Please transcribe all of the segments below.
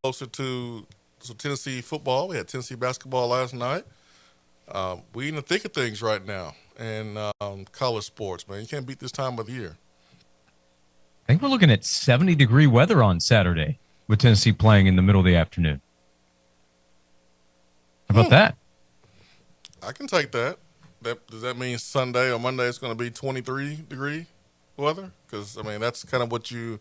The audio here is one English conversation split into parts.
closer to Tennessee football. We had Tennessee basketball last night. We in the thick of things right now, and college sports, man. You can't beat this time of the year. I think we're looking at 70-degree weather on Saturday with Tennessee playing in the middle of the afternoon. How about that? I can take that. Does that mean Sunday or Monday it's going to be 23-degree weather? Because I mean that's kind of what you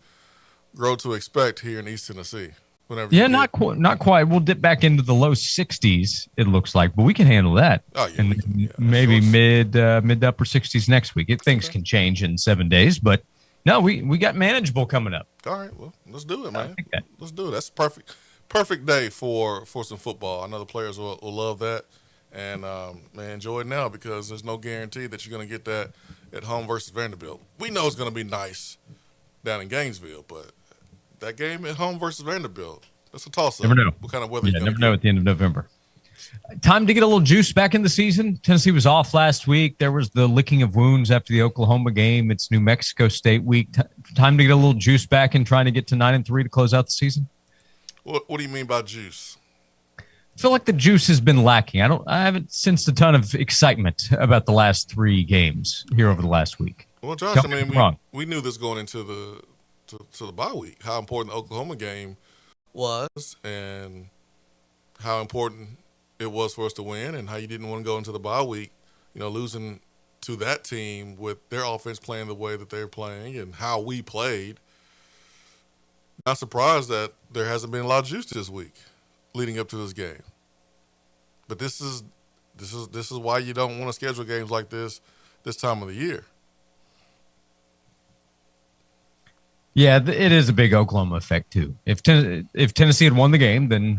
grow to expect here in East Tennessee. Whenever Yeah, not quite. We'll dip back into the low 60s. It looks like, but we can handle that. Oh yeah, and can, yeah maybe sure. mid to upper 60s next week. Things can change in 7 days, but no, we got manageable coming up. All right, well let's do it, man. Let's do it. That's perfect day for some football. I know the players will love that. And man, enjoy it now because there's no guarantee that you're going to get that at home versus Vanderbilt. We know it's going to be nice down in Gainesville, but that game at home versus Vanderbilt, that's a toss-up. Never know. What kind of weather? Yeah, never know at the end of November. Time to get a little juice back in the season. Tennessee was off last week. There was the licking of wounds after the Oklahoma game. It's New Mexico State week. Time to get a little juice back and trying to get to 9-3 to close out the season. What do you mean by juice? I feel like the juice has been lacking. I haven't sensed a ton of excitement about the last 3 games here over the last week. Well, Josh, I mean, we knew this going into the bye week, how important the Oklahoma game was and how important it was for us to win and how you didn't want to go into the bye week, losing to that team with their offense playing the way that they're playing and how we played. Not surprised that there hasn't been a lot of juice this week leading up to this game. But this is why you don't want to schedule games like this time of the year. Yeah, it is a big Oklahoma effect too. If Tennessee had won the game, then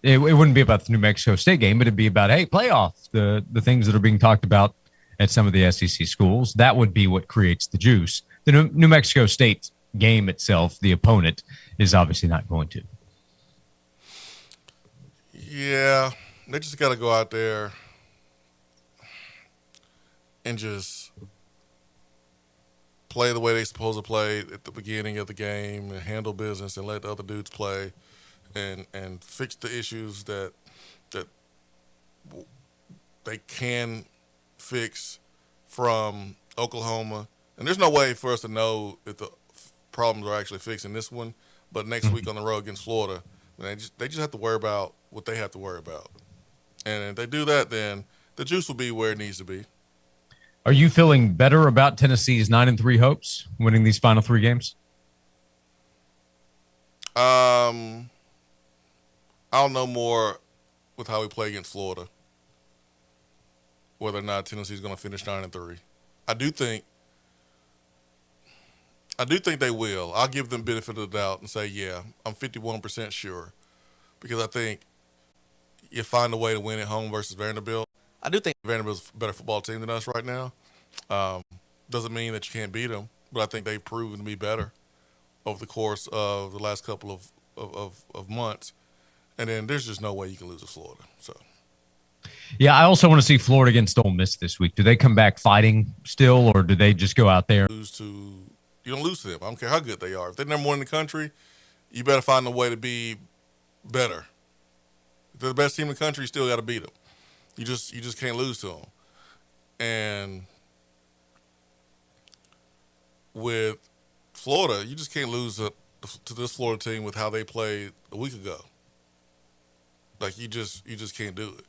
it wouldn't be about the New Mexico State game, but it'd be about, hey, playoffs, the things that are being talked about at some of the SEC schools. That would be what creates the juice. The New Mexico State game itself, the opponent, is obviously not going to. Yeah, they just got to go out there and just play the way they're supposed to play at the beginning of the game and handle business and let the other dudes play and fix the issues that they can fix from Oklahoma. And there's no way for us to know if the problems are actually fixed in this one, but next week on the road against Florida, they just have to worry about what they have to worry about. And if they do that, then the juice will be where it needs to be. Are you feeling better about Tennessee's 9-3 hopes winning these final 3 games? I'll know more with how we play against Florida, whether or not Tennessee's going to finish 9-3. I do think they will. I'll give them benefit of the doubt and say, yeah, I'm 51% sure, because I think you find a way to win at home versus Vanderbilt. I do think Vanderbilt's a better football team than us right now. Doesn't mean that you can't beat them, but I think they've proven to be better over the course of the last couple of months. And then there's just no way you can lose to Florida. So, yeah, I also want to see Florida against Ole Miss this week. Do they come back fighting still, or do they just go out there? You don't lose to them. I don't care how good they are. If they're number 1 in the country, you better find a way to be better. If they're the best team in the country, you still got to beat them. You just can't lose to them. And with Florida, you just can't lose to this Florida team with how they played a week ago. Like you just can't do it.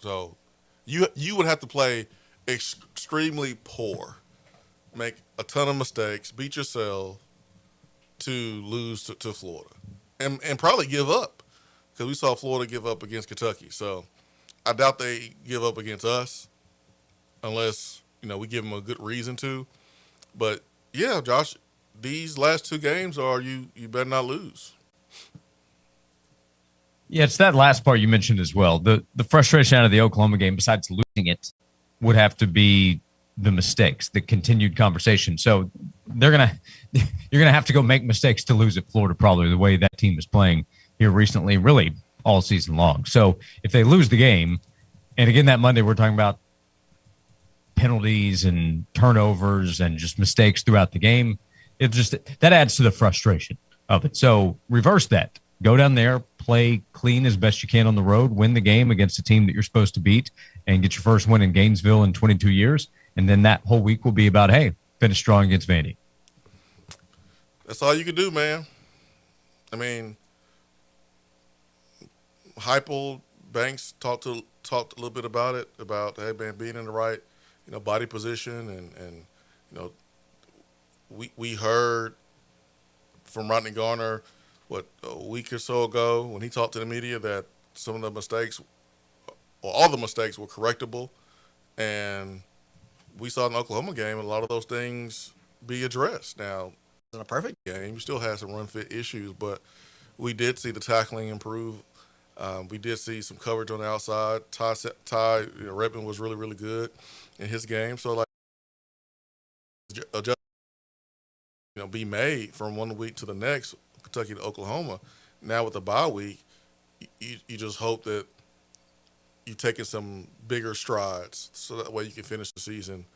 So you would have to play extremely poor, make a ton of mistakes, beat yourself to lose to Florida, and probably give up, because we saw Florida give up against Kentucky. So I doubt they give up against us unless we give them a good reason to. But yeah, Josh, these last 2 games are you better not lose. Yeah, it's that last part you mentioned as well. The frustration out of the Oklahoma game, besides losing it, would have to be the mistakes, the continued conversation. So you're gonna have to go make mistakes to lose at Florida, probably the way that team is playing here recently, really all season long. So if they lose the game, and again that Monday we're talking about penalties and turnovers and just mistakes throughout the game, that adds to the frustration of it. So reverse that. Go down there, play clean as best you can on the road, win the game against a team that you're supposed to beat, and get your first win in Gainesville in 22 years. And then that whole week will be about, hey, finish strong against Vandy. That's all you can do, man. I mean, Heupel, Banks talked a little bit about it, about, hey man, being in the right, body position, and we heard from Rodney Garner a week or so ago when he talked to the media that some of the mistakes, or all the mistakes, were correctable, and we saw in the Oklahoma game a lot of those things be addressed. Now, in a perfect game, we still had some run fit issues, but we did see the tackling improve. We did see some coverage on the outside. Ty Redmond was really, really good in his game. So, like, adjust, be made from one week to the next, Kentucky to Oklahoma. Now with the bye week, you just hope that you're taking some bigger strides so that way you can finish the season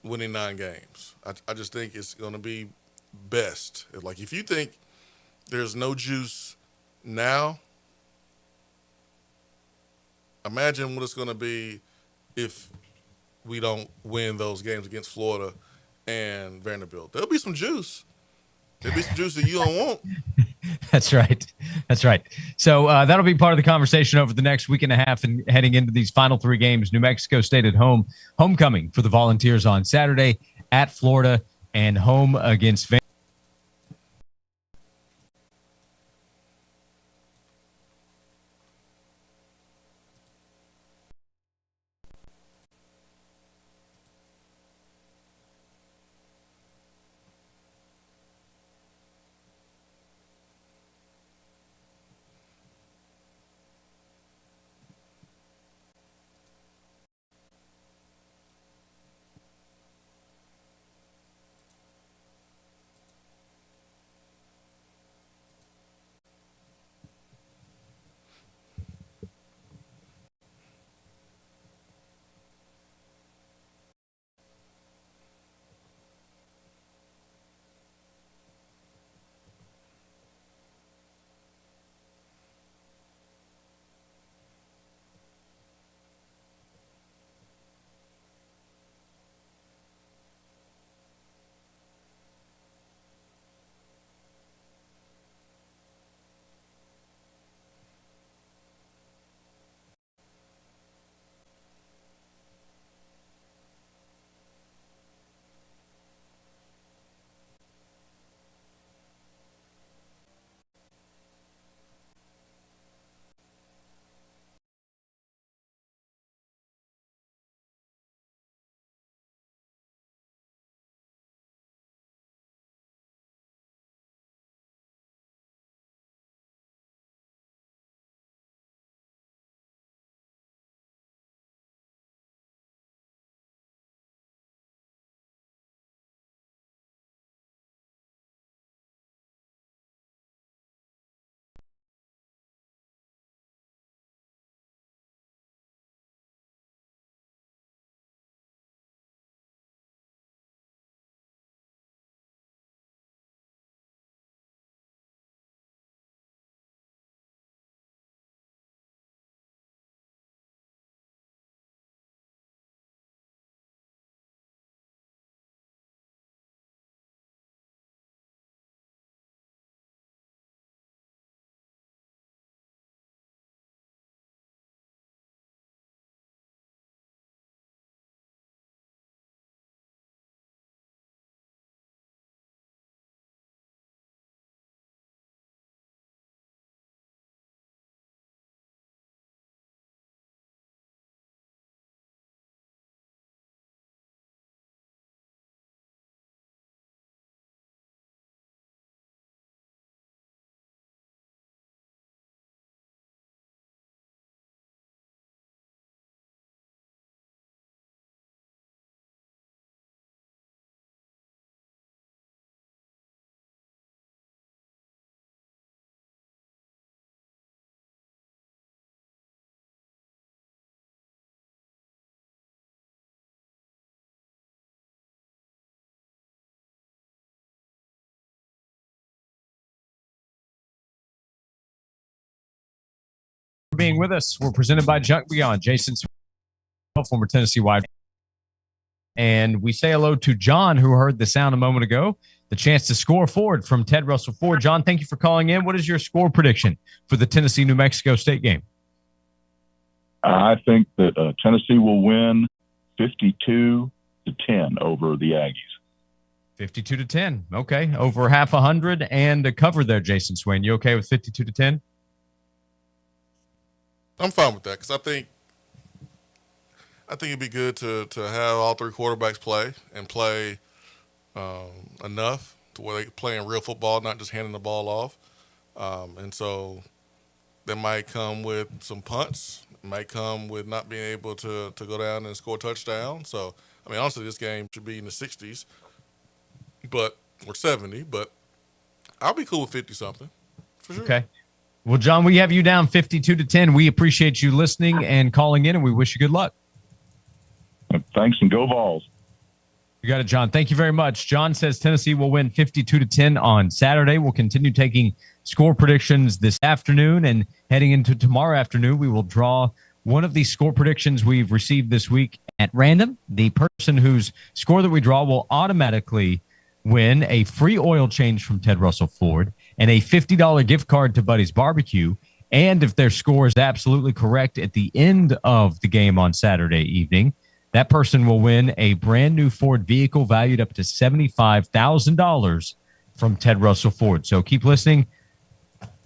winning 9 games. I just think it's going to be best. Like, if you think there's no juice now, imagine what it's going to be if we don't win those games against Florida and Vanderbilt. There'll be some juice. There'll be some juice that you don't want. That's right. That's right. So that'll be part of the conversation over the next week and a half and heading into these final 3 games. New Mexico State at home, homecoming for the Volunteers on Saturday, at Florida, and home against Vanderbilt. being with us. We're presented by Junk Beyond. Jason Swain, former Tennessee wide. And we say hello to John, who heard the sound a moment ago. The chance to score forward from Ted Russell Ford. John, thank you for calling in. What is your score prediction for the Tennessee-New Mexico State game? I think that Tennessee will win 52-10 over the Aggies. 52-10. Okay. Over half 100 and a cover there, Jason Swain. You okay with 52-10? I'm fine with that because I think it'd be good to have all three quarterbacks play and play enough to where they play in real football, not just handing the ball off. And so that might come with some punts. It might come with not being able to go down and score a touchdown. So, I mean, honestly, this game should be in the 60s, or 70. But I'll be cool with 50-something for sure. Okay. Well, John, we have you down 52-10. We appreciate you listening and calling in, and we wish you good luck. Thanks, and go Vols. You got it, John. Thank you very much. John says Tennessee will win 52-10 on Saturday. We'll continue taking score predictions this afternoon, and heading into tomorrow afternoon, we will draw one of these score predictions we've received this week at random. The person whose score that we draw will automatically win a free oil change from Ted Russell Ford and a $50 gift card to Buddy's Barbecue. And if their score is absolutely correct at the end of the game on Saturday evening, that person will win a brand new Ford vehicle valued up to $75,000 from Ted Russell Ford. So keep listening.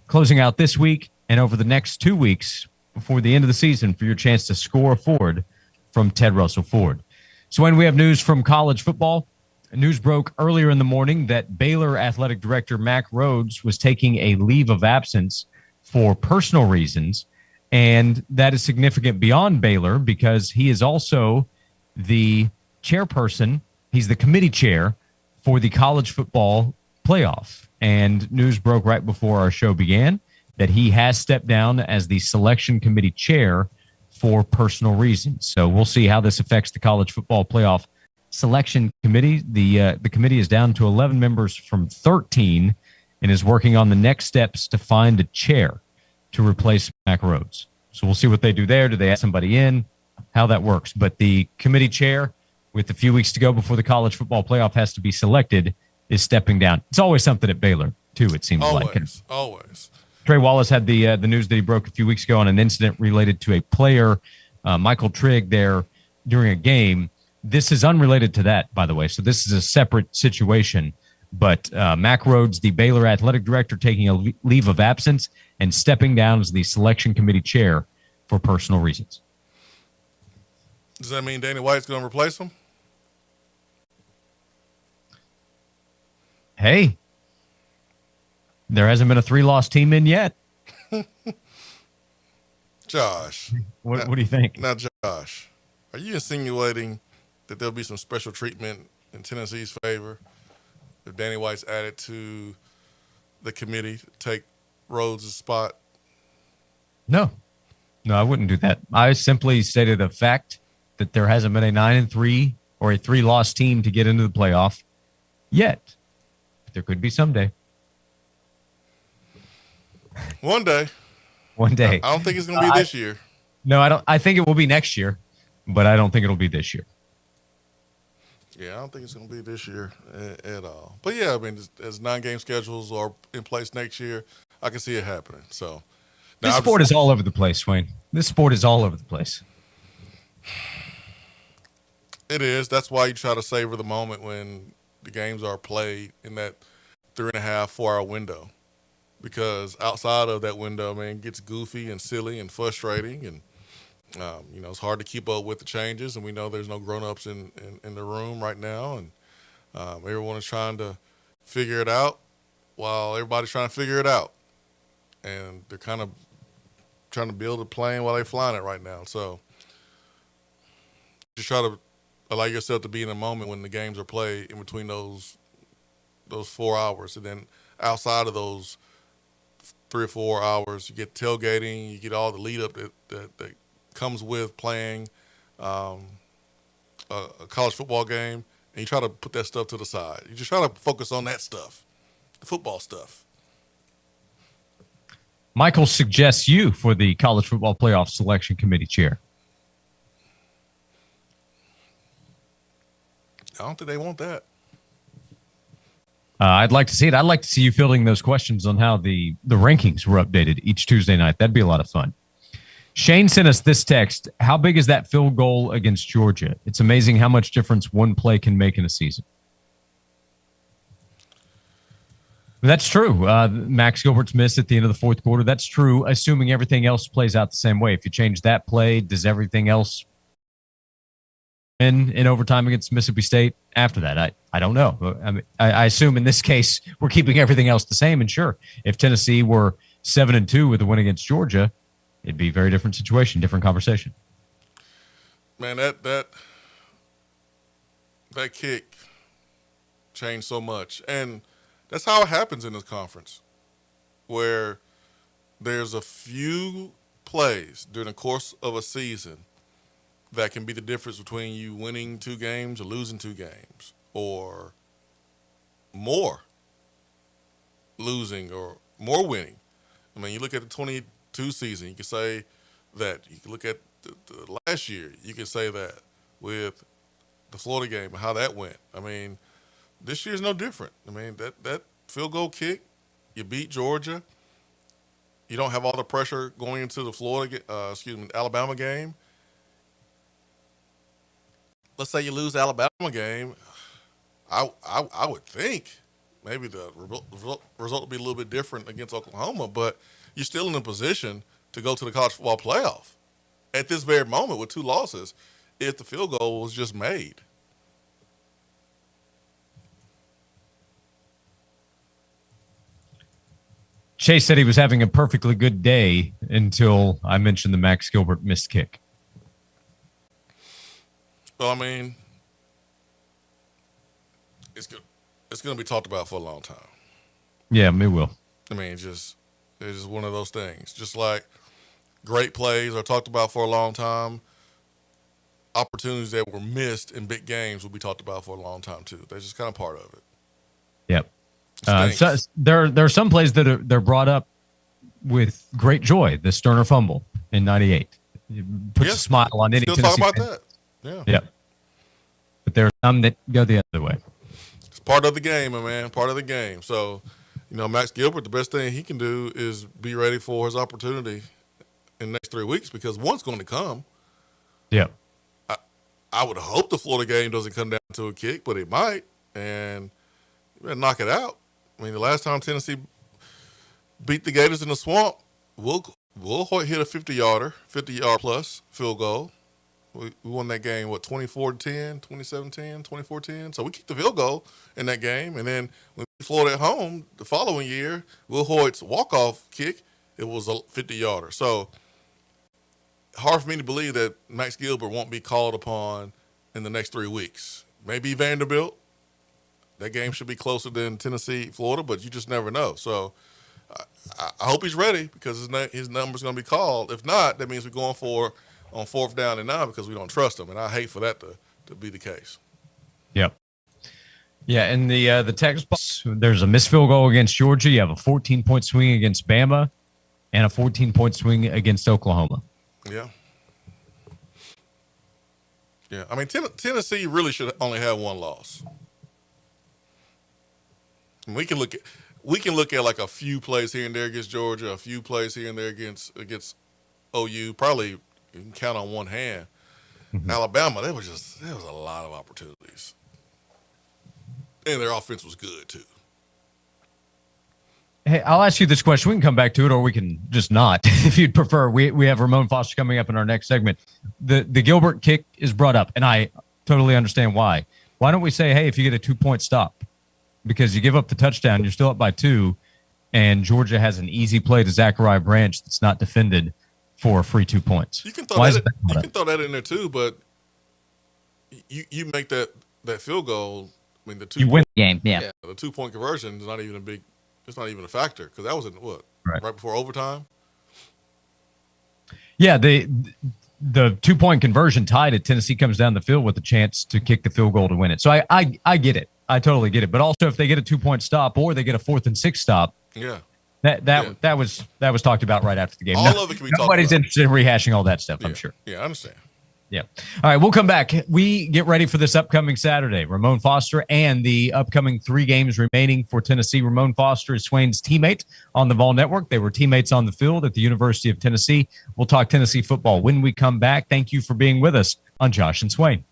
Closing out this week and over the next 2 weeks before the end of the season for your chance to score a Ford from Ted Russell Ford. So when we have news from college football, news broke earlier in the morning that Baylor Athletic Director Mack Rhoades was taking a leave of absence for personal reasons. And that is significant beyond Baylor because he is also the chairperson. He's the committee chair for the college football playoff. And news broke right before our show began that he has stepped down as the selection committee chair for personal reasons. So we'll see how this affects the college football playoff selection committee. The committee is down to 11 members from 13 and is working on the next steps to find a chair to replace Mack Rhoades. So we'll see what they do there. Do they add somebody in? How that works. But the committee chair, with a few weeks to go before the college football playoff has to be selected, is stepping down. It's always something at Baylor, too, it seems like. Always. Trey Wallace had the news that he broke a few weeks ago on an incident related to a player, Michael Trigg, there during a game. This is unrelated to that, by the way. So this is a separate situation. But Mack Rhoades, the Baylor athletic director, taking a leave of absence and stepping down as the selection committee chair for personal reasons. Does that mean Danny White's going to replace him? Hey, there hasn't been a 3-loss team in yet. Josh. What do you think? Now, Josh, are you insinuating that there'll be some special treatment in Tennessee's favor if Danny White's added to the committee to take Rhoades' spot? No, I wouldn't do that. I simply stated a fact that there hasn't been a 9-3 or a 3-loss team to get into the playoff yet. But there could be someday. One day. One day. I don't think it's going to be this year. No, I don't. I think it will be next year, but I don't think it'll be this year. Yeah, I don't think it's going to be this year at all. But yeah, I mean, as 9-game schedules are in place next year, I can see it happening. So this sport is all over the place, Swain. This sport is all over the place. It is. That's why you try to savor the moment when the games are played in that 3.5, 4-hour window. Because outside of that window, man, it gets goofy and silly and frustrating. And, it's hard to keep up with the changes. And we know there's no grown-ups in the room right now. And everyone is trying to figure it out while everybody's trying to figure it out. And they're kind of trying to build a plane while they're flying it right now. So just try to allow yourself to be in a moment when the games are played in between those 4 hours. And then outside of those 3 or 4 hours, you get tailgating, you get all the lead up that comes with playing a college football game, and you try to put that stuff to the side. You just try to focus on that stuff, the football stuff. Michael suggests you for the College Football Playoff Selection Committee chair. I don't think they want that. I'd like to see it. I'd like to see you fielding those questions on how the rankings were updated each Tuesday night. That'd be a lot of fun. Shane sent us this text. How big is that field goal against Georgia? It's amazing how much difference one play can make in a season. That's true. Max Gilbert's miss at the end of the fourth quarter. That's true, assuming everything else plays out the same way. If you change that play, does everything else in overtime against Mississippi State after that? I don't know. I mean, I assume in this case we're keeping everything else the same. And sure, if Tennessee were 7-2 with a win against Georgia, it'd be a very different situation, different conversation. Man, that kick changed so much. And that's how it happens in this conference, where there's a few plays during the course of a season that can be the difference between you winning 2 games or losing 2 games, or more losing or more winning. I mean, you look at the 22 season, you can say that. You can look at the last year, you can say that with the Florida game and how that went. I mean, this year's no different. I mean, that field goal kick, you beat Georgia. You don't have all the pressure going into the Alabama game. Let's say you lose the Alabama game, I would think maybe the result would be a little bit different against Oklahoma, but you're still in a position to go to the college football playoff at this very moment with 2 losses if the field goal was just made. Chase said he was having a perfectly good day until I mentioned the Max Gilbert missed kick. Well, I mean, it's going to be talked about for a long time. Yeah, it will. I mean, it's just one of those things. Just like great plays are talked about for a long time, opportunities that were missed in big games will be talked about for a long time too. They're just kind of part of it. Yep. So there are some plays that they're brought up with great joy. The Sterner fumble in '98 puts a smile on any Tennessee fan. Still talk about that. Yeah. But there are some that go the other way. It's part of the game, man. Part of the game. So, Max Gilbert, the best thing he can do is be ready for his opportunity in the next 3 weeks, because one's going to come. Yeah. I would hope the Florida game doesn't come down to a kick, but it might, and you better knock it out. I mean, the last time Tennessee beat the Gators in the swamp, we'll hit a 50-yard plus field goal. We won that game, 24-10, 27-10, 24-10. So we kicked the field goal in that game. And then when we Florida at home the following year, Will Hoyt's walk-off kick, it was a 50-yarder. So hard for me to believe that Max Gilbert won't be called upon in the next 3 weeks. Maybe Vanderbilt. That game should be closer than Tennessee, Florida, but you just never know. So I hope he's ready, because his number's going to be called. If not, that means we're going for on 4th down and 9 because we don't trust him, and I hate for that to be the case. Yep. Yeah, and the text box, there's a missed field goal against Georgia. You have a 14-point swing against Bama and a 14-point swing against Oklahoma. Yeah. Yeah, I mean, Tennessee really should only have 1 loss. And we can look at like a few plays here and there against Georgia, a few plays here and there against OU. Probably you can count on one hand. Mm-hmm. Alabama, there was a lot of opportunities, and their offense was good too. Hey, I'll ask you this question. We can come back to it, or we can just not, if you'd prefer. We have Ramon Foster coming up in our next segment. The Gilbert kick is brought up, and I totally understand why. Why don't we say, hey, if you get a 2-point stop, because you give up the touchdown, you're still up by 2, and Georgia has an easy play to Zachariah Branch that's not defended for a free 2 points. You can throw that in there too, but you make that field goal. I mean, you win the game. Yeah, the 2-point conversion is not even it's not even a factor, because that was right before overtime. Yeah, the 2-point conversion tied it. Tennessee comes down the field with a chance to kick the field goal to win it. So I get it. I totally get it. But also, if they get a 2-point stop or they get a 4th and 6 stop, yeah, That was talked about right after the game. All of it can be talked Nobody's about. interested in rehashing all that stuff, Yeah. I'm sure. Yeah, I understand. Yeah. All right, we'll come back. We get ready for this upcoming Saturday. Ramon Foster and the upcoming 3 games remaining for Tennessee. Ramon Foster is Swain's teammate on the Vol Network. They were teammates on the field at the University of Tennessee. We'll talk Tennessee football when we come back. Thank you for being with us on Josh and Swain.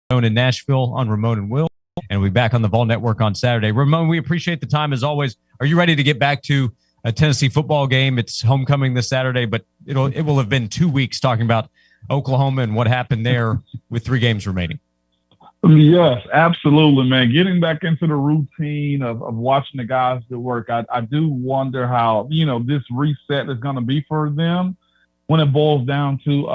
Ramon in Nashville on Ramon and Will. And we'll be back on the Vol Network on Saturday. Ramon, we appreciate the time as always. Are you ready to get back to a Tennessee football game? It's homecoming this Saturday, but it will have been 2 weeks talking about Oklahoma and what happened there with 3 games remaining. Yes, absolutely, man. Getting back into the routine of watching the guys do work, I do wonder how, this reset is going to be for them when it boils down to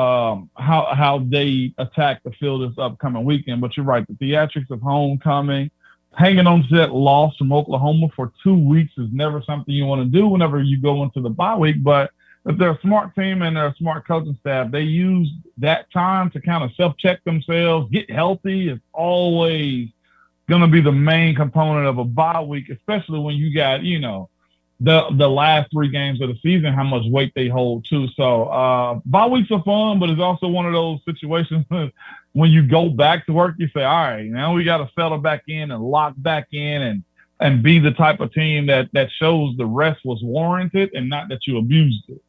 how they attack the field this upcoming weekend. But you're right, the theatrics of homecoming, hanging on to that loss from Oklahoma for 2 weeks is never something you want to do whenever you go into the bye week. But if they're a smart team and they're a smart coaching staff, they use that time to kind of self-check themselves, get healthy. It's always going to be the main component of a bye week, especially when you got, the last 3 games of the season, how much weight they hold too. So bye weeks are fun, but it's also one of those situations when you go back to work, you say, all right, now we got to settle back in and lock back in and be the type of team that shows the rest was warranted and not that you abused it.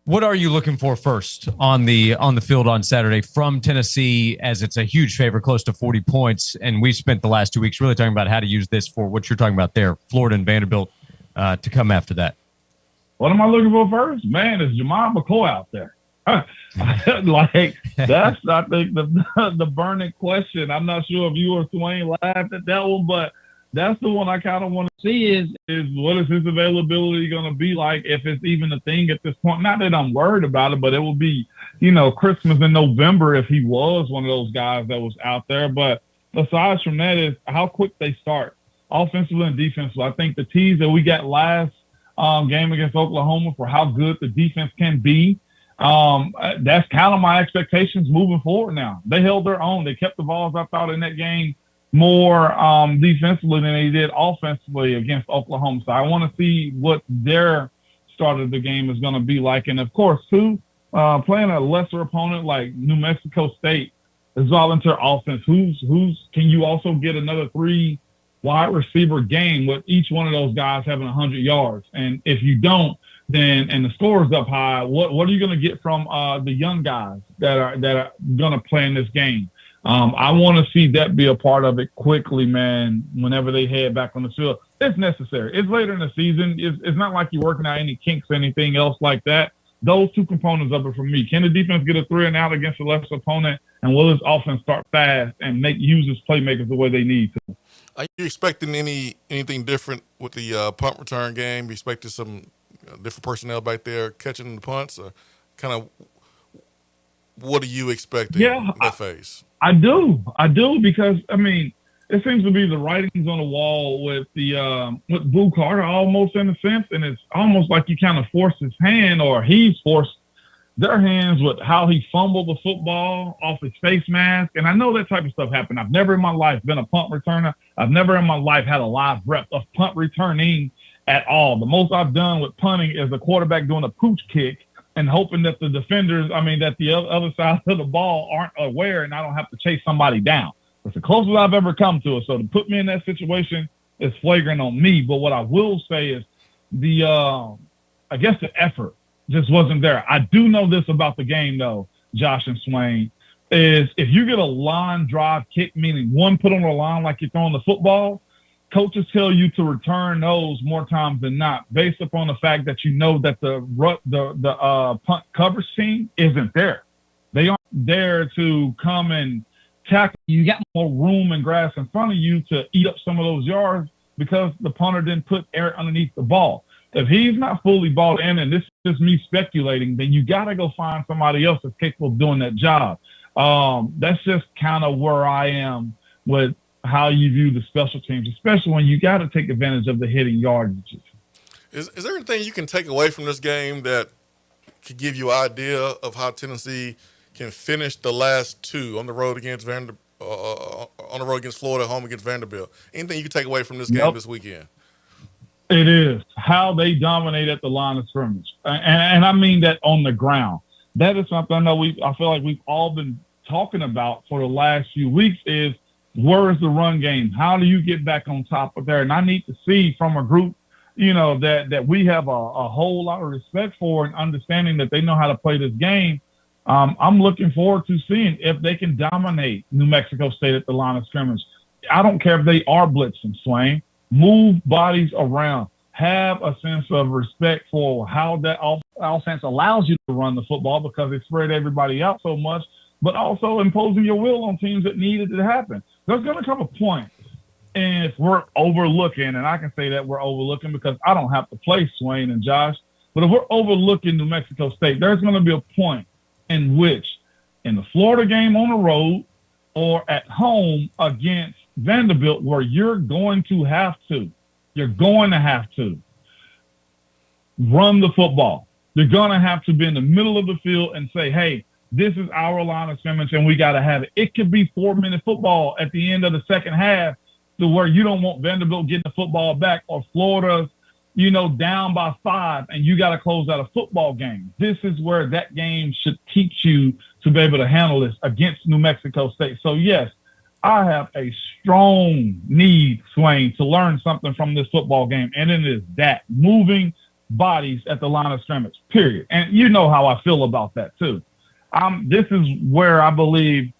What are you looking for first on the field on Saturday from Tennessee, as it's a huge favorite, close to 40 points? And we spent the last 2 weeks really talking about how to use this for what you're talking about there, Florida and Vanderbilt, to come after that. What am I looking for first? Man, is Jamal McCoy out there? Like, that's, I think, the burning question. I'm not sure if you or Swain laughed at that one, but that's the one I kind of want to see is what is his availability going to be like, if it's even a thing at this point. Not that I'm worried about it, but it will be, Christmas in November if he was one of those guys that was out there. But aside from that is how quick they start, offensively and defensively. I think the tease that we got last game against Oklahoma for how good the defense can be, that's kind of my expectations moving forward now. They held their own. They kept the balls, I thought, in that game more defensively than they did offensively against Oklahoma. So I want to see what their start of the game is going to be like. And, of course, too, playing a lesser opponent like New Mexico State is volunteer offense. Can you also get another 3 wide receiver game with each one of those guys having 100 yards? And if you don't, then and the score is up high, what are you going to get from the young guys that are going to play in this game? I want to see that be a part of it quickly, man, whenever they head back on the field. It's necessary. It's later in the season. It's not like you're working out any kinks or anything else like that. Those 2 components of it for me. Can the defense get a 3 and out against a lesser opponent, and will this offense start fast and use its playmakers the way they need to? Are you expecting anything different with the punt return game? You expecting some different personnel back there catching the punts? Or kind of what are you expecting in that phase? I do because, it seems to be the writings on the wall with with Boo Carter almost in a sense, and it's almost like you kind of force his hand, or he's forced their hands with how he fumbled the football off his face mask. And I know that type of stuff happened. I've never in my life been a punt returner. I've never in my life had a live rep of punt returning at all. The most I've done with punting is the quarterback doing a pooch kick and hoping that the defenders, that the other side of the ball aren't aware and I don't have to chase somebody down. It's the closest I've ever come to it. So to put me in that situation is flagrant on me. But what I will say is the effort just wasn't there. I do know this about the game, though, Josh and Swain, is if you get a line drive kick, meaning one put on the line like you're throwing the football, coaches tell you to return those more times than not, based upon the fact that you know that the punt coverage team isn't there. They aren't there to come and tackle. You got more room and grass in front of you to eat up some of those yards because the punter didn't put air underneath the ball. If he's not fully bought in, and this is just me speculating, then you got to go find somebody else that's capable of doing that job. That's just kind of where I am with how you view the special teams, especially when you got to take advantage of the hitting yardages. Is there anything you can take away from this game that could give you an idea of how Tennessee can finish the last 2 on the road against Florida, home against Vanderbilt? Anything you can take away from this game this weekend? It is how they dominate at the line of scrimmage. And I mean that on the ground. That is something I feel like we've all been talking about for the last few weeks is where is the run game? How do you get back on top of there? And I need to see from a group, that we have a whole lot of respect for and understanding that they know how to play this game. I'm looking forward to seeing if they can dominate New Mexico State at the line of scrimmage. I don't care if they are blitzing, Swain. Move bodies around. Have a sense of respect for how that offense allows you to run the football because they spread everybody out so much, but also imposing your will on teams that need it to happen. There's going to come a point, and if we're overlooking, and I can say that we're overlooking because I don't have to play Swain and Josh, but if we're overlooking New Mexico State, there's going to be a point in which in the Florida game on the road or at home against Vanderbilt where you're going to have to run the football. You're going to have to be in the middle of the field and say, hey, this is our line of scrimmage and we got to have it. It could be 4-minute football at the end of the second half to where you don't want Vanderbilt getting the football back or Florida's, down by 5 and you got to close out a football game. This is where that game should teach you to be able to handle this against New Mexico State. So, yes, I have a strong need, Swain, to learn something from this football game, and it is that moving bodies at the line of scrimmage, period. And you know how I feel about that, too. This is where I believe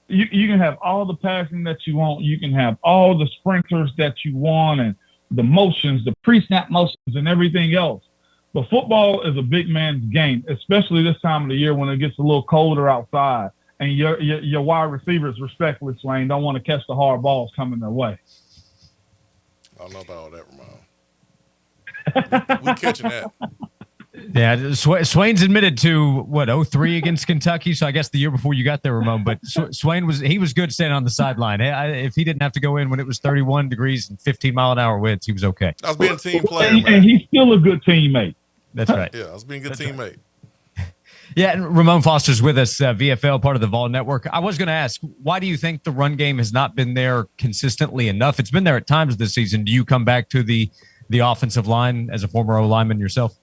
you can have all the passing that you want. You can have all the sprinklers that you want and the motions, the pre-snap motions and everything else. But football is a big man's game, especially this time of the year when it gets a little colder outside and your wide receivers, respectfully, Swain, don't want to catch the hard balls coming their way. I don't know about all that, Ramon. We catching that. Yeah, Swain's admitted to 0-3 against Kentucky. So I guess the year before you got there, Ramon. But Swain was good standing on the sideline. If he didn't have to go in when it was 31 degrees and 15-mile-an-hour winds, he was okay. I was being a team player, and he's still a good teammate. That's right. Yeah, I was being a good teammate. Right. Yeah, and Ramon Foster's with us, VFL, part of the Vol Network. I was going to ask, why do you think the run game has not been there consistently enough? It's been there at times this season. Do you come back to the offensive line as a former O-lineman yourself?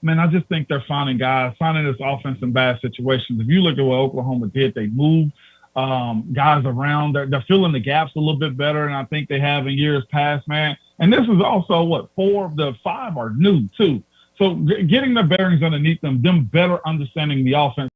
Man, I just think they're finding this offense in bad situations. If you look at what Oklahoma did, they moved guys around. They're filling the gaps a little bit better than I think they have in years past, man. And this is also 4 of the 5 are new, too. So getting the bearings underneath them better understanding the offense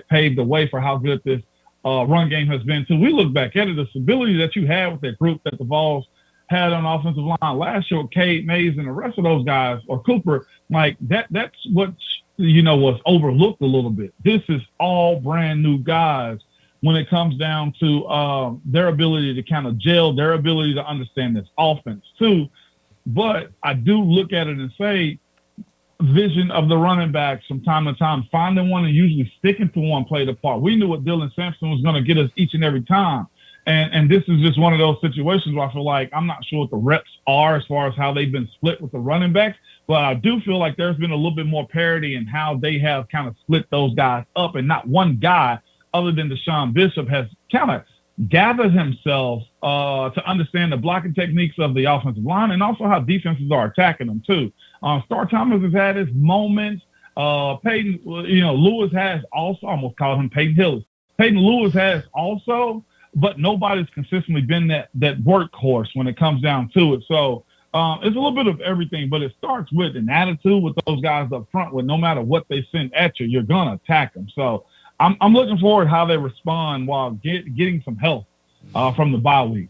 paved the way for how good this run game has been, too. We look back at it, the stability that you had with that group that the Vols had on the offensive line last year with Cade Mays and the rest of those guys, or Cooper, like that's what, was overlooked a little bit. This is all brand new guys when it comes down to their ability to kind of gel, their ability to understand this offense too. But I do look at it and say, vision of the running backs from time to time, finding one and usually sticking to one played a part. We knew what Dylan Sampson was going to get us each and every time. And this is just one of those situations where I feel like I'm not sure what the reps are as far as how they've been split with the running backs, but I do feel like there's been a little bit more parity in how they have kind of split those guys up, and not one guy other than Deshaun Bishop has kind of gathered himself to understand the blocking techniques of the offensive line and also how defenses are attacking them too. Star Thomas has had his moments. Peyton, Lewis has also, almost called him Peyton Hillis. Peyton Lewis has also, but nobody's consistently been that workhorse when it comes down to it. So it's a little bit of everything, but it starts with an attitude with those guys up front where no matter what they send at you, you're going to attack them. So I'm looking forward to how they respond while getting some help from the bye week.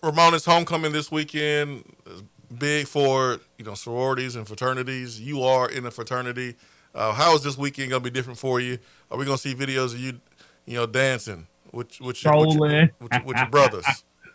Ramon, it's homecoming this weekend. It's big for sororities and fraternities. You are in a fraternity. How is this weekend going to be different for you? Are we going to see videos of you dancing with your brothers?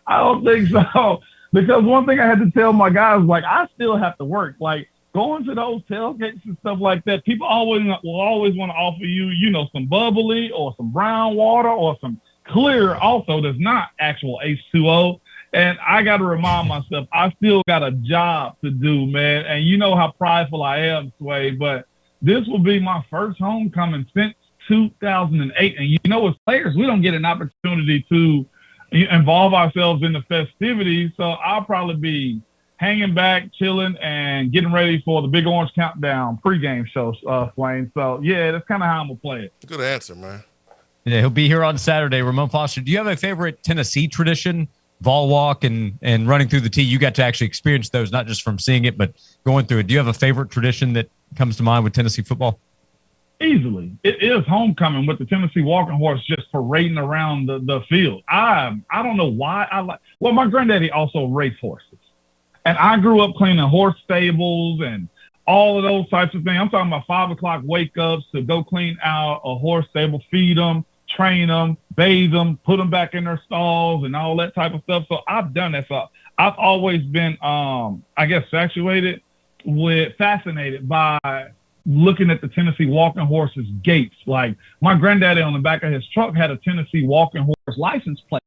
I don't think so. Because one thing I had to tell my guys, like, I still have to work. Like, going to those tailgates and stuff like that, people will always want to offer you, some bubbly or some brown water or some clear also that's not actual H2O. And I got to remind myself, I still got a job to do, man. And you know how prideful I am, Sway, but this will be my first homecoming since 2008. And as players, we don't get an opportunity to involve ourselves in the festivities. So I'll probably be hanging back, chilling, and getting ready for the Big Orange Countdown pregame show, Swain. So, yeah, that's kind of how I'm going to play it. Good answer, man. Yeah, he'll be here on Saturday. Ramon Foster, do you have a favorite Tennessee tradition? Vol walk and running through the tee. You got to actually experience those, not just from seeing it, but going through it. Do you have a favorite tradition that comes to mind with Tennessee football? Easily. It is homecoming with the Tennessee walking horse just parading around the field. I don't know why I like, well, my granddaddy also raced horses. And I grew up cleaning horse stables and all of those types of things. I'm talking about 5 o'clock wake ups to go clean out a horse stable, feed them, train them, bathe them, put them back in their stalls and all that type of stuff. So I've done that. So I've always been, I guess, fascinated by looking at the Tennessee walking horse's gaits. Like my granddaddy on the back of his truck had a Tennessee walking horse license plate.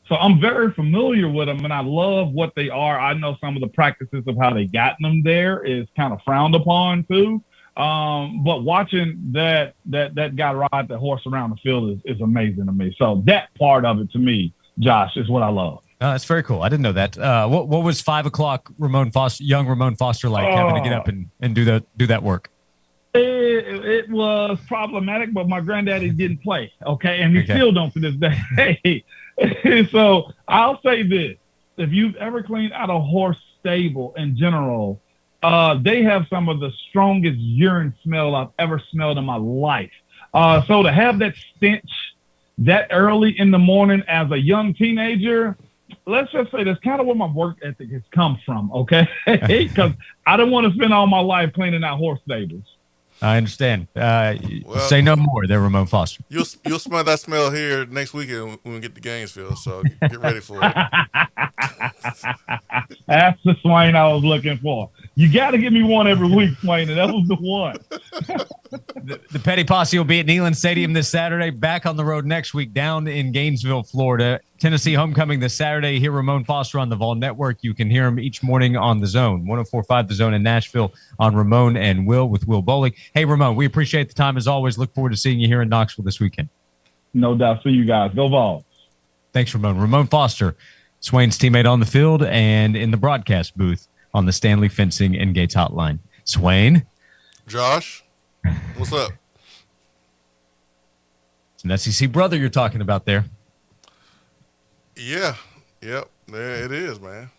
So I'm very familiar with them and I love what they are. I know some of the practices of how they got them there is kind of frowned upon too. But watching that guy ride the horse around the field is amazing to me. So that part of it to me, Josh, is what I love. Oh, that's very cool. I didn't know that. What was 5 o'clock young Ramon Foster like having to get up and do that work? It was problematic, but my granddaddy didn't play. Okay. And he still don't to this day. So I'll say this. If you've ever cleaned out a horse stable in general, they have some of the strongest urine smell I've ever smelled in my life. So to have that stench that early in the morning as a young teenager, let's just say that's kind of where my work ethic has come from, okay? Because I don't want to spend all my life cleaning out horse stables. I understand. Say no more there, Ramon Foster. You'll smell that smell here next weekend when we get to Gainesville, so get ready for it. That's the Swain I was looking for. You got to give me one every week, Swain, and that was the one. The Petty Posse will be at Neyland Stadium this Saturday, back on the road next week down in Gainesville, Florida. Tennessee homecoming this Saturday. Hear Ramon Foster on the Vol Network. You can hear him each morning on The Zone, 104.5 The Zone in Nashville on Ramon and Will with Will Bowling. Hey, Ramon, we appreciate the time as always. Look forward to seeing you here in Knoxville this weekend. No doubt. See you guys. Go Vols. Thanks, Ramon. Ramon Foster, Swain's teammate on the field and in the broadcast booth on the Stanley Fencing and Gates Hotline. Swain. Josh, what's up? It's an SEC brother you're talking about there. Yeah, yep, there it is, man.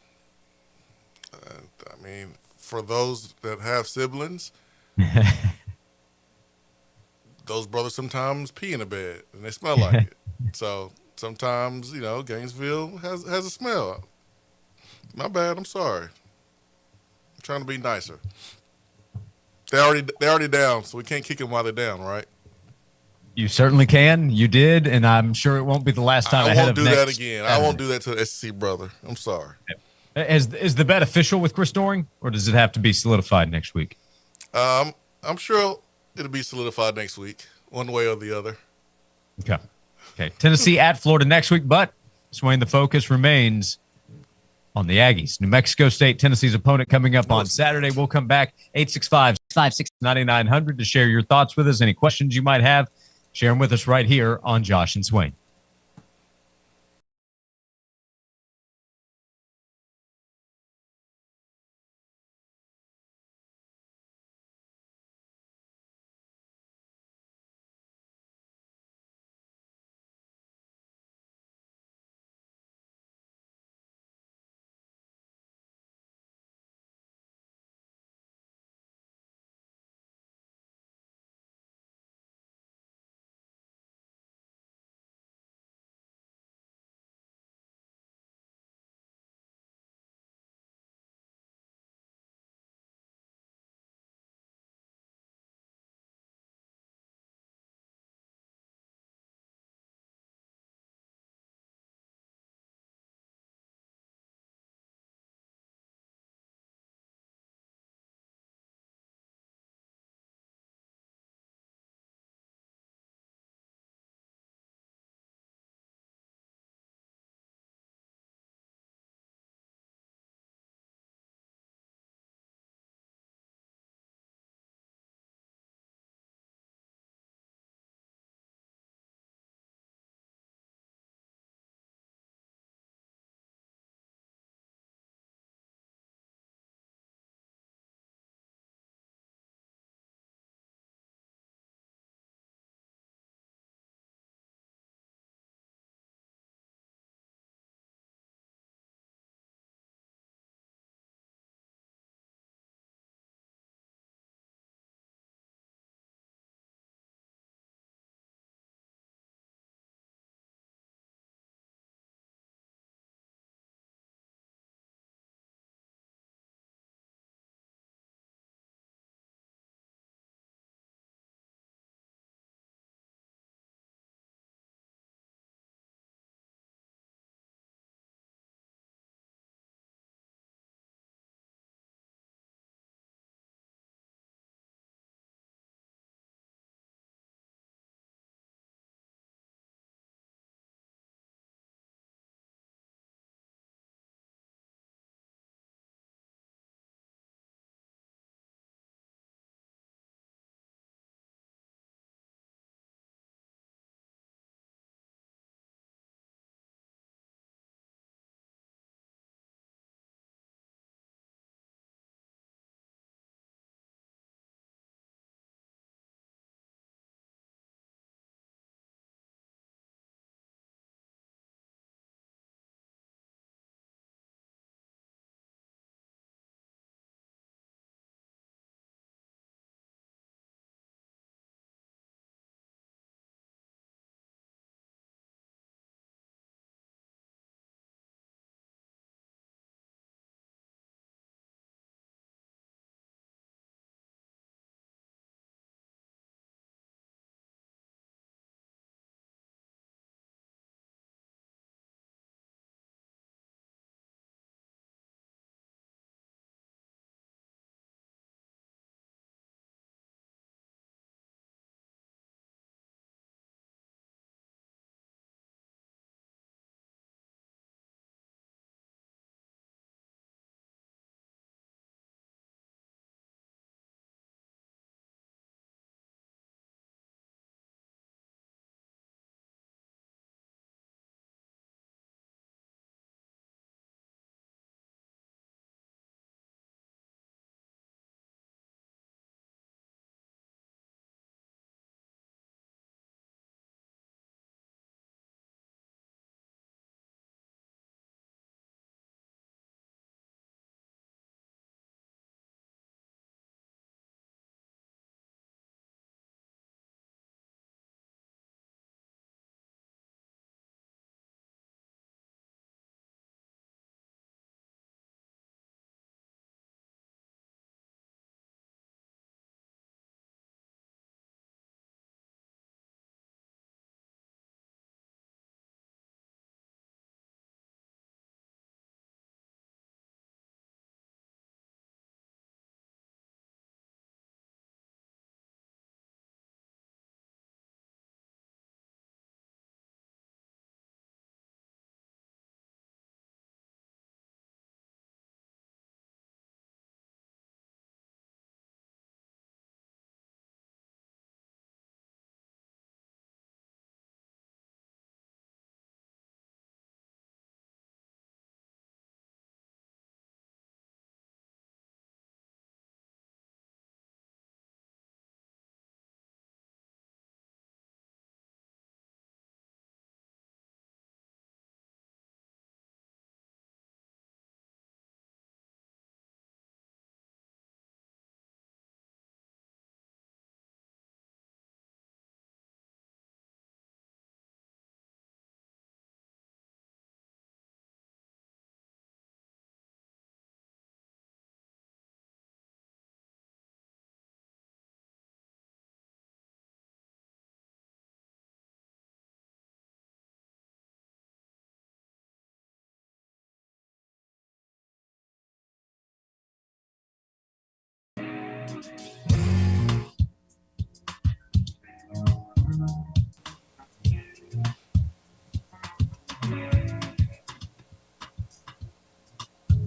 I mean, for those that have siblings, those brothers sometimes pee in a bed and they smell like it. So sometimes, Gainesville has a smell. My bad. I'm sorry. I'm trying to be nicer. They're already down, so we can't kick them while they're down, right? You certainly can. You did, and I'm sure it won't be the last time. I won't do that again. I won't do that to the SEC brother. I'm sorry. Is the bet official with Chris Doring, or does it have to be solidified next week? I'm sure it'll be solidified next week, one way or the other. Okay. Tennessee at Florida next week, but Swain, the focus remains on the Aggies. New Mexico State, Tennessee's opponent coming up on Saturday. We'll come back 865-566-9900 to share your thoughts with us. Any questions you might have, share them with us right here on Josh and Swain.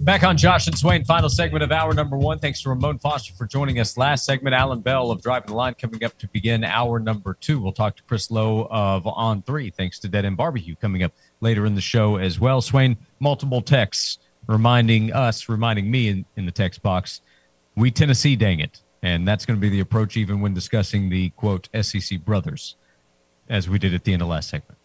Back on Josh and Swain, final segment of hour number one. Thanks to Ramon Foster for joining us. Last segment, Alan Bell of Driving the Line coming up to begin hour number two. We'll talk to Chris Lowe of On 3, thanks to Dead End Barbecue coming up later in the show as well. Swain, multiple texts reminding me in the text box, we Tennessee, dang it. And that's going to be the approach even when discussing the, quote, SEC brothers, as we did at the end of last segment.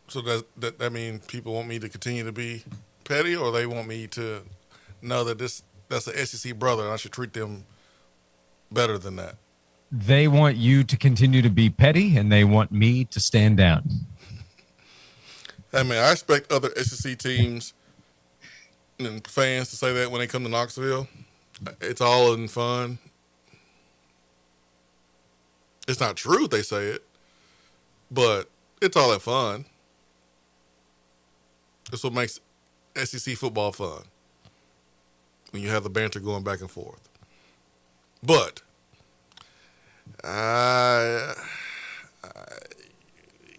So does that mean people want me to continue to be petty, or they want me to know that that's an SEC brother and I should treat them better than that? They want you to continue to be petty, and they want me to stand down. I mean, I expect other SEC teams and fans to say that when they come to Knoxville. It's all in fun. It's not true they say it, but it's all in fun. That's what makes SEC football fun, when you have the banter going back and forth. But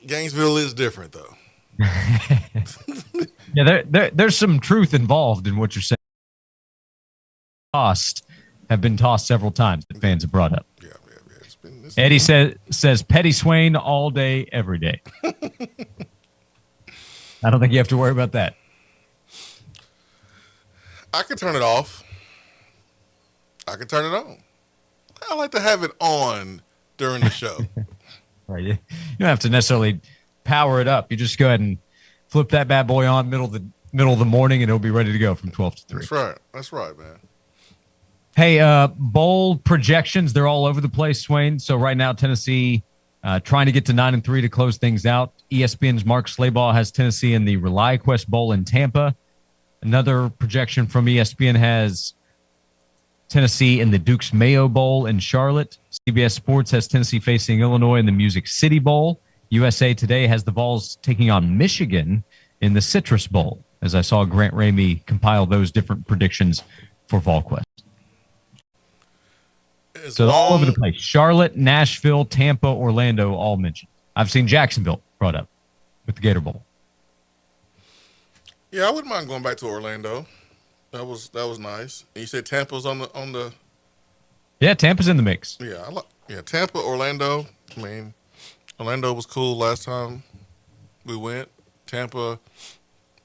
Gainesville is different, though. Yeah, there's some truth involved in what you're saying. Have been tossed several times that fans have brought up. Yeah. Eddie says petty Swain all day, every day. I don't think you have to worry about that. I can turn it off. I can turn it on. I like to have it on during the show. Right. You don't have to necessarily power it up. You just go ahead and flip that bad boy on middle of the morning, and it'll be ready to go from 12 to 3. That's right, man. Hey, bowl projections, they're all over the place, Swain. So right now, Tennessee trying to get to 9-3 to close things out. ESPN's Mark Slabaugh has Tennessee in the ReliaQuest Bowl in Tampa. Another projection from ESPN has Tennessee in the Duke's Mayo Bowl in Charlotte. CBS Sports has Tennessee facing Illinois in the Music City Bowl. USA Today has the Vols taking on Michigan in the Citrus Bowl, as I saw Grant Ramey compile those different predictions for VolQuest. So all over the place. Charlotte, Nashville, Tampa, Orlando, all mentioned. I've seen Jacksonville brought up with the Gator Bowl. Yeah, I wouldn't mind going back to Orlando. That was nice. And you said Tampa's on the. Yeah, Tampa's in the mix. Yeah, Tampa, Orlando. I mean, Orlando was cool last time we went. Tampa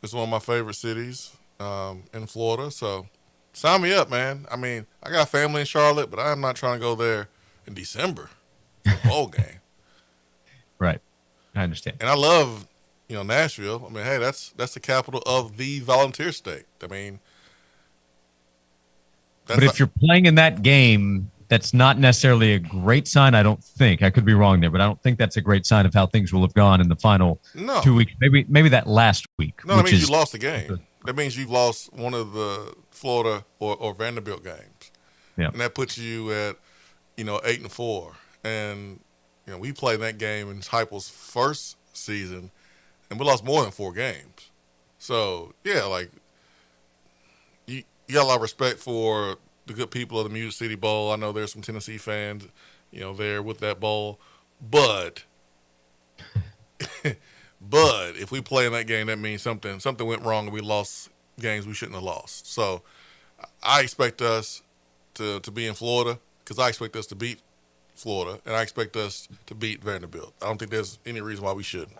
is one of my favorite cities in Florida. So sign me up, man. I mean, I got family in Charlotte, but I'm not trying to go there in December for a bowl game. Right. I understand. And I love, Nashville. I mean, hey, that's the capital of the volunteer state. I mean, but if you're playing in that game, that's not necessarily a great sign, I don't think. I could be wrong there, but I don't think that's a great sign of how things will have gone in the final 2 weeks. Maybe that last week. No, that means you lost the game. That means you've lost one of the Florida or Vanderbilt games. Yeah. And that puts you at, 8-4. And, we played that game in Heupel's first season, and we lost more than 4 games. So, yeah, like, you got a lot of respect for the good people of the Music City Bowl. I know there's some Tennessee fans, there with that bowl. But if we play in that game, that means something went wrong and we lost games we shouldn't have lost. So I expect us to be in Florida, because I expect us to beat Florida, and I expect us to beat Vanderbilt. I don't think there's any reason why we shouldn't.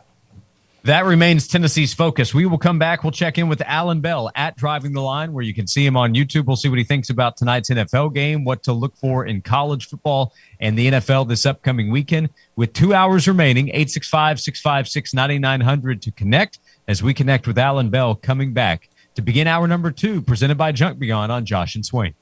That remains Tennessee's focus. We will come back. We'll check in with Alan Bell at Driving the Line, where you can see him on YouTube. We'll see what he thinks about tonight's NFL game, what to look for in college football and the NFL this upcoming weekend. With 2 hours remaining, 865-656-9900 to connect, as we connect with Alan Bell coming back to begin hour number 2, presented by Junk Beyond on Josh and Swain.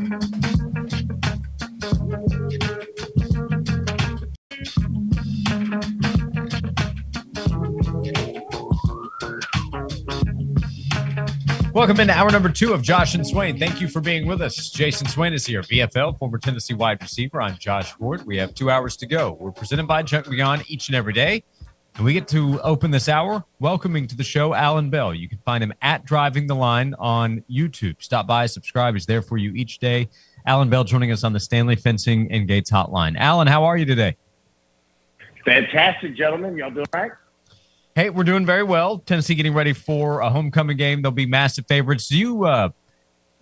Welcome into hour number 2 of Josh and Swain. Thank you for being with us. Jason Swain is here, VFL, former Tennessee wide receiver. I'm Josh Ward. We have 2 hours to go. We're presented by Junk Beyond each and every day. And we get to open this hour welcoming to the show Alan Bell. You can find him at Driving the Line on YouTube. Stop by, subscribe. He's there for you each day. Alan Bell joining us on the Stanley Fencing and Gates Hotline. Alan, how are you today? Fantastic, gentlemen. Y'all doing all right? Hey, we're doing very well. Tennessee getting ready for a homecoming game. They'll be massive favorites. Do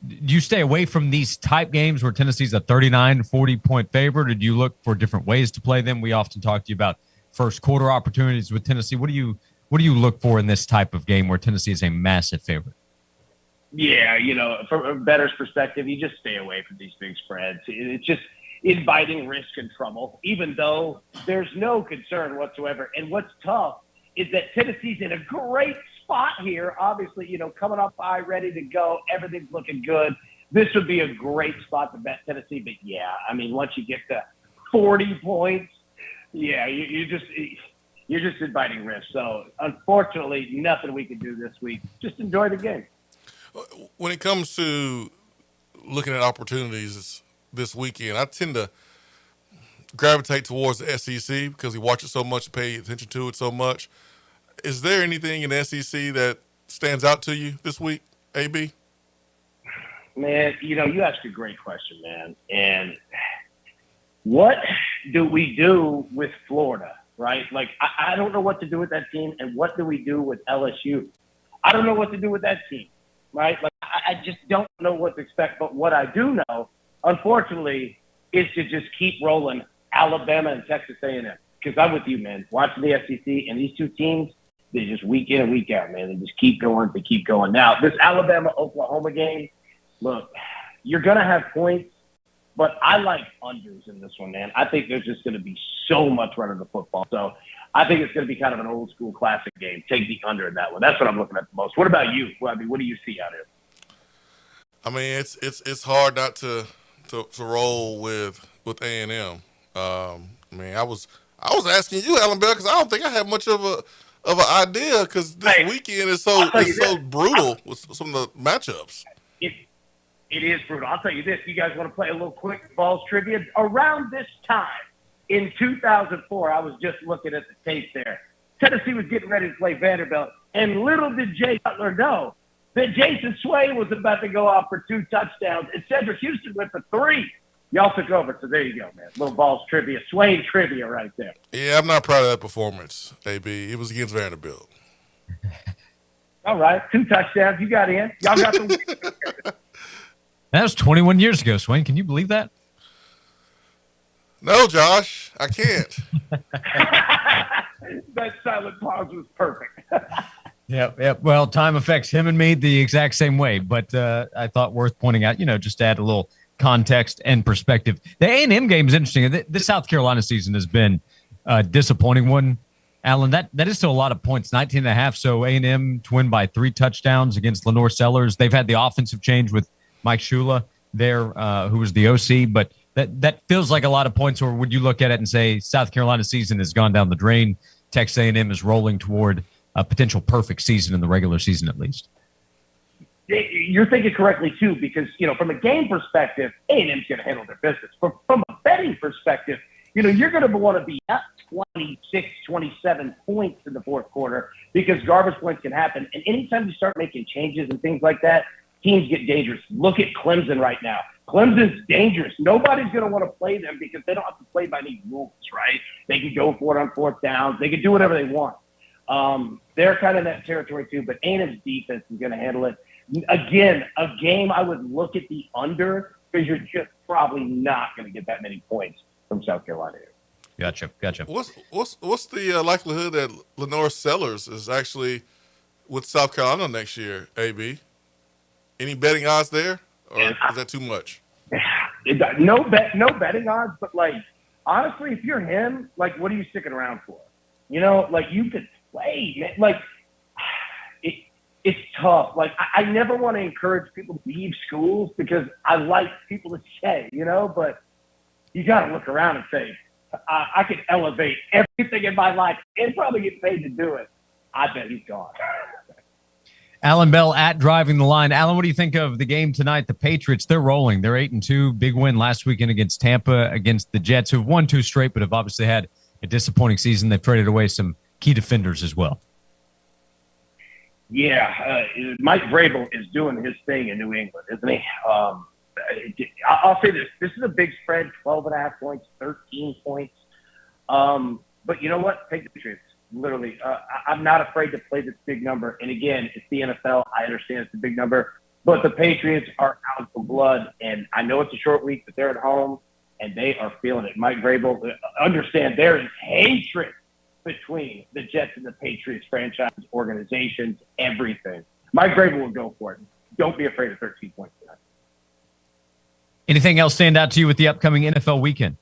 you stay away from these type games where Tennessee's a 39, 40-point favorite, or do you look for different ways to play them? We often talk to you about first quarter opportunities with Tennessee. What do you look for in this type of game where Tennessee is a massive favorite? Yeah, from a bettor's perspective, you just stay away from these big spreads. It's just inviting risk and trouble, even though there's no concern whatsoever. And what's tough is that Tennessee's in a great spot here. Obviously, coming up high, ready to go. Everything's looking good. This would be a great spot to bet Tennessee. But, yeah, I mean, once you get to 40 points, yeah, you're just inviting risk. So, unfortunately, nothing we can do this week. Just enjoy the game. When it comes to looking at opportunities this weekend, I tend to gravitate towards the SEC because we watch it so much, pay attention to it so much. Is there anything in the SEC that stands out to you this week, AB? Man, you asked a great question, man. And what do we do with Florida, right? Like, I don't know what to do with that team, and what do we do with LSU? I don't know what to do with that team, right? Like, I just don't know what to expect. But what I do know, unfortunately, is to just keep rolling Alabama and Texas A&M. Because I'm with you, man. Watching the SEC and these two teams, they just week in and week out, man. They just keep going. They keep going. Now, this Alabama-Oklahoma game, look, you're going to have points, but I like unders in this one, man. I think there's just going to be so much running the football. So I think it's going to be kind of an old-school classic game. Take the under in that one. That's what I'm looking at the most. What about you? What do you see out here? I mean, it's hard not to roll with A&M. I mean, I was asking you, Alan Bell, because I don't think I have much of an idea because this weekend is so brutal with some of the matchups. It is brutal. I'll tell you this. You guys want to play a little quick balls trivia? Around this time in 2004, I was just looking at the tape there. Tennessee was getting ready to play Vanderbilt, and little did Jay Cutler know that Jason Swain was about to go off for 2 touchdowns, and Cedric Houston went for 3. Y'all took over, so there you go, man. Little balls trivia, Swain trivia right there. Yeah, I'm not proud of that performance, AB. It was against Vanderbilt. All right, 2 touchdowns. You got in. Y'all got the That was 21 years ago, Swain. Can you believe that? No, Josh, I can't. That silent pause was perfect. Yep. Well, time affects him and me the exact same way, but I thought worth pointing out, just to add a little context and perspective. The A&M game is interesting. The South Carolina season has been a disappointing one. Alan, that is still a lot of points, 19.5. So A&M to win by 3 touchdowns against Lenore Sellers. They've had the offensive change with Mike Shula there, who was the OC, but that feels like a lot of points. Or would you look at it and say South Carolina season has gone down the drain? Texas A&M is rolling toward a potential perfect season in the regular season, at least. You're thinking correctly, too, because, from a game perspective, A&M's going to handle their business. But from a betting perspective, you're going to want to be up 26, 27 points in the fourth quarter because garbage points can happen. And anytime you start making changes and things like that, teams get dangerous. Look at Clemson right now. Clemson's dangerous. Nobody's going to want to play them because they don't have to play by any rules, right? They can go for it on 4th downs. They can do whatever they want. They're kind of in that territory, too, but A&M's defense is going to handle it. Again, a game I would look at the under because you're just probably not going to get that many points from South Carolina. Gotcha. What's the likelihood that Lenore Sellers is actually with South Carolina next year, AB? Any betting odds there, or is that too much? No betting odds, but honestly, if you're him, what are you sticking around for? You could play, man. it's tough. Like, I never want to encourage people to leave schools because I like people to stay, but you got to look around and say, I could elevate everything in my life and probably get paid to do it. I bet he's gone. Alan Bell at Driving the Line. Alan, what do you think of the game tonight? The Patriots, they're rolling. They're 8-2. Big win last weekend against Tampa, against the Jets, who've won 2 straight, but have obviously had a disappointing season. They've traded away some key defenders as well. Yeah, Mike Vrabel is doing his thing in New England, isn't he? I'll say this. This is a big spread, 12.5 points, 13 points. But you know what? Take the Patriots. Literally, I'm not afraid to play this big number. And again, it's the NFL. I understand it's a big number. But the Patriots are out for blood. And I know it's a short week, but they're at home, and they are feeling it. Mike Vrabel, understand there is hatred between the Jets and the Patriots franchise, organizations, everything. Mike Vrabel will go for it. Don't be afraid of 13 points tonight. Anything else stand out to you with the upcoming NFL weekend?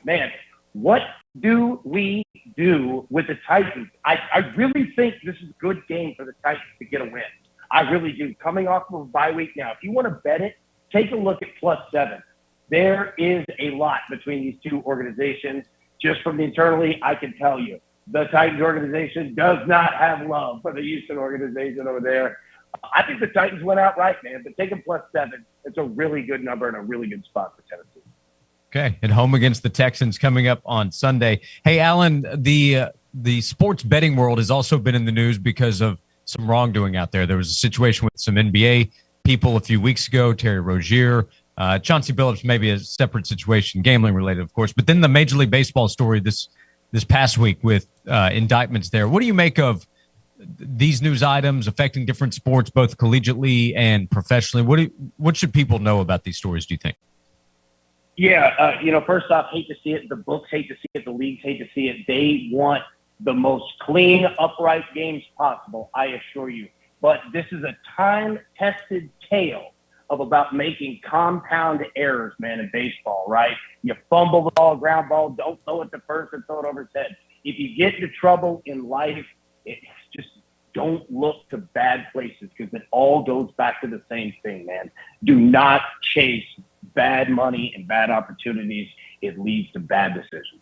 Man, what do we do with the Titans? I really think this is a good game for the Titans to get a win. I really do. Coming off of a bye week now, if you want to bet it, take a look at +7. There is a lot between these two organizations. Just from internally, I can tell you, the Titans organization does not have love for the Houston organization over there. I think the Titans went out right, man, but take them +7. It's a really good number and a really good spot for Tennessee. Okay, and home against the Texans coming up on Sunday. Hey, Alan, the sports betting world has also been in the news because of some wrongdoing out there. There was a situation with some NBA people a few weeks ago, Terry Rozier, Chauncey Billups, maybe a separate situation, gambling related, of course. But then the Major League Baseball story this past week with indictments there. What do you make of these news items affecting different sports, both collegiately and professionally? What should people know about these stories, do you think? Yeah, first off, hate to see it. The books hate to see it. The leagues hate to see it. They want the most clean, upright games possible, I assure you. But this is a time-tested tale of about making compound errors, man, in baseball, right? You fumble the ball, ground ball, don't throw it to first and throw it over his head. If you get into trouble in life, it's just don't look to bad places because it all goes back to the same thing, man. Do not chase bad money and bad opportunities. It leads to bad decisions.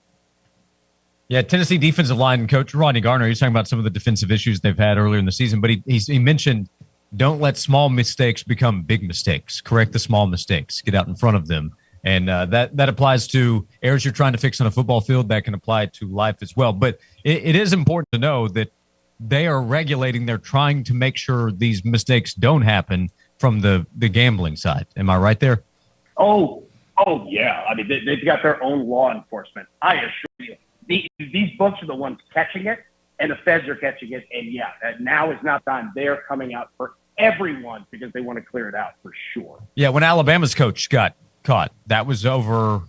Yeah, Tennessee defensive line coach Rodney Garner, he's talking about some of the defensive issues they've had earlier in the season, but he mentioned don't let small mistakes become big mistakes. Correct the small mistakes. Get out in front of them. And that applies to errors you're trying to fix on a football field. That can apply to life as well. But it is important to know that they are regulating. They're trying to make sure these mistakes don't happen from the gambling side. Am I right there? Oh, yeah. I mean, they've got their own law enforcement. I assure you, these books are the ones catching it, and the feds are catching it. And yeah, now is not time. They're coming out for everyone because they want to clear it out for sure. Yeah, when Alabama's coach got caught, that was over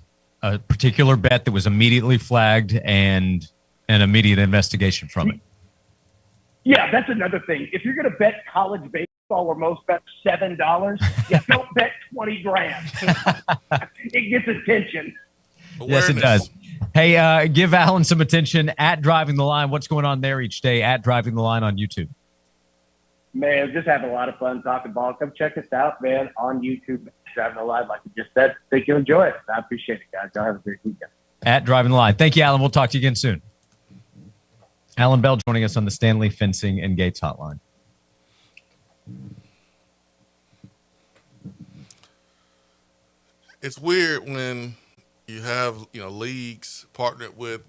a particular bet that was immediately flagged and an immediate investigation from it. Yeah, that's another thing. If you're going to bet college baseball where most bet $7, yeah, don't bet 20 grand. It gets attention. Yes, it does. Hey, give Alan some attention at Driving the Line. What's going on there each day at Driving the Line on YouTube? Man, just having a lot of fun talking ball. Come check us out, man, on YouTube. Driving the Line, like you just said. Think you'll enjoy it. I appreciate it, guys. Y'all have a great weekend. At Driving the Line. Thank you, Alan. We'll talk to you again soon. Alan Bell joining us on the Stanley Fencing and Gates Hotline. It's weird when you have, leagues partnered with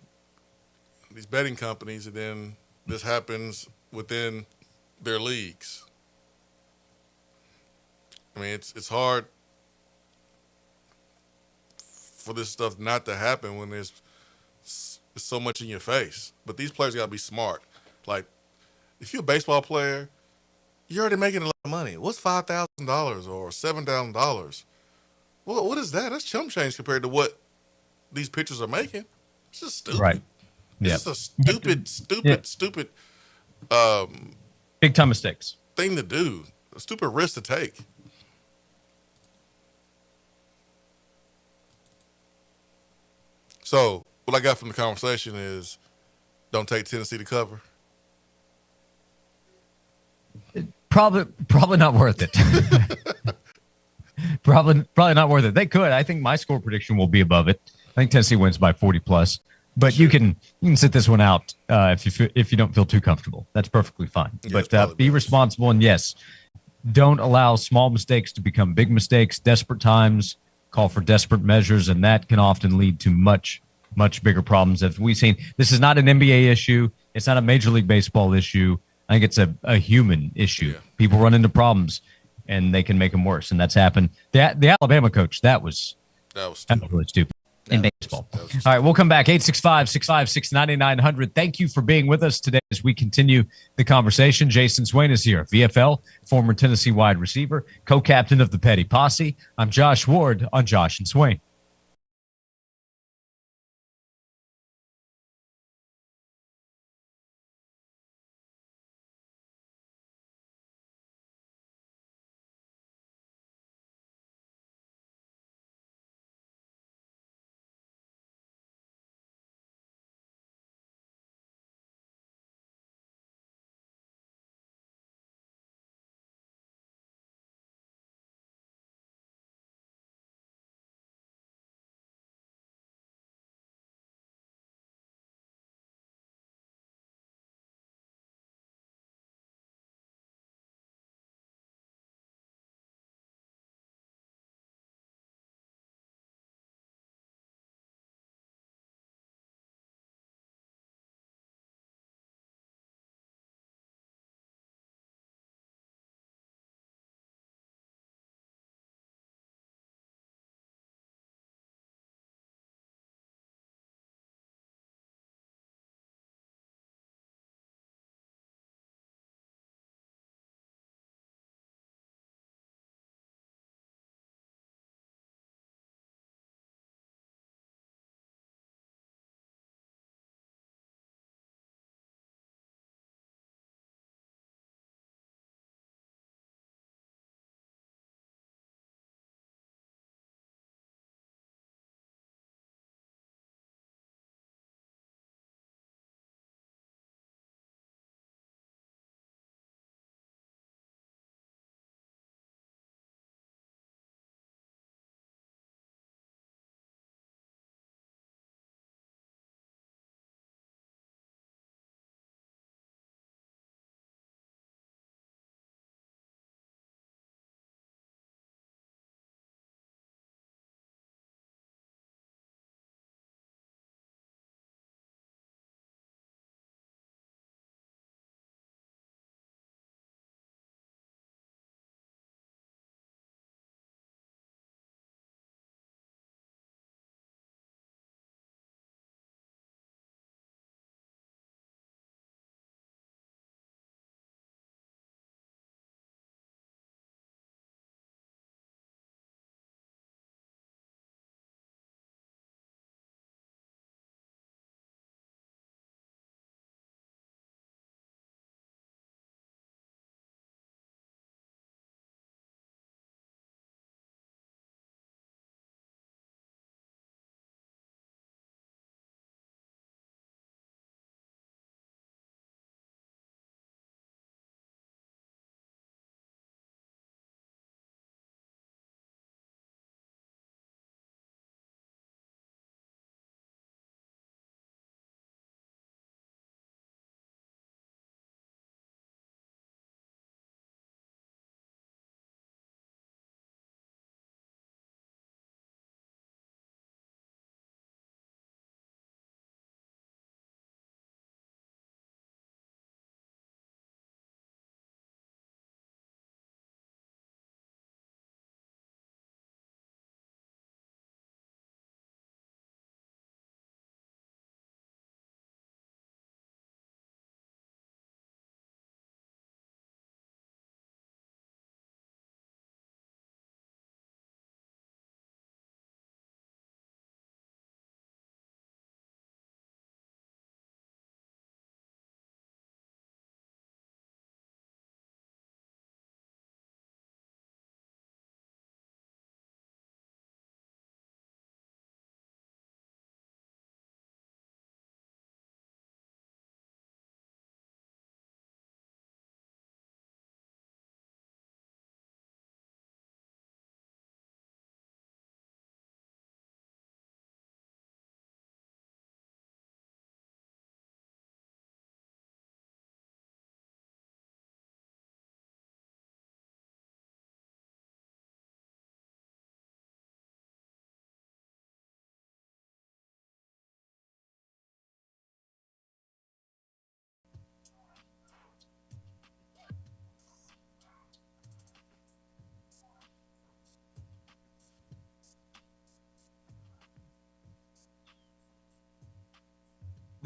these betting companies, and then this happens within their leagues. I mean, it's hard for this stuff not to happen when there's so much in your face. But these players got to be smart. Like, if you're a baseball player, you're already making a lot of money. What's $5,000 or $7,000? Well, what is that? That's chump change compared to what these pitchers are making. It's just stupid. Right. It's just a stupid big time mistakes thing to do. A stupid risk to take. So what I got from the conversation is don't take Tennessee to cover. Probably not worth it. probably not worth it. They could. I think my score prediction will be above it. I think Tennessee wins by 40 plus. But you can sit this one out if you don't feel too comfortable. That's perfectly fine. Yeah, but be responsible, and yes, don't allow small mistakes to become big mistakes. Desperate times call for desperate measures, and that can often lead to much bigger problems. As we've seen, this is not an NBA issue. It's not a Major League Baseball issue. I think it's a human issue. Yeah. People run into problems, and they can make them worse, and that's happened. The Alabama coach, that was really stupid. In baseball. All right, we'll come back. 865-656-9900. Thank you for being with us today as we continue the conversation. Jason Swain is here, VFL, former Tennessee wide receiver, co-captain of the Petty Posse. I'm Josh Ward on Josh and Swain.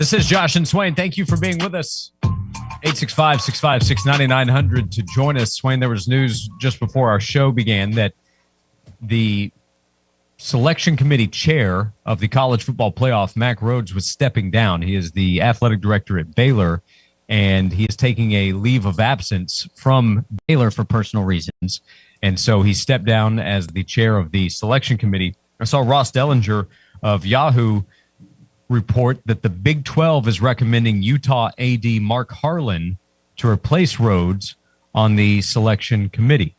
This is Josh and Swain. Thank you for being with us. 865-656-9900 to join us. Swain, there was news just before our show began that the selection committee chair of the college football playoff, Mack Rhoades, was stepping down. He is the athletic director at Baylor, and he is taking a leave of absence from Baylor for personal reasons. And so he stepped down as the chair of the selection committee. I saw Ross Dellinger of Yahoo report that the Big 12 is recommending Utah AD Mark Harlan to replace Rhoades on the selection committee.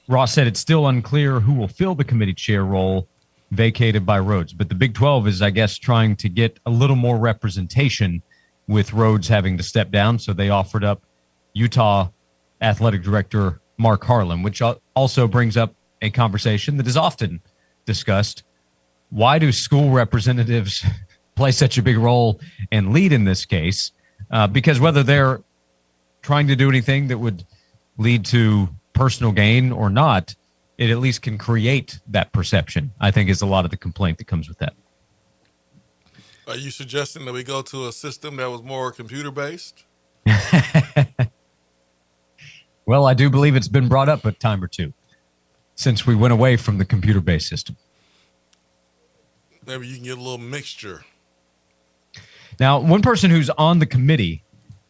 Ross said it's still unclear who will fill the committee chair role vacated by Rhoades, but the Big 12 is, I guess, trying to get a little more representation with Rhoades having to step down, so they offered up Utah athletic director Mark Harlan, which also brings up a conversation that is often discussed. Why do school representatives play such a big role and lead in this case? Because whether they're trying to do anything that would lead to personal gain or not, it at least can create that perception, I think, is a lot of the complaint that comes with that. Are you suggesting that we go to a system that was more computer-based? Well, I do believe it's been brought up a time or two since we went away from the computer-based system. Maybe you can get a little mixture. Now, one person who's on the committee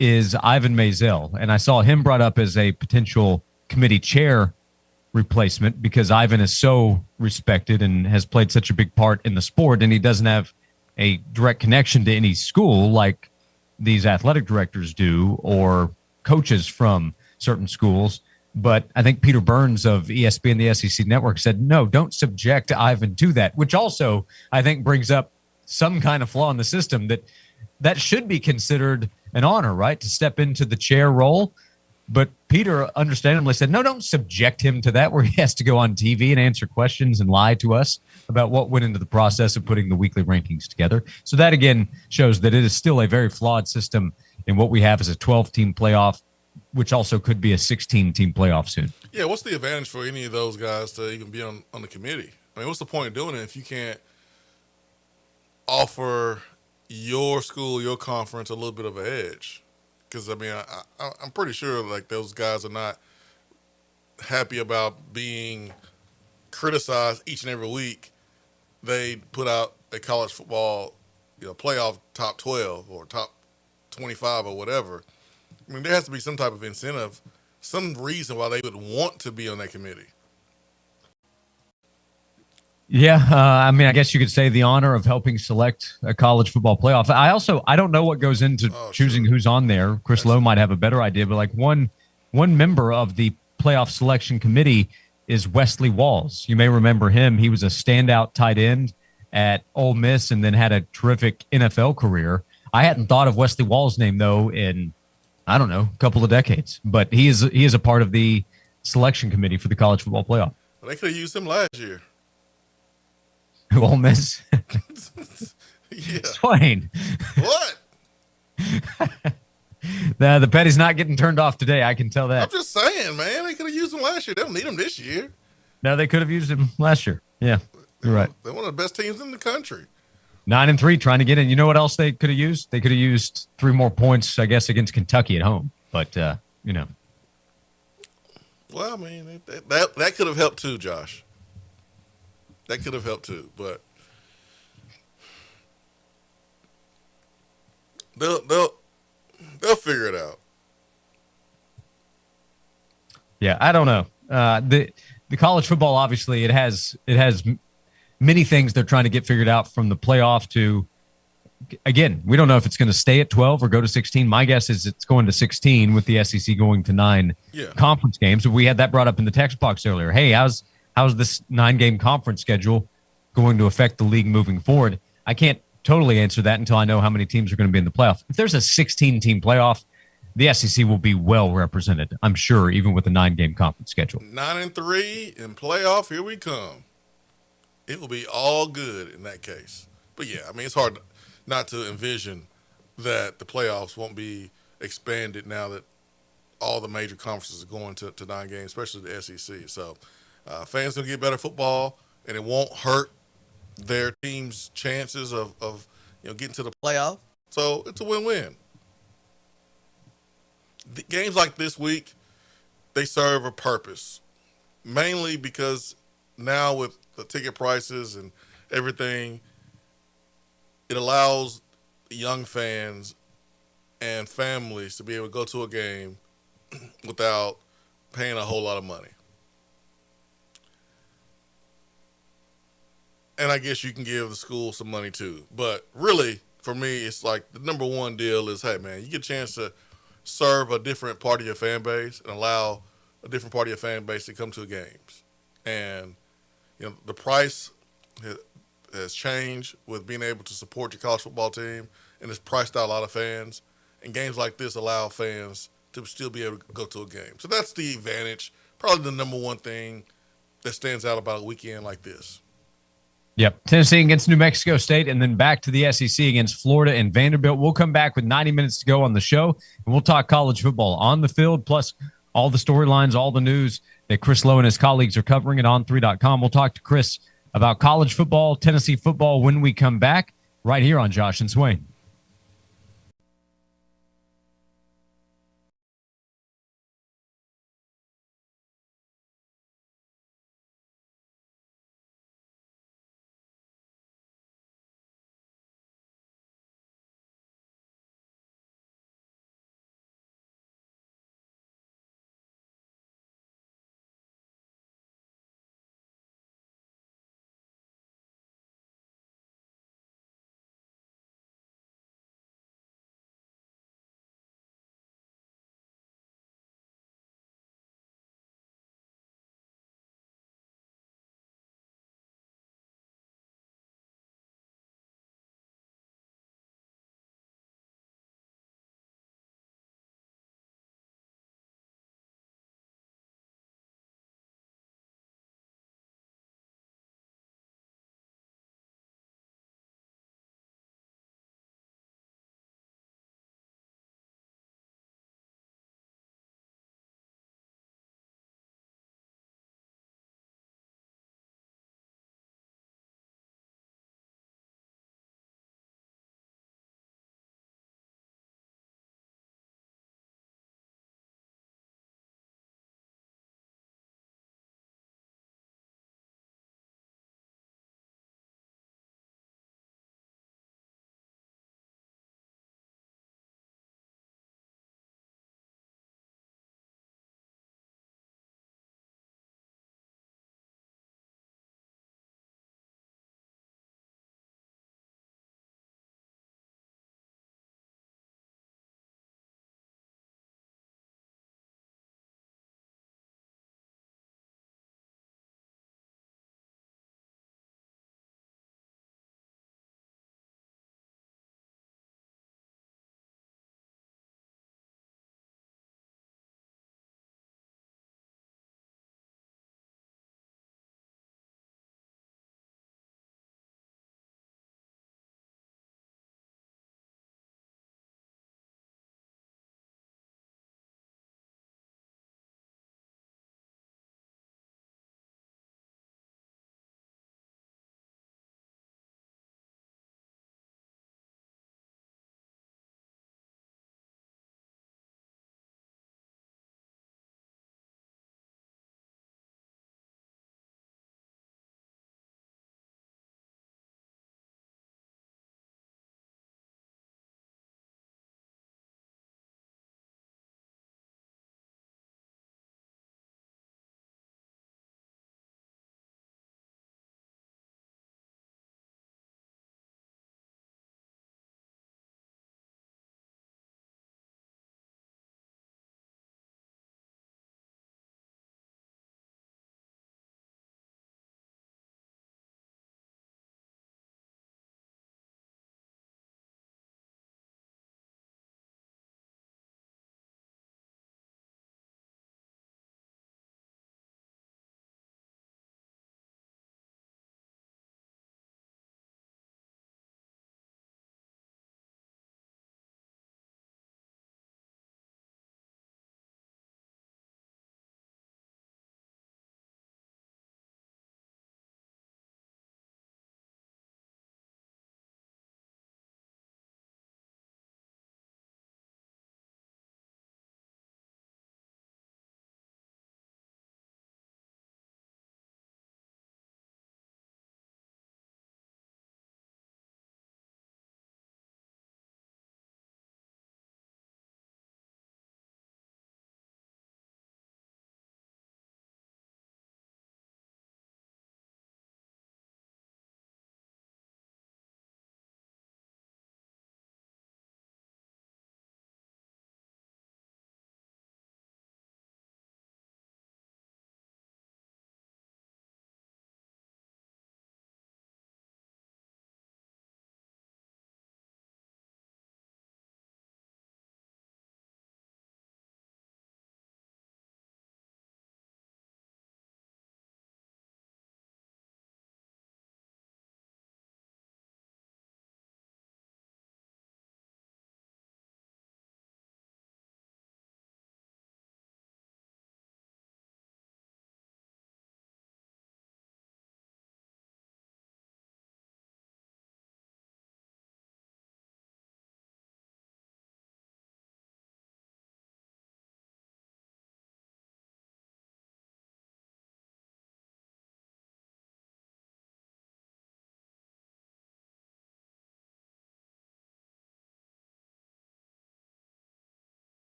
is Ivan Maisel, and I saw him brought up as a potential committee chair replacement because Ivan is so respected and has played such a big part in the sport, and he doesn't have a direct connection to any school like these athletic directors do or coaches from certain schools. But I think Peter Burns of ESPN, the SEC Network, said, no, don't subject Ivan to that, which also I think brings up some kind of flaw in the system that should be considered an honor, right, to step into the chair role. But Peter understandably said, no, don't subject him to that, where he has to go on TV and answer questions and lie to us about what went into the process of putting the weekly rankings together. So that, again, shows that it is still a very flawed system in what we have as a 12-team playoff, which also could be a 16-team playoff soon. Yeah, what's the advantage for any of those guys to even be on the committee? I mean, what's the point of doing it if you can't offer your school, your conference, a little bit of an edge? Because, I mean, I'm pretty sure, like, those guys are not happy about being criticized each and every week. They put out a college football, playoff top 12 or top 25 or whatever. I mean, there has to be some type of incentive, some reason why they would want to be on that committee. Yeah, I mean, I guess you could say the honor of helping select a college football playoff. I don't know what goes into choosing who's on there. Chris Lowe might have a better idea, but like one member of the playoff selection committee is Wesley Walls. You may remember him. He was a standout tight end at Ole Miss and then had a terrific NFL career. I hadn't thought of Wesley Walls' name, though, in, I don't know, a couple of decades. But he is a part of the selection committee for the college football playoff. Well, they could have used him last year. Ole Miss. Yeah. Swain. What? The petty's not getting turned off today. I can tell that. I'm just saying, man. They could have used him last year. They don't need him this year. No, they could have used him last year. Yeah, you're right. They're one of the best teams in the country. 9-3 trying to get in. You know what else they could have used? They could have used 3 more points, I guess, against Kentucky at home. But, Well, I mean, that could have helped too, Josh. That could have helped too, but they'll figure it out. Yeah, I don't know. The college football, obviously, it has many things they're trying to get figured out, from the playoff to, again, we don't know if it's going to stay at 12 or go to 16. My guess is it's going to 16 with the SEC going to 9 conference games. We had that brought up in the text box earlier. Hey, how's this 9-game conference schedule going to affect the league moving forward? I can't totally answer that until I know how many teams are going to be in the playoff. If there's a 16-team playoff, the SEC will be well represented, I'm sure, even with a 9-game conference schedule. 9-3 in playoff, here we come. It will be all good in that case. But yeah, I mean, it's hard not to envision that the playoffs won't be expanded now that all the major conferences are going to 9 games, especially the SEC. So fans will get better football, and it won't hurt their team's chances of getting to the playoff. So it's a win-win. The games like this week, they serve a purpose, mainly because now with the ticket prices and everything, it allows young fans and families to be able to go to a game without paying a whole lot of money. And I guess you can give the school some money too. But really, for me, it's like the number one deal is, hey, man, you get a chance to serve a different part of your fan base and allow a different part of your fan base to come to the games. And, the price has changed with being able to support your college football team, and it's priced out a lot of fans. And games like this allow fans to still be able to go to a game. So that's the advantage, probably the number one thing that stands out about a weekend like this. Yep. Tennessee against New Mexico State, and then back to the SEC against Florida and Vanderbilt. We'll come back with 90 minutes to go on the show, and we'll talk college football on the field, plus all the storylines, all the news that Chris Lowe and his colleagues are covering at on3.com. We'll talk to Chris about college football, Tennessee football when we come back right here on Josh and Swain.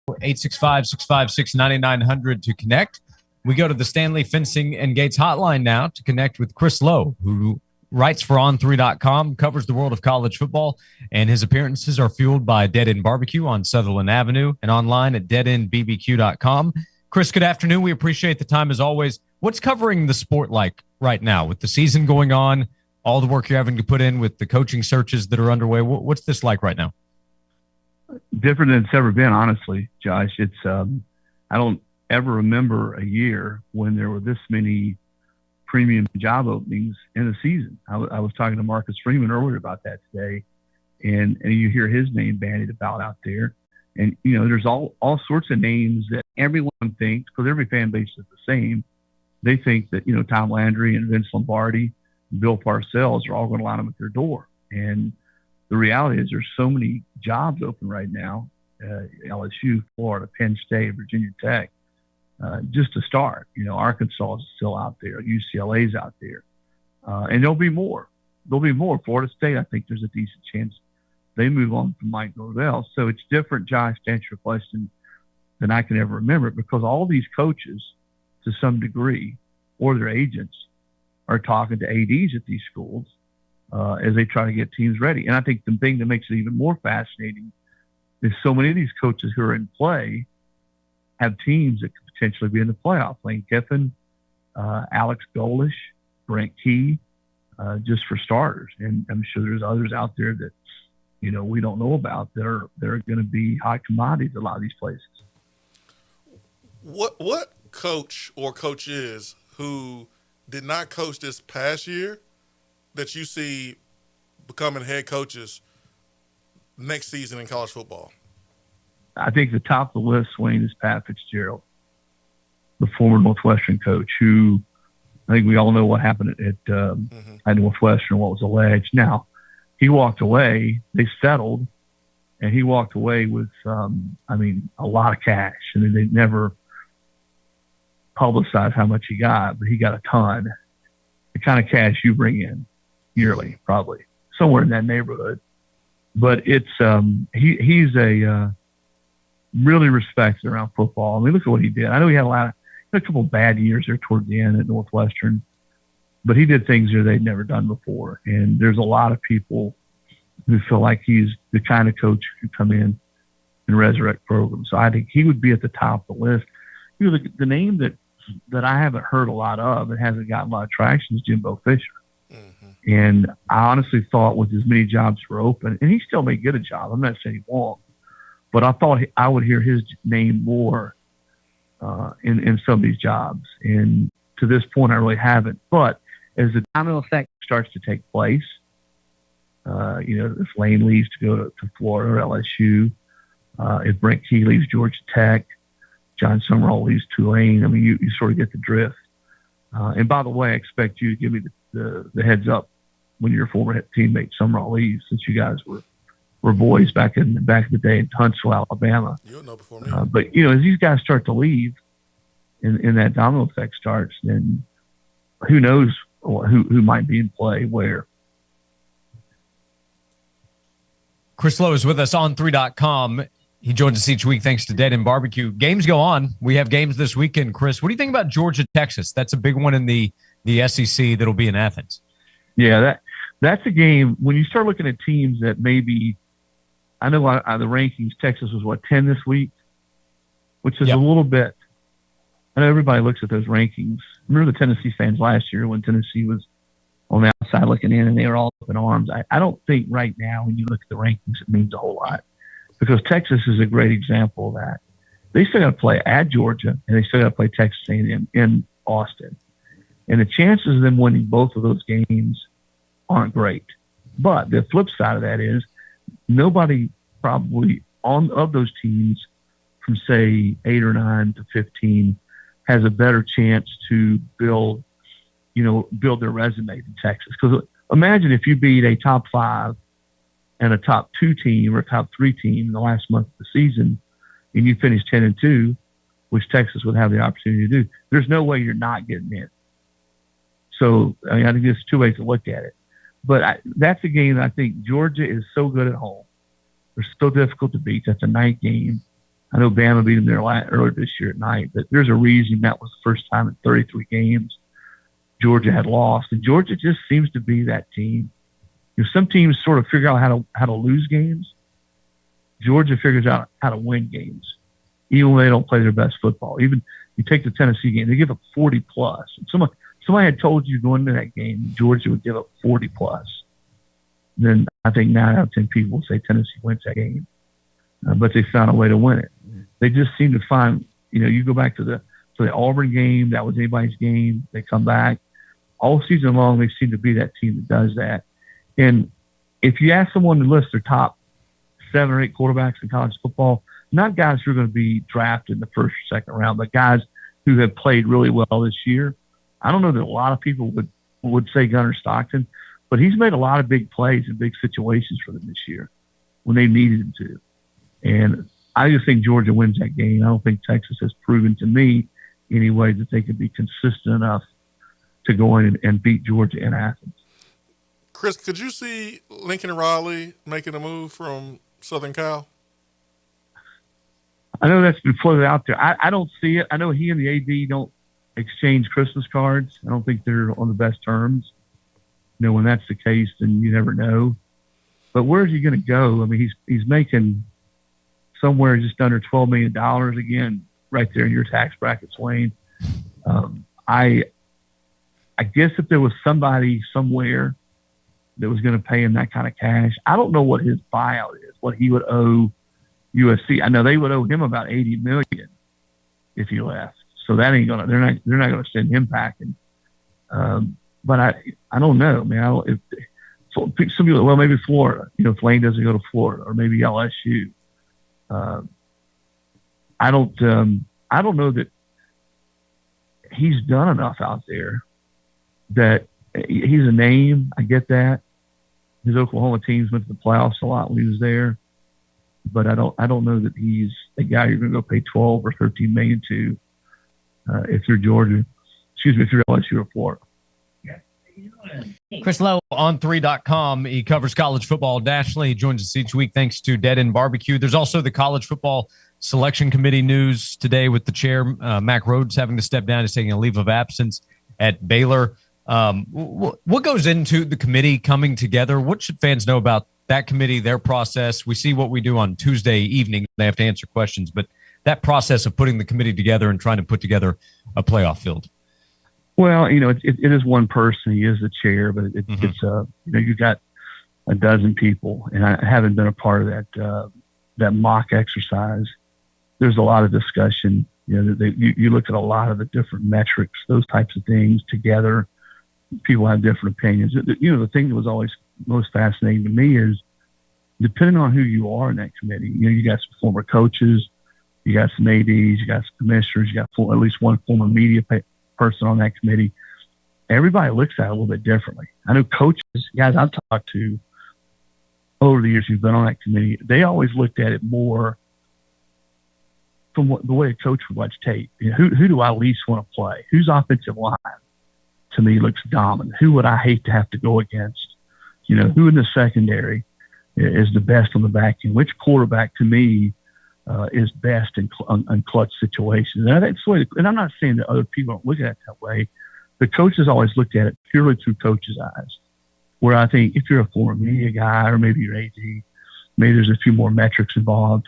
865-656-9900 to connect. We go to the Stanley Fencing and Gates hotline now to connect with Chris Lowe, who writes for On3.com, covers the world of college football, and his appearances are fueled by Dead End Barbecue on Sutherland Avenue and online at deadendbbq.com. Chris, good afternoon. We appreciate the time as always. What's covering the sport like right now with the season going on, all the work you're having to put in with the coaching searches that are underway? What's this like right now? Different than it's ever been, honestly, Josh. It's I don't ever remember a year when there were this many premium job openings in a season. I was talking to Marcus Freeman earlier about that today, and you hear his name bandied about out there. And, you know, there's all sorts of names that everyone thinks, because every fan base is the same. They think that, you know, Tom Landry and Vince Lombardi and Bill Parcells are all going to line them at their door. And the reality is there's so many jobs open right now, LSU, Florida, Penn State, Virginia Tech, just to start. You know, Arkansas is still out there. UCLA's out there. And there'll be more. There'll be more. Florida State, I think there's a decent chance they move on from Mike Norvell. So it's different, Josh, to answer your question, than I can ever remember, because all these coaches, to some degree, or their agents, are talking to ADs at these schools as they try to get teams ready. And I think the thing that makes it even more fascinating is so many of these coaches who are in play have teams that could potentially be in the playoff. Lane Kiffin, Alex Golish, Brent Key, just for starters. And I'm sure there's others out there that, you know, we don't know about that are going to be hot commodities at a lot of these places. What coach or coaches who did not coach this past year that you see becoming head coaches next season in college football? I think the top of the list, Swain, is Pat Fitzgerald, the former Northwestern coach, who I think we all know what happened at Northwestern, what was alleged. Now, he walked away. They settled, and he walked away with, a lot of cash. And they never publicized how much he got, but he got a ton. The kind of cash you bring in yearly, probably somewhere in that neighborhood. But it's he's a really respected around football. I mean, look at what he did. I know he had a couple of bad years there toward the end at Northwestern, but he did things there they'd never done before. And there's a lot of people who feel like he's the kind of coach who could come in and resurrect programs. So I think he would be at the top of the list. You know, the name that I haven't heard a lot of and hasn't gotten a lot of traction is Jimbo Fisher. Mm-hmm. And I honestly thought with as many jobs were open, and he still may get a job. I'm not saying he won't, but I thought I would hear his name more in some of these jobs. And to this point, I really haven't. But as the domino effect starts to take place, if Lane leaves to go to Florida or LSU, if Brent Key leaves Georgia Tech, John Summerall leaves Tulane, I mean, you sort of get the drift. And by the way, I expect you to give me the heads up when your former teammate Summerall leaves, since you guys were boys back in the day in Huntsville, Alabama. You'll know before me. But as these guys start to leave, and that domino effect starts, then who knows who might be in play where. Chris Lowe is with us on 3.com. He joins us each week thanks to Dead End Barbecue. Games go on. We have games this weekend. Chris, what do you think about Georgia, Texas? That's a big one in the SEC that'll be in Athens. Yeah, that's a game. When you start looking at teams that maybe, I know the rankings, Texas was 10 this week, which is a little bit. I know everybody looks at those rankings. Remember the Tennessee fans last year when Tennessee was on the outside looking in and they were all up in arms. I don't think right now when you look at the rankings it means a whole lot, because Texas is a great example of that. They still got to play at Georgia and they still got to play Texas A&M in Austin. And the chances of them winning both of those games aren't great. But the flip side of that is nobody probably of those teams from, say, 8 or 9 to 15 has a better chance to build their resume in Texas. Because imagine if you beat a top 5 and a top 2 team or a top 3 team in the last month of the season, and you finish 10-2, which Texas would have the opportunity to do. There's no way you're not getting in. So, I think there's 2 ways to look at it. But that's a game that I think Georgia is so good at home. They're so difficult to beat. That's a night game. I know Bama beat them there earlier this year at night, but there's a reason that was the first time in 33 games Georgia had lost. And Georgia just seems to be that team. Some teams sort of figure out how to lose games. Georgia figures out how to win games, even when they don't play their best football. Even you take the Tennessee game, they give up 40 plus. If somebody had told you going into that game Georgia would give up 40 plus, then I think 9 out of 10 people would say Tennessee wins that game. But they found a way to win it. They just seem to find, you go back to the Auburn game, that was anybody's game. They come back. All season long, they seem to be that team that does that. And if you ask someone to list their top 7 or 8 quarterbacks in college football, not guys who are going to be drafted in the first or second round, but guys who have played really well this year. I don't know that a lot of people would say Gunnar Stockton, but he's made a lot of big plays in big situations for them this year when they needed him to. And I just think Georgia wins that game. I don't think Texas has proven to me anyway that they can be consistent enough to go in and beat Georgia in Athens. Chris, could you see Lincoln Riley making a move from Southern Cal? I know that's been floated out there. I don't see it. I know he and the AD don't exchange Christmas cards. I don't think they're on the best terms. When that's the case, then you never know. But where's he going to go? I mean, he's making somewhere just under $12 million again, right there in your tax bracket, Swain. I guess if there was somebody somewhere that was going to pay him that kind of cash, I don't know what his buyout is, what he would owe USC. I know they would owe him about $80 million if he left. So that ain't gonna. They're not gonna send him packing. But I don't know, man. Some people, well, maybe Florida. If Lane doesn't go to Florida, or maybe LSU. I don't know that he's done enough out there. That he's a name. I get that. His Oklahoma teams went to the playoffs a lot when he was there. But I don't know that he's a guy you're going to go pay 12 or 13 million to if you're Georgia. If you're LSU or Florida. Chris Lowe on 3.com. He covers college football nationally. He joins us each week thanks to Dead End Barbecue. There's also the college football selection committee news today with the chair, Mac Rhodes, having to step down. He's taking a leave of absence at Baylor. What goes into the committee coming together? What should fans know about that committee, their process? We see what we do on Tuesday evening. They have to answer questions, but that process of putting the committee together and trying to put together a playoff field. Well, it is one person. He is the chair, but it's you've got a dozen people, and I haven't been a part of that mock exercise. There's a lot of discussion. You look at a lot of the different metrics, those types of things together. People have different opinions. The thing that was always most fascinating to me is depending on who you are in that committee. You got some former coaches, you got some ADs, you got some commissioners, you got at least one former media person on that committee. Everybody looks at it a little bit differently. I know coaches, guys I've talked to over the years who've been on that committee, they always looked at it more from the way a coach would watch tape. Who do I least want to play? Whose offensive line to me looks dominant? Who would I hate to have to go against? Who in the secondary is the best on the back end? Which quarterback to me is best in clutch situations? And I think and I'm not saying that other people don't look at it that way. The coaches always looked at it purely through coaches' eyes. Where I think if you're a former media guy or maybe you're AD, maybe there's a few more metrics involved.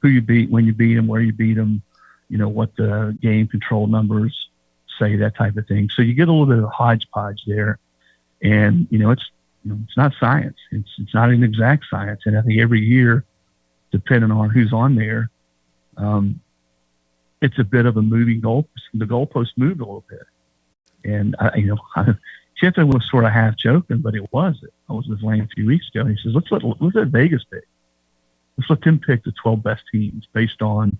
Who you beat, when you beat them, where you beat them, what the game control numbers say, that type of thing. So you get a little bit of a hodgepodge there, and it's not science. It's not an exact science, and I think every year, depending on who's on there, it's a bit of a moving goal. The goalpost moved a little bit, and Kiffin was sort of half joking, but it was. I was with Lane a few weeks ago, and he says, "Let's let Vegas pick. Let's let them pick the 12 best teams based on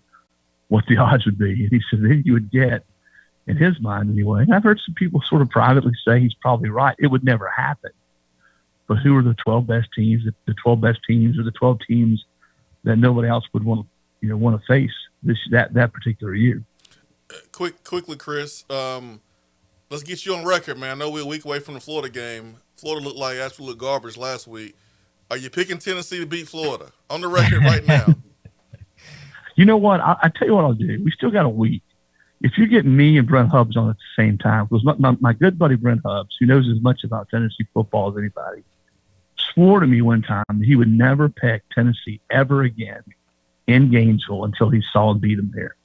what the odds would be." And he said, then you would get, in his mind anyway, and I've heard some people sort of privately say he's probably right. It would never happen. But who are the 12 best teams? The 12 best teams are the 12 teams that nobody else would want to face that particular year. Quickly, Chris. Let's get you on record, man. I know we're a week away from the Florida game. Florida looked like absolute garbage last week. Are you picking Tennessee to beat Florida? On the record right now. You know what? I tell you what I'll do. We still got a week. If you get me and Brent Hubbs on at the same time, because my good buddy Brent Hubbs, who knows as much about Tennessee football as anybody, swore to me one time that he would never pick Tennessee ever again in Gainesville until he saw and beat them there.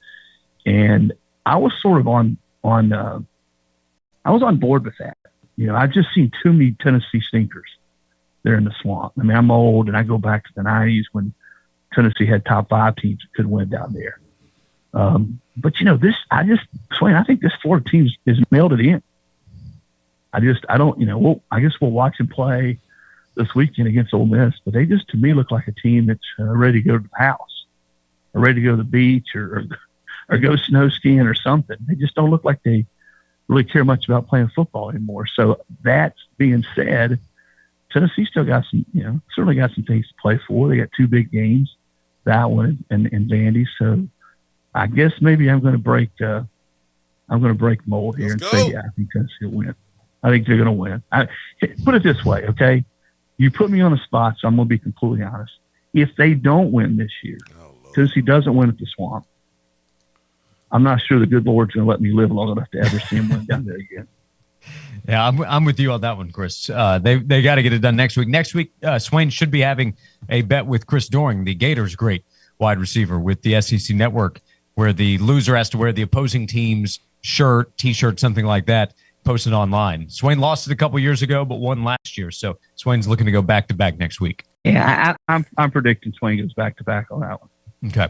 And I was sort of on board with that. I've just seen too many Tennessee stinkers there in the swamp. I mean, I'm old, and I go back to the 90s when Tennessee had top 5 teams that could win down there. But Swain, I think this Florida team is mailed it in. I guess we'll watch them play this weekend against Ole Miss, but they just, to me, look like a team that's ready to go to the house or ready to go to the beach or go snow skiing or something. They just don't look like they really care much about playing football anymore. So that being said, Tennessee still got certainly got some things to play for. They got 2 big games, that one and Vandy. So I guess maybe I'm going to break mold here and say, I think Tennessee will win. I think they're going to win. Put it this way, okay? You put me on the spot, so I'm going to be completely honest. If they don't win this year, Tennessee doesn't win at the Swamp, I'm not sure the good Lord's going to let me live long enough to ever see him win down there again. Yeah, I'm with you on that one, Chris. They got to get it done next week. Next week, Swain should be having a bet with Chris Doring, the Gators' great wide receiver with the SEC Network, where the loser has to wear the opposing team's shirt, T-shirt, something like that, posted online. Swain lost it a couple years ago, but won last year. So Swain's looking to go back-to-back next week. Yeah, I'm predicting Swain goes back-to-back on that one. Okay.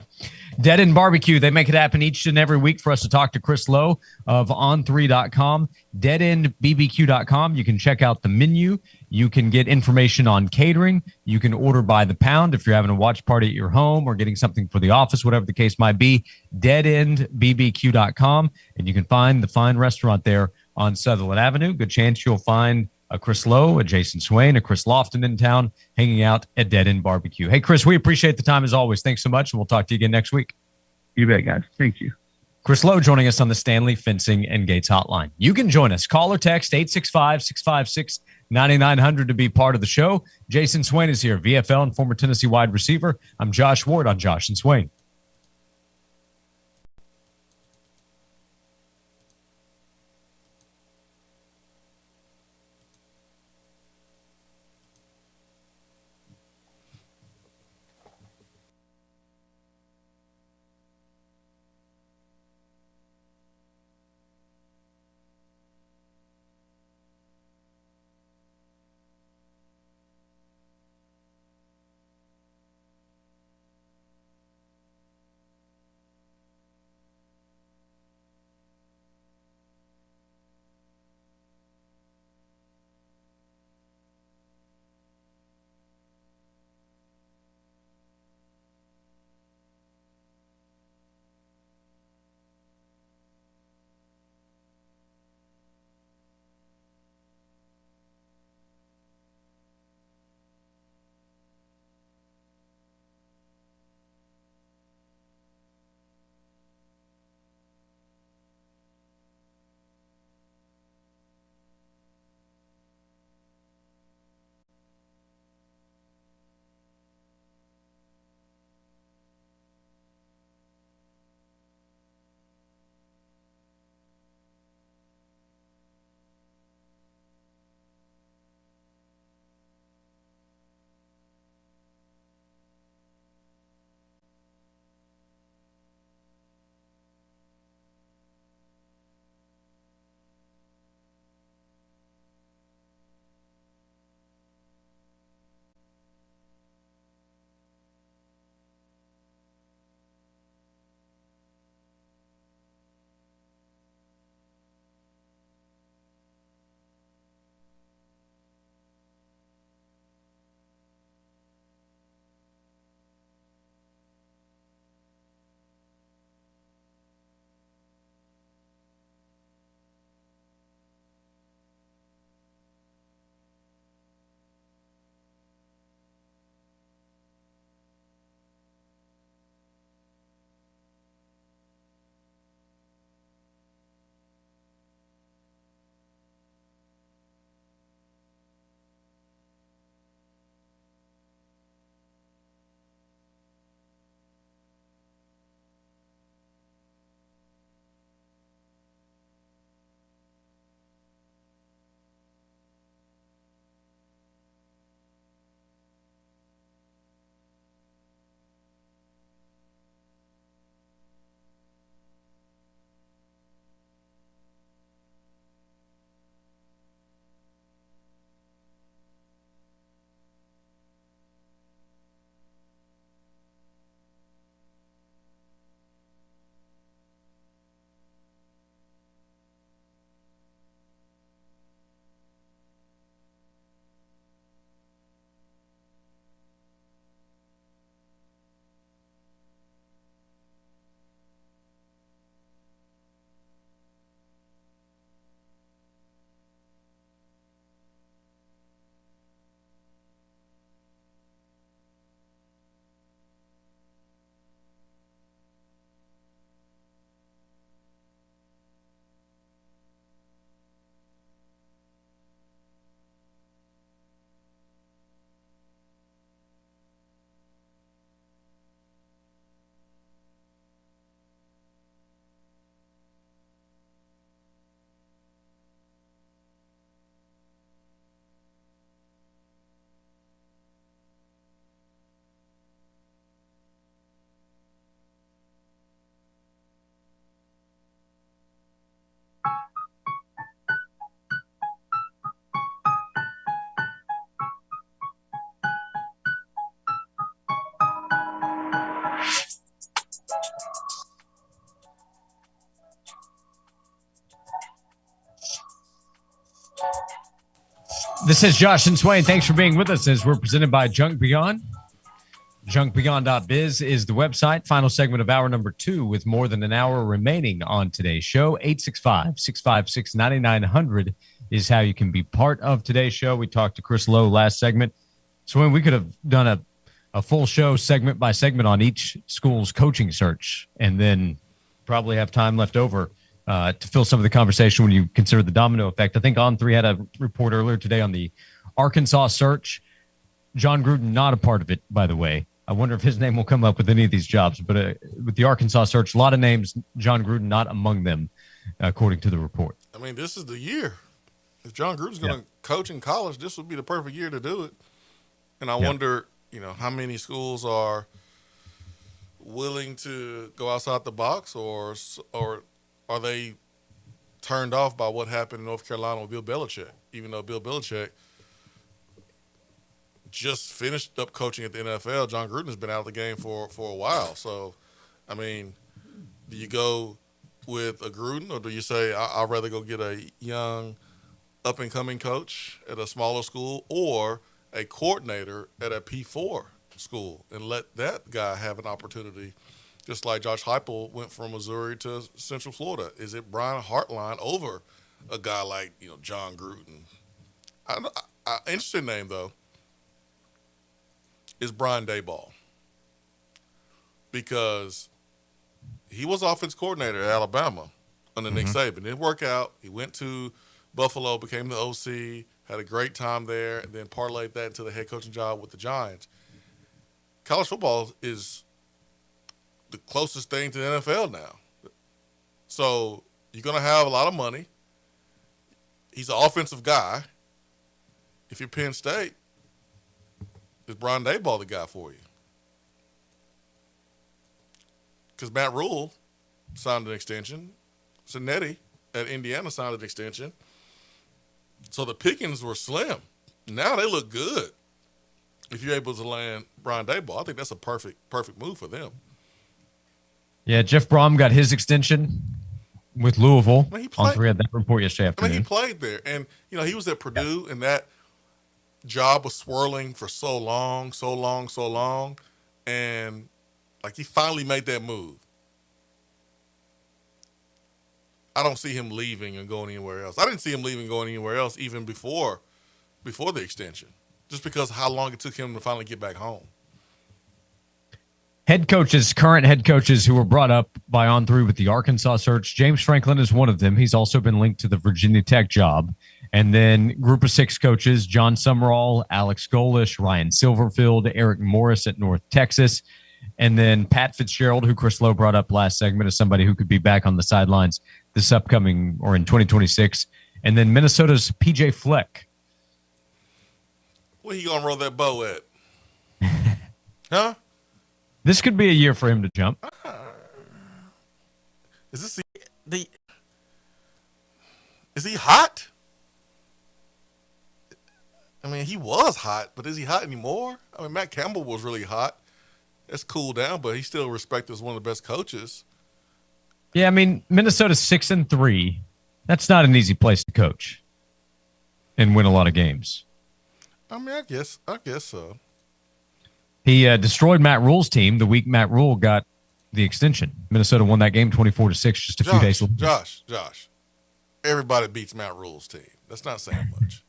Dead End Barbecue. They make it happen each and every week for us to talk to Chris Lowe of on3.com, deadendbbq.com. You can check out the menu. You can get information on catering. You can order by the pound if you're having a watch party at your home or getting something for the office, whatever the case might be, deadendbbq.com. And you can find the fine restaurant there on Sutherland Avenue. Good chance you'll find a Chris Lowe, a Jason Swain, a Chris Lofton in town hanging out at Dead End Barbecue. Hey, Chris, we appreciate the time as always. Thanks so much, and we'll talk to you again next week. You bet, guys. Thank you. Chris Lowe joining us on the Stanley Fencing and Gates Hotline. You can join us. Call or text 865-656-9900 to be part of the show. Jason Swain is here, VFL and former Tennessee wide receiver. I'm Josh Ward on Josh and Swain. This is Josh and Swain. Thanks for being with us as we're presented by Junk Beyond. JunkBeyond.biz is the website. Final segment of hour number 2 with more than an hour remaining on today's show. 865-656-9900 is how you can be part of today's show. We talked to Chris Lowe last segment. Swain, we could have done a full show segment by segment on each school's coaching search and then probably have time left over to fill some of the conversation when you consider the domino effect. I think On3 had a report earlier today on the Arkansas search. John Gruden, not a part of it, by the way. I wonder if his name will come up with any of these jobs. But with the Arkansas search, a lot of names, John Gruden not among them, according to the report. I mean, this is the year. If John Gruden's going to coach in college, this would be the perfect year to do it. And I wonder, how many schools are willing to go outside the box, or are they turned off by what happened in North Carolina with Bill Belichick, even though Bill Belichick just finished up coaching at the NFL. John Gruden has been out of the game for a while. So, I mean, do you go with a Gruden, or do you say I'd rather go get a young, up-and-coming coach at a smaller school or a coordinator at a P4 school and let that guy have an opportunity, just like Josh Heupel went from Missouri to Central Florida? Is it Brian Hartline over a guy like John Gruden? Interesting name, though, is Brian Daboll, because he was offense coordinator at Alabama under Nick Saban. It didn't work out. He went to Buffalo, became the OC, had a great time there, and then parlayed that into the head coaching job with the Giants. College football is the closest thing to the NFL now. So you're going to have a lot of money. He's an offensive guy. If you're Penn State, is Brian Daboll the guy for you? Because Matt Rule signed an extension. Zanetti at Indiana signed an extension. So the pickings were slim. Now they look good. If you're able to land Brian Daboll, I think that's a perfect move for them. Yeah, Jeff Brom got his extension with Louisville. On3 had that report yesterday afternoon. He played there. And, he was at Purdue, and that job was swirling for so long. And, he finally made that move. I don't see him leaving and going anywhere else. I didn't see him leaving and going anywhere else even before the extension, just because of how long it took him to finally get back home. Current head coaches who were brought up by On3 with the Arkansas search. James Franklin is one of them. He's also been linked to the Virginia Tech job. And then group of 6 coaches, John Summerall, Alex Golish, Ryan Silverfield, Eric Morris at North Texas. And then Pat Fitzgerald, who Chris Lowe brought up last segment, as somebody who could be back on the sidelines this upcoming or in 2026. And then Minnesota's PJ Fleck. Where he going to roll that bow at? Huh? This could be a year for him to jump. Is he hot? I mean, he was hot, but is he hot anymore? I mean, Matt Campbell was really hot. That's cooled down, but he's still respected as one of the best coaches. Yeah, I mean, Minnesota's 6-3. That's not an easy place to coach and win a lot of games. I mean, I guess so. He destroyed Matt Rule's team the week Matt Rule got the extension. Minnesota won that game 24-6 just a few days later. Josh, everybody beats Matt Rule's team. That's not saying much.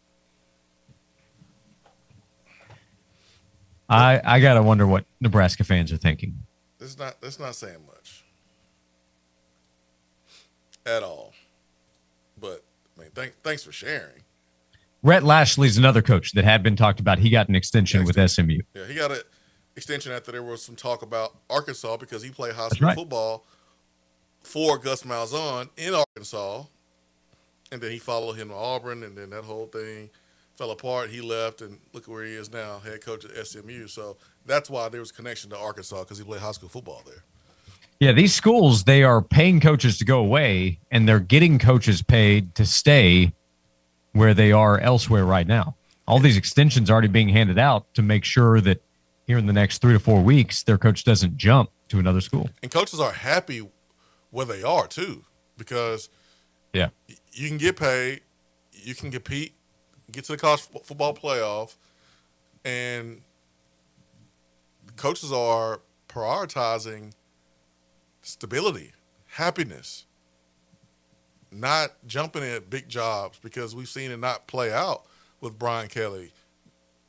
I gotta wonder what Nebraska fans are thinking. That's not saying much at all. But I mean, thanks for sharing. Rhett Lashley's another coach that had been talked about. He got an extension with SMU. Yeah, he got an extension after there was some talk about Arkansas because he played high school football for Gus Malzahn in Arkansas, and then he followed him to Auburn, and then that whole thing fell apart. He left, and look where he is now, head coach at SMU. So that's why there was a connection to Arkansas, because he played high school football there. Yeah, these schools, they are paying coaches to go away, and they're getting coaches paid to stay where they are elsewhere right now. All these extensions are already being handed out to make sure that here in the next 3 to 4 weeks, their coach doesn't jump to another school. And coaches are happy where they are, too, because you can get paid, you can compete, get to the college football playoff, and coaches are prioritizing stability, happiness, not jumping at big jobs because we've seen it not play out with Brian Kelly,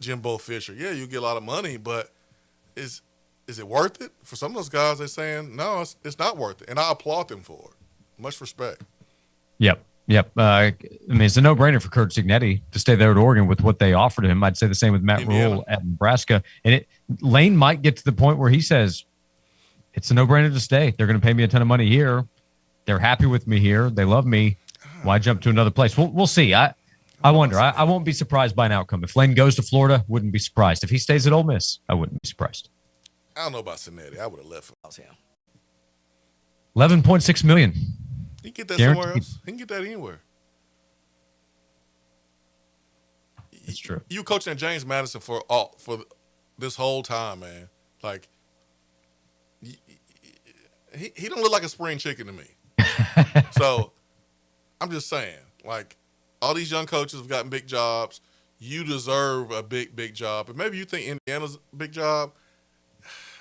Jimbo Fisher. Yeah, you get a lot of money, but is it worth it? For some of those guys, they're saying, no, it's not worth it. And I applaud them for it. Much respect. Yep. I mean, it's a no-brainer for Kurt Signetti to stay there at Oregon with what they offered him. I'd say the same with Matt Rule at Nebraska. And Lane might get to the point where he says, it's a no-brainer to stay. They're going to pay me a ton of money here. They're happy with me here. They love me. Why jump to another place? We'll see. I wonder. I won't be surprised by an outcome. If Lane goes to Florida, wouldn't be surprised. If he stays at Ole Miss, I wouldn't be surprised. I don't know about Cincinnati. I would have left him. $11.6 million. He can get that Guaranteed. somewhere else. He can get that anywhere. It's true. You coaching at James Madison for this whole time, man. Like, he don't look like a spring chicken to me. So, I'm just saying, like, all these young coaches have gotten big jobs. You deserve a big job. And maybe you think Indiana's a big job.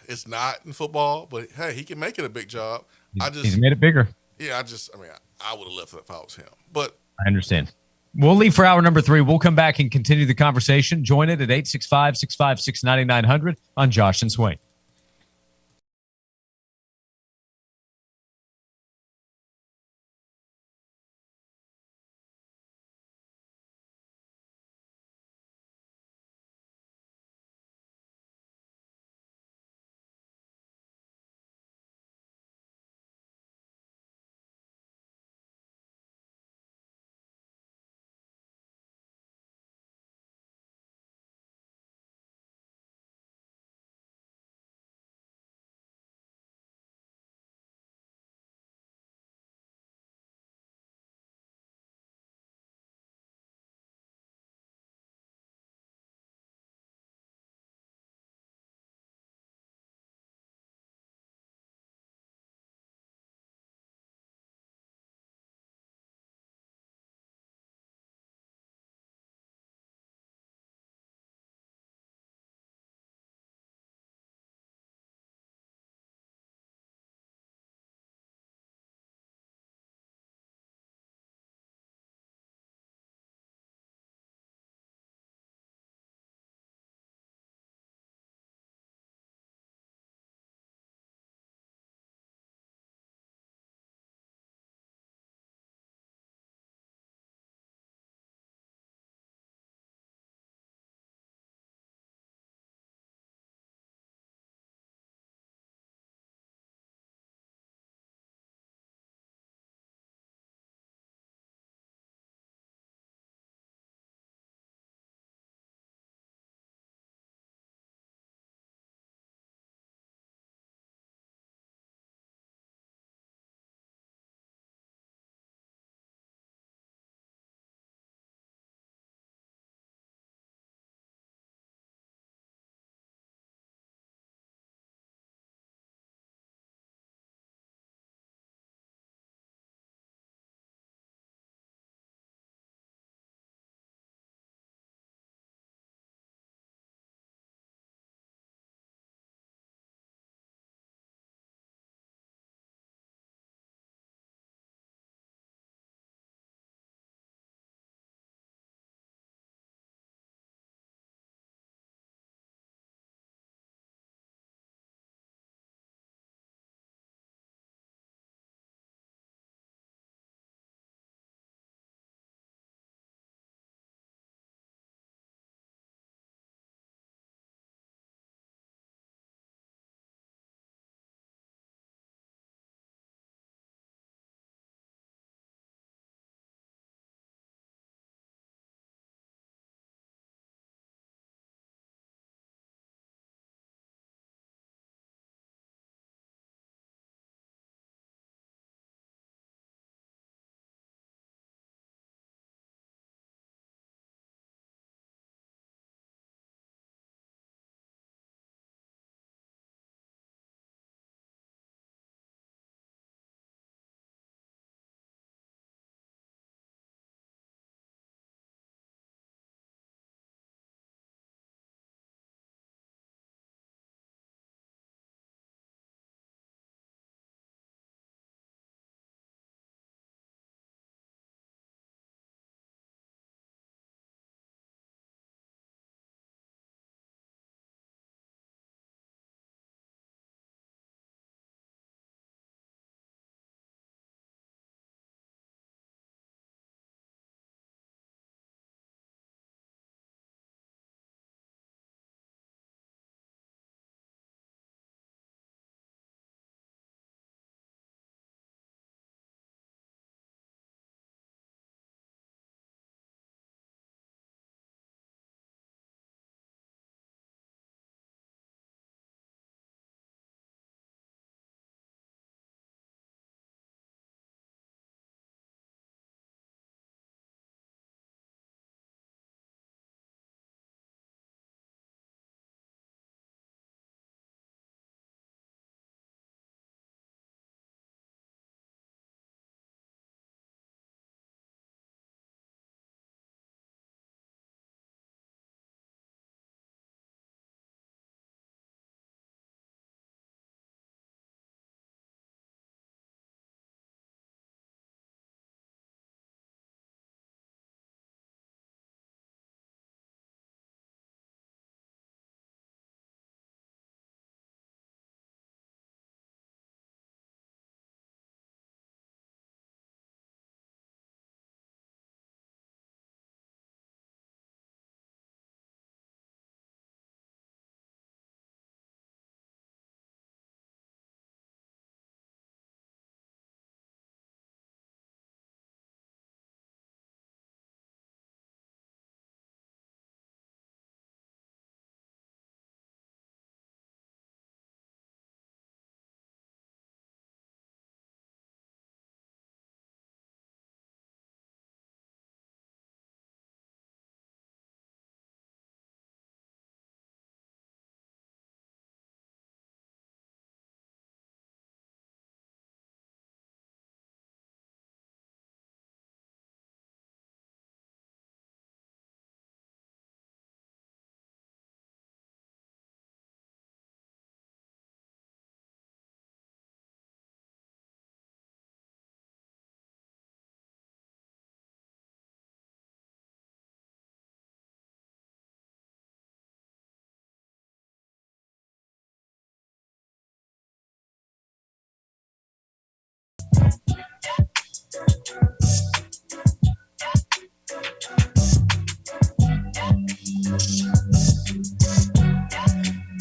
It's not in football, but hey, he can make it a big job. He's made it bigger. Yeah, I would have left it if I was him. But I understand. We'll leave for hour number 3. We'll come back and continue the conversation. Join it at 865-656-9900 on Josh and Swain.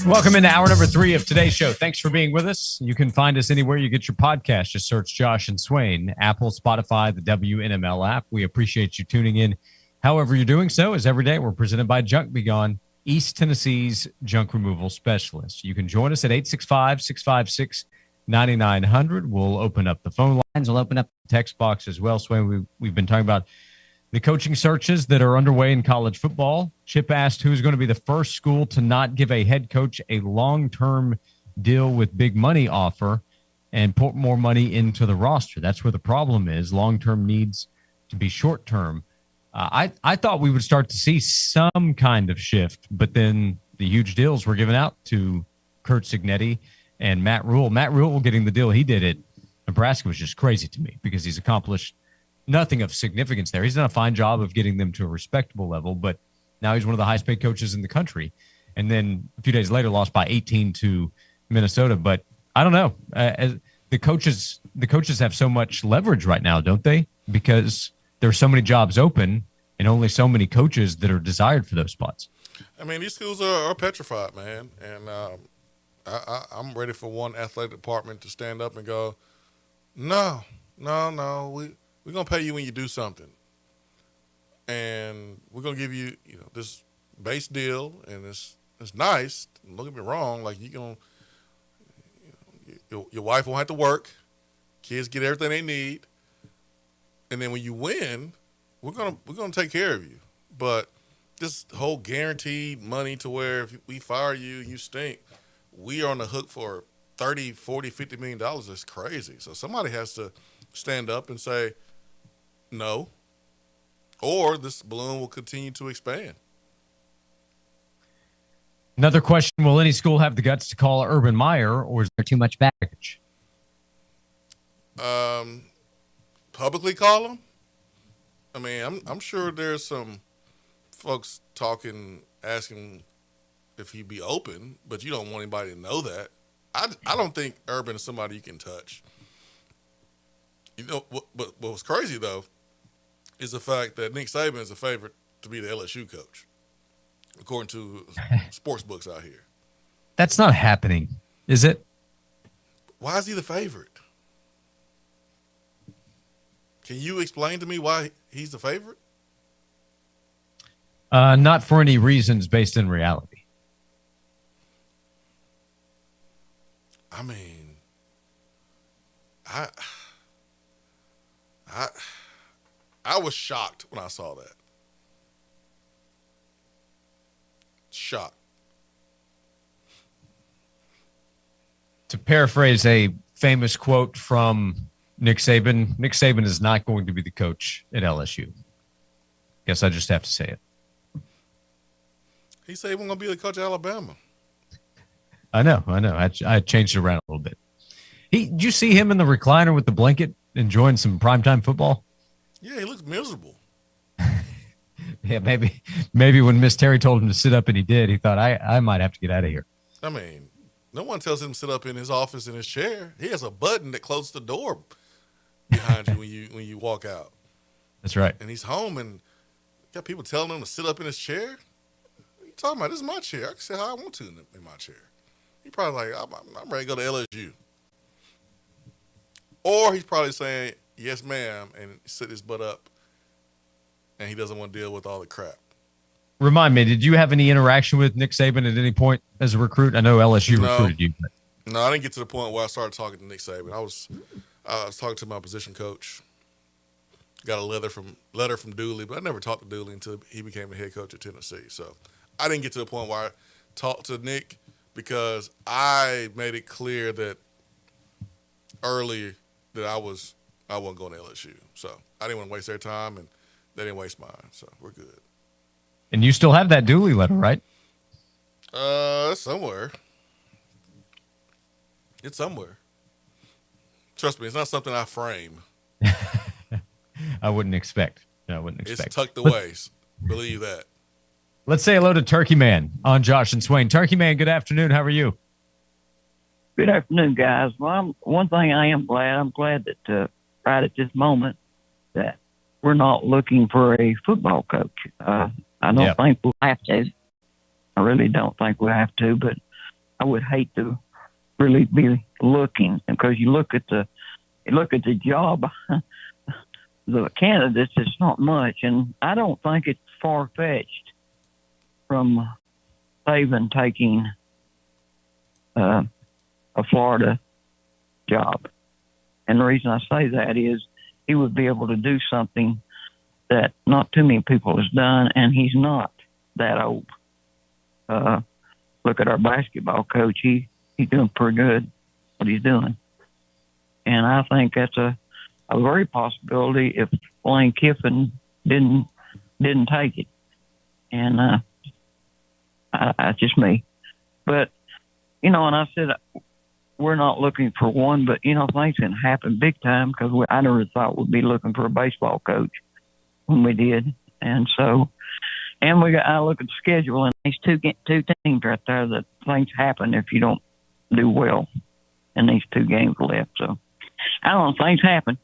Welcome into hour number 3 of today's show. Thanks for being with us. You can find us anywhere you get your podcast. Just search Josh and Swain, Apple, Spotify, the WNML app. We appreciate you tuning in. However you're doing so, as every day, we're presented by Junk Be Gone, East Tennessee's junk removal specialist. You can join us at 865-656-9900. We'll open up the phone lines. We'll open up the text box as well. Swain, we've been talking about the coaching searches that are underway in college football. Chip asked who's going to be the first school to not give a head coach a long-term deal with big money offer and put more money into the roster. That's where the problem is. Long-term needs to be short-term. I thought we would start to see some kind of shift, but then the huge deals were given out to Kurt Signetti and Matt Rule. Matt Rule getting the deal he did at Nebraska was just crazy to me because he's accomplished nothing of significance there. He's done a fine job of getting them to a respectable level, but now he's one of the highest paid coaches in the country. And then a few days later, lost by 18 to Minnesota. But I don't know. The coaches have so much leverage right now, don't they? Because there are so many jobs open and only so many coaches that are desired for those spots. I mean, these schools are petrified, man. And I'm ready for one athletic department to stand up and go, no, we're going to pay you when you do something. And we're going to give you, this base deal, and it's nice. Don't get me wrong. Like, your wife won't have to work. Kids get everything they need. And then when you win, we're gonna take care of you. But this whole guaranteed money to where if we fire you, you stink, we are on the hook for $30, $40, $50 million is crazy. So somebody has to stand up and say, no, or this balloon will continue to expand. Another question, will any school have the guts to call Urban Meyer, or is there too much baggage? Publicly call him? I mean, I'm sure there's some folks asking if he'd be open, but you don't want anybody to know that. I don't think Urban is somebody you can touch. What was crazy, though, is the fact that Nick Saban is a favorite to be the LSU coach, according to sports books out here. That's not happening, is it? Why is he the favorite? Can you explain to me why he's the favorite? Not for any reasons based in reality. I mean, I was shocked when I saw that. Shocked. To paraphrase a famous quote from Nick Saban is not going to be the coach at LSU. Guess I just have to say it. He said he wasn't going to be the coach of Alabama. I know. I changed it around a little bit. Did you see him in the recliner with the blanket enjoying some primetime football? Yeah, he looks miserable. Yeah, maybe when Miss Terry told him to sit up and he did, he thought, I might have to get out of here. I mean, no one tells him to sit up in his office in his chair. He has a button that closes the door behind you when you walk out. That's right. And he's home and got people telling him to sit up in his chair. What are you talking about? This is my chair. I can sit how I want to in my chair. He probably like, I'm ready to go to LSU. Or he's probably saying, yes, ma'am, and sit his butt up. And he doesn't want to deal with all the crap. Remind me, did you have any interaction with Nick Saban at any point as a recruit? I know LSU recruited you. But. No, I didn't get to the point where I started talking to Nick Saban. I was talking to my position coach. Got a letter from Dooley, but I never talked to Dooley until he became the head coach at Tennessee. So I didn't get to the point where I talked to Nick because I made it clear that early that I wasn't going to LSU. So I didn't want to waste their time, and they didn't waste mine. So we're good. And you still have that Dooley letter, right? Somewhere. It's somewhere. Trust me, it's not something I frame. I wouldn't expect. It's tucked away. Believe that. Let's say hello to Turkey Man on Josh and Swain. Turkey Man, good afternoon. How are you? Good afternoon, guys. Well, one thing I'm glad that right at this moment that we're not looking for a football coach. I don't think we'll have to. I really don't think we'll have to, but I would hate to really be looking, because you look at the job, the candidates, it's not much, and I don't think it's far fetched from Saban taking a Florida job. And the reason I say that is he would be able to do something that not too many people has done, and he's not that old. Look at our basketball coach. He's doing pretty good what he's doing. And I think that's a very possibility if Lane Kiffin didn't take it. And that's just me. But, and I said we're not looking for one, but, things can happen big time, because I never thought we'd be looking for a baseball coach when we did. And so, I look at the schedule, and these two teams right there, that things happen if you don't do well in these 2 games left. So, I don't know, things happen.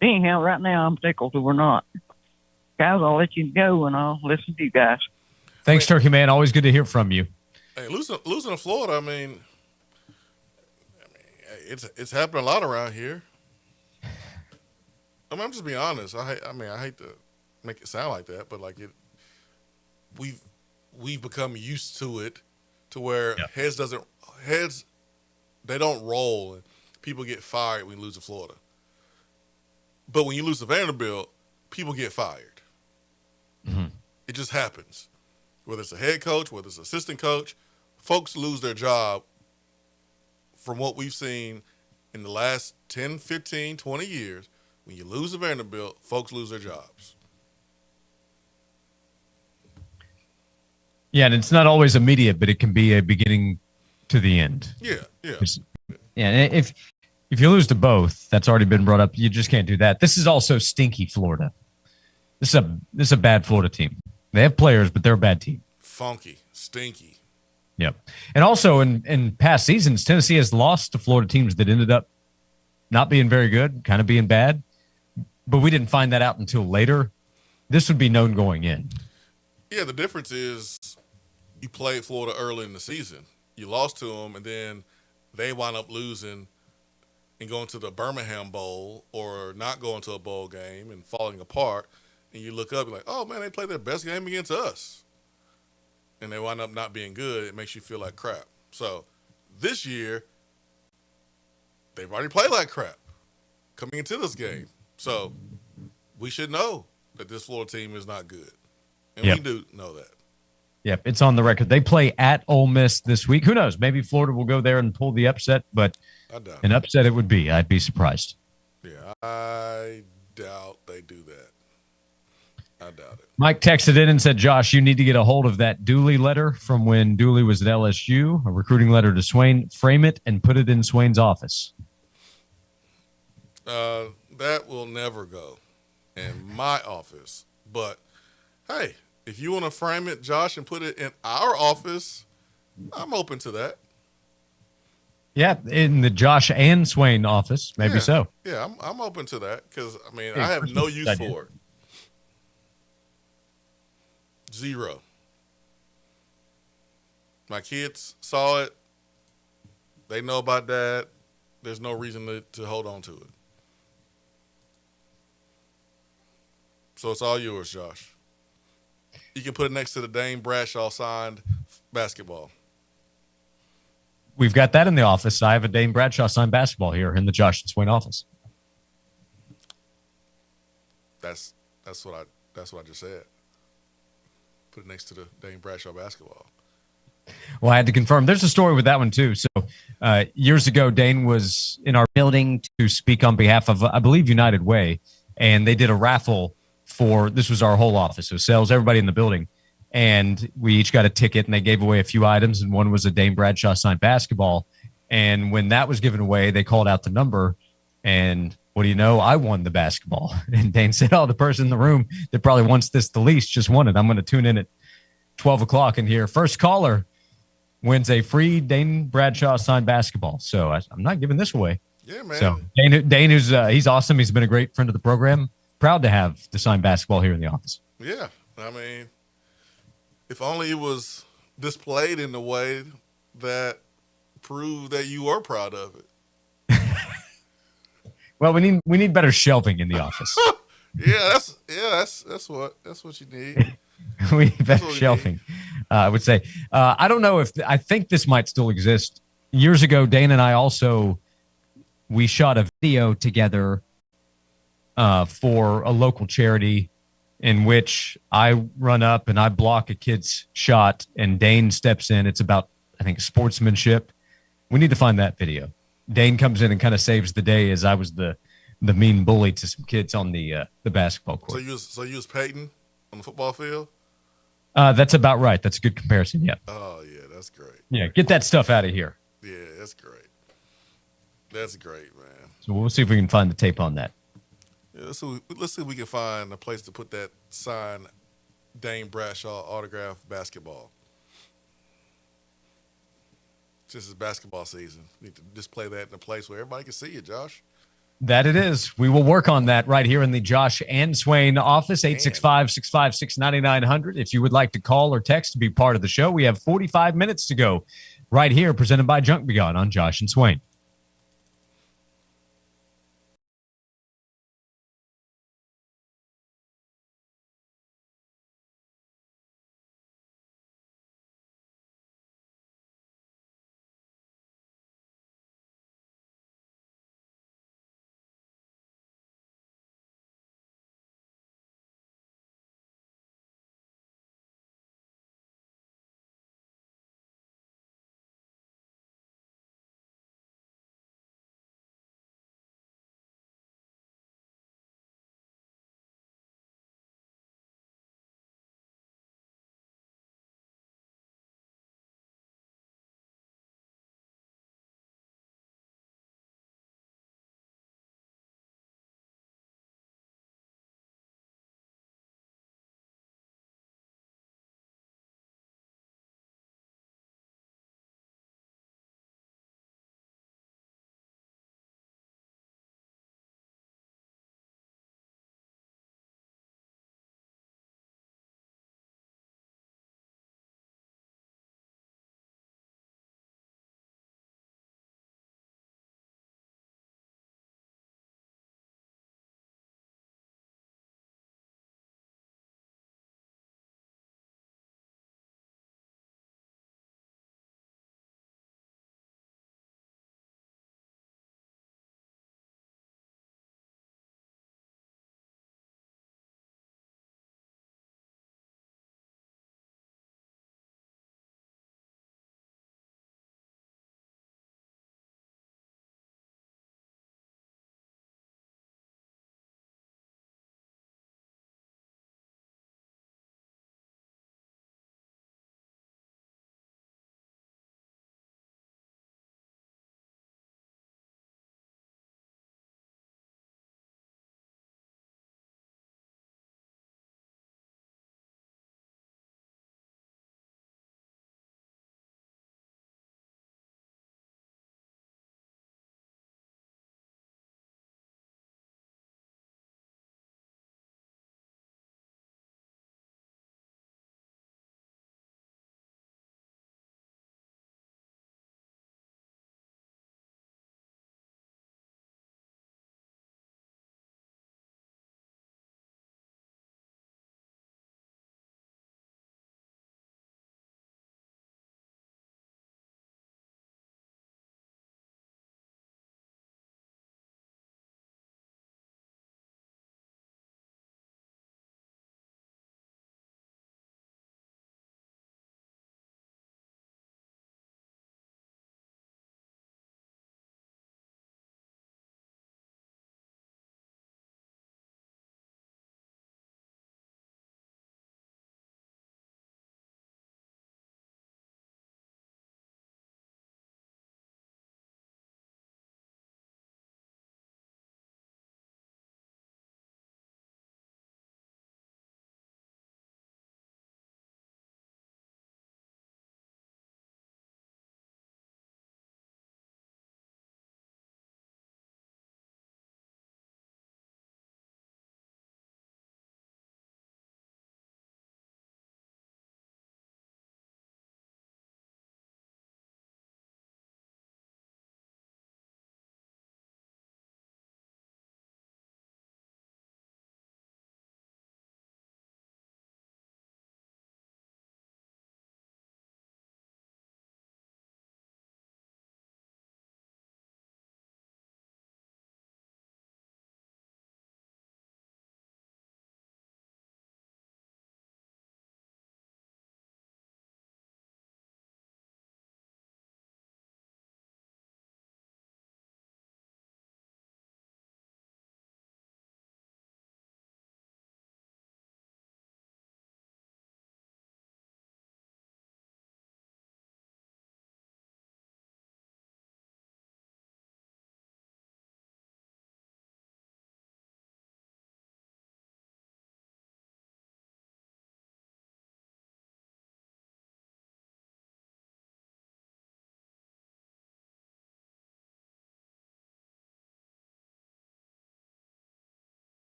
Anyhow, right now, I'm tickled that we're not. Guys, I'll let you go, and I'll listen to you guys. Thanks, Turkey Man. Always good to hear from you. Hey, losing to Florida, I mean, it's happening a lot around here. I'm just being honest. I hate to make it sound like that, but we've become used to it, to where heads they don't roll and people get fired when you lose to Florida. But when you lose to Vanderbilt, people get fired. Mm-hmm. It just happens. Whether it's a head coach, whether it's an assistant coach, folks lose their job. From what we've seen in the last 10, 15, 20 years, when you lose to Vanderbilt, folks lose their jobs. Yeah, and it's not always immediate, but it can be a beginning to the end. Yeah. Yeah, and if you lose to both, that's already been brought up. You just can't do that. This is also stinky Florida. This is a bad Florida team. They have players, but they're a bad team. Funky, stinky. Yep. And also in past seasons, Tennessee has lost to Florida teams that ended up not being very good, kind of being bad. But we didn't find that out until later. This would be known going in. Yeah, the difference is you played Florida early in the season. You lost to them, and then they wound up losing and going to the Birmingham Bowl, or not going to a bowl game and falling apart. And you look up, you're like, oh, man, they played their best game against us. And they wind up not being good. It makes you feel like crap. So this year, they've already played like crap coming into this game. So we should know that this Florida team is not good. And we do know that. Yep, it's on the record. They play at Ole Miss this week. Who knows? Maybe Florida will go there and pull the upset, but an upset it would be. I'd be surprised. Yeah, I doubt they do that. I doubt it. Mike texted in and said, Josh, you need to get a hold of that Dooley letter from when Dooley was at LSU, a recruiting letter to Swain. Frame it and put it in Swain's office. That will never go in my office. But, hey, if you want to frame it, Josh, and put it in our office, I'm open to that. Yeah, in the Josh and Swain office, maybe so. Yeah, I'm open to that, because, I have no use for it. Zero. My kids saw it. They know about that. There's no reason to hold on to it. So it's all yours, Josh. You can put it next to the Dane Bradshaw signed basketball. We've got that in the office. I have a Dane Bradshaw signed basketball here in the Josh and Swain office. That's what I just said. Put it next to the Dane Bradshaw basketball. Well, I had to confirm. There's a story with that one, too. So years ago, Dane was in our building to speak on behalf of, I believe, United Way. And they did a raffle this was our whole office. So sales, everybody in the building. And we each got a ticket, and they gave away a few items. And one was a Dane Bradshaw signed basketball. And when that was given away, they called out the number. And what do you know? I won the basketball. And Dane said, oh, the person in the room that probably wants this the least just won it. I'm going to tune in at 12 o'clock and hear first caller. wins a free Dane Bradshaw signed basketball. So I'm not giving this away. Yeah, man. So Dane is he's awesome. He's been a great friend of the program. Proud to have the signed basketball here in the office. Yeah, I mean, if only it was displayed in a way that proved that you are proud of it. Well, we need better shelving in the office. That's what you need. We need better shelving. I would say. I don't know if I think this might still exist. Years ago, Dane and I we shot a video together for a local charity in which I run up and I block a kid's shot and Dane steps in. It's about, I think, sportsmanship. We need to find that video. Dane comes in and kind of saves the day as I was the mean bully to some kids on the basketball court. So you was Peyton on the football field? That's about right. That's a good comparison. Yeah. Oh yeah, that's great. Yeah, get that stuff out of here. Yeah, that's great. That's great, man. So we'll see if we can find the tape on that. Yeah, let's see if we can find a place to put that signed Dane Bradshaw autographed basketball. This is basketball season. We need to display that in a place where everybody can see it, Josh. That it is. We will work on that right here in the Josh and Swain office, 865-656-9900. If you would like to call or text to be part of the show, we have 45 minutes to go right here, presented by Junk Begon on Josh and Swain.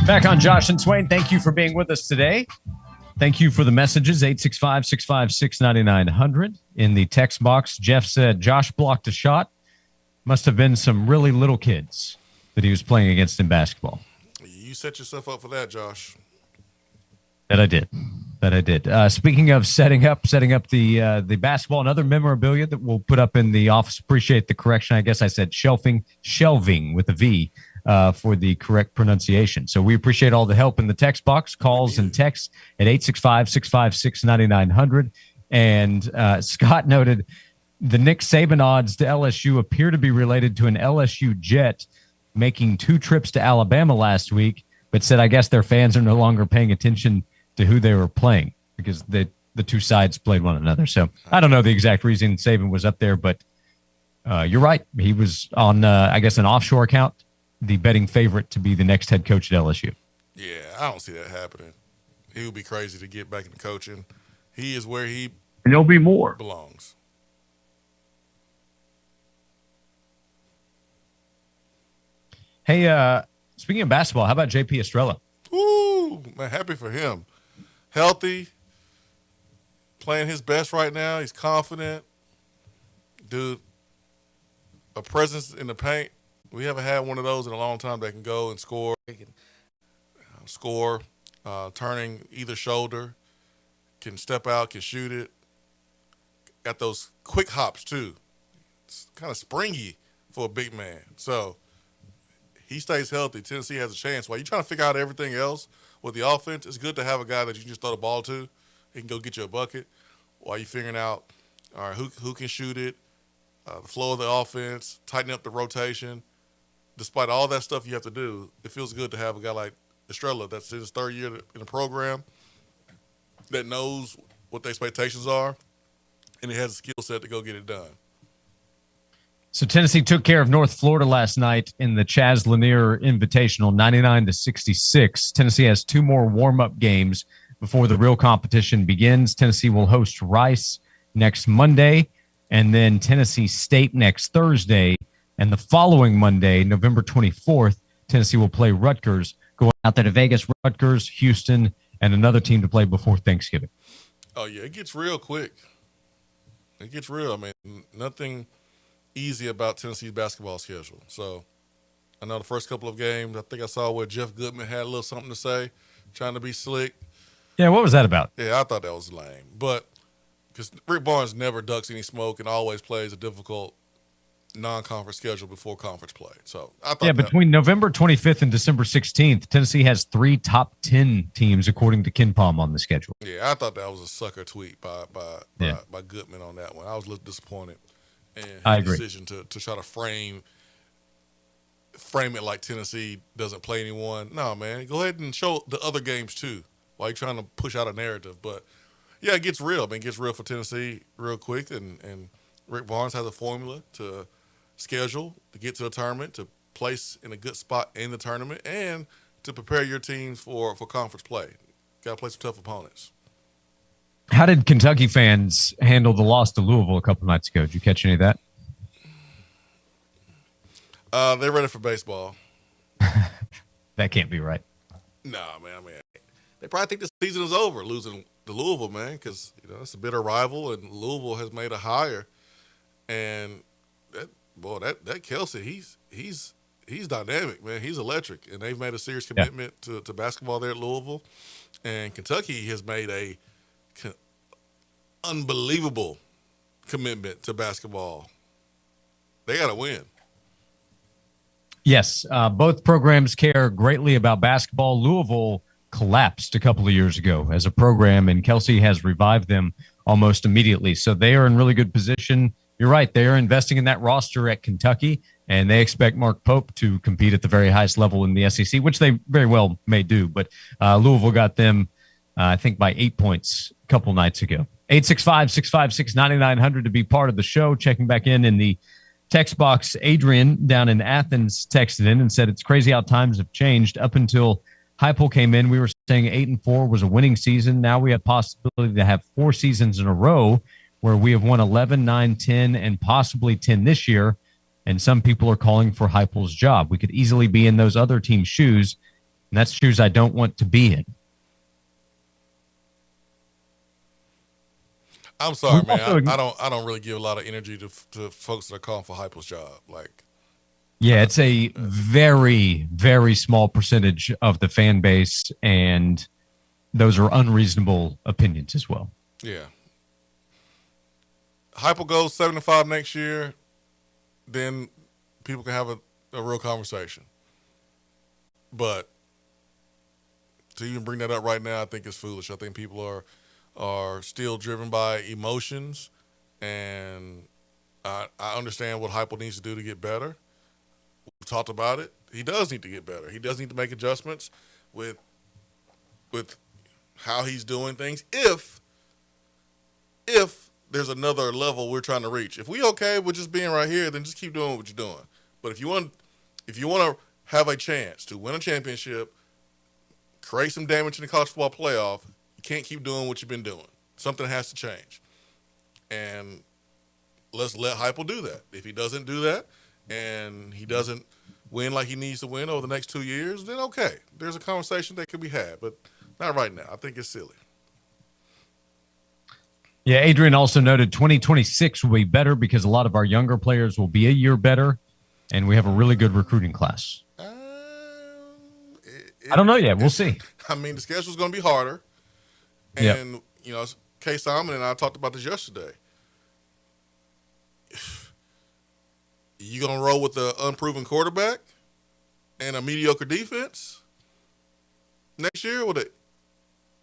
Back on Josh and Swain. Thank you for being with us today. Thank you for the messages, 865-656-9900. In the text box, Jeff said, Josh blocked a shot. Must have been some really little kids that he was playing against in basketball. You set yourself up for that, Josh. That I did. Speaking of setting up the basketball and other memorabilia that we'll put up in the office. Appreciate the correction. I guess I said shelving with a V for the correct pronunciation. So we appreciate all the help in the text box, calls and texts at 865-656-9900. And Scott noted the Nick Saban odds to LSU appear to be related to an LSU Jet making 2 trips to Alabama last week, but said, I guess their fans are no longer paying attention to who they were playing because the two sides played one another. So I don't know the exact reason Saban was up there, but you're right. He was on, I guess, an offshore account, the betting favorite to be the next head coach at LSU. Yeah, I don't see that happening. He would be crazy to get back into coaching. He is where he And there'll be more. belongs. Hey, speaking of basketball, how about JP Estrella? Ooh, man, happy for him. Healthy, playing his best right now. He's confident. Dude, a presence in the paint. We haven't had one of those in a long time that can go and score. Turning either shoulder. Can step out, can shoot it. Got those quick hops, too. It's kind of springy for a big man. So he stays healthy. Tennessee has a chance. While you're trying to figure out everything else with the offense, it's good to have a guy that you can just throw the ball to. He can go get you a bucket while you're figuring out, all right, who can shoot it, the flow of the offense, tighten up the rotation. Despite all that stuff you have to do, it feels good to have a guy like Estrella that's in his 3rd year in the program that knows what the expectations are, and he has a skill set to go get it done. So Tennessee took care of North Florida last night in the Chaz Lanier Invitational, 99-66. Tennessee has 2 more warm-up games before the real competition begins. Tennessee will host Rice next Monday, and then Tennessee State next Thursday. And the following Monday, November 24th, Tennessee will play Rutgers, going out there to Vegas, Rutgers, Houston, and another team to play before Thanksgiving. Oh, yeah, it gets real quick. It gets real. I mean, nothing easy about Tennessee's basketball schedule. So I know the first couple of games, I think I saw where Jeff Goodman had a little something to say, trying to be slick. Yeah, what was that about? Yeah, I thought that was lame. But because Rick Barnes never ducks any smoke and always plays a difficult non-conference schedule before conference play. So I thought between November 25th and December 16th, Tennessee has 3 top 10 teams according to KenPom on the schedule. Yeah, I thought that was a sucker tweet by Goodman on that one. I was a little disappointed in his decision to try to frame it like Tennessee doesn't play anyone. No, man, go ahead and show the other games too while you're trying to push out a narrative. But yeah, it gets real. I mean, it gets real for Tennessee real quick, and Rick Barnes has a formula to schedule to get to the tournament, to place in a good spot in the tournament, and to prepare your teams for conference play. Got to play some tough opponents. How did Kentucky fans handle the loss to Louisville a couple nights ago? Did you catch any of that? They're ready for baseball. That can't be right. Nah, man. I mean, they probably think the season is over losing to Louisville, man, because it's a bitter rival, and Louisville has made a hire. And that Kelsey, he's dynamic, man. He's electric, and they've made a serious commitment to basketball there at Louisville. And Kentucky has made a unbelievable commitment to basketball. They got to win. Yes, both programs care greatly about basketball. Louisville collapsed a couple of years ago as a program, and Kelsey has revived them almost immediately. So they are in really good position. You're right. They are investing in that roster at Kentucky, and they expect Mark Pope to compete at the very highest level in the SEC, which they very well may do. But Louisville got them, I think, by 8 points a couple nights ago. 865-656-9900 to be part of the show. Checking back in the text box, Adrian down in Athens texted in and said, it's crazy how times have changed. Up until Heupel came in, we were saying 8-4 was a winning season. Now we have possibility to have 4 seasons in a row where we have won 11, 9, 10, and possibly 10 this year. And some people are calling for Heupel's job. We could easily be in those other teams' shoes. And that's shoes I don't want to be in. I'm sorry, We've also- man. I don't really give a lot of energy to folks that are calling for Heupel's job. Like, Yeah, it's a very, very small percentage of the fan base, and those are unreasonable opinions as well. yeah. Heupel goes 7-5 next year, then people can have a real conversation. But to even bring that up right now, I think it's foolish. I think people are still driven by emotions, and I understand what Heupel needs to do to get better. We've talked about it. He does need to get better. He does need to make adjustments with how he's doing things. If there's another level we're trying to reach, if we okay with just being right here, then just keep doing what you're doing. But if you want to have a chance to win a championship, create some damage in the college football playoff, you can't keep doing what you've been doing. Something has to change, and let's let Heupel do that. If he doesn't do that, and he doesn't win like he needs to win over the next 2 years, then okay, there's a conversation that could be had, but not right now. I think it's silly. Yeah, Adrian also noted 2026 will be better because a lot of our younger players will be a year better, and we have a really good recruiting class. I don't know yet. We'll see. I mean, the schedule's going to be harder. And, you know, Kay Simon and I talked about this yesterday. You going to roll with the unproven quarterback and a mediocre defense next year with an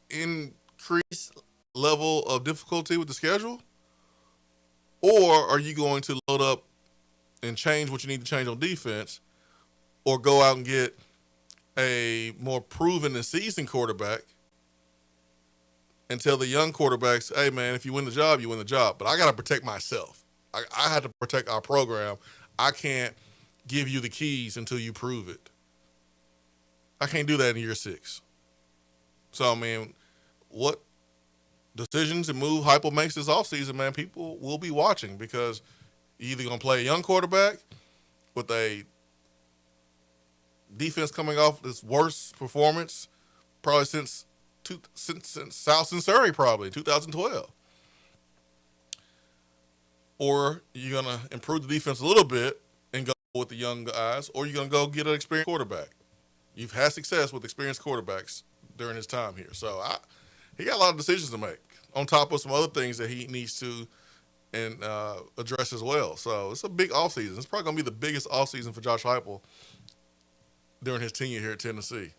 increased level of difficulty with the schedule? Or are you going to load up and change what you need to change on defense, or go out and get a more proven and seasoned quarterback and tell the young quarterbacks, hey, man, if you win the job, you win the job. But I got to protect myself. I have to protect our program. I can't give you the keys until you prove it. I can't do that in year 6. So, I mean, what decisions and move Heupel makes this offseason, man, people will be watching, because you're either going to play a young quarterback with a defense coming off this worst performance probably since South Surrey, probably 2012. Or you're going to improve the defense a little bit and go with the young guys, or you're going to go get an experienced quarterback. You've had success with experienced quarterbacks during his time here. So he got a lot of decisions to make, on top of some other things that he needs to address as well. So it's a big offseason. It's probably going to be the biggest offseason for Josh Heupel during his tenure here at Tennessee.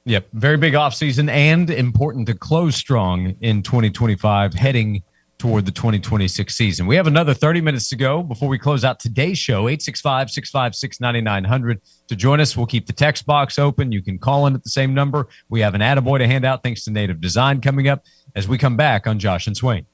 Yep, very big offseason, and important to close strong in 2025, heading toward the 2026 season. We have another 30 minutes to go before we close out today's show. 865-656-9900 to join us. We'll keep the text box open. You can call in at the same number. We have an attaboy to hand out thanks to Native Design coming up as we come back on Josh and Swain.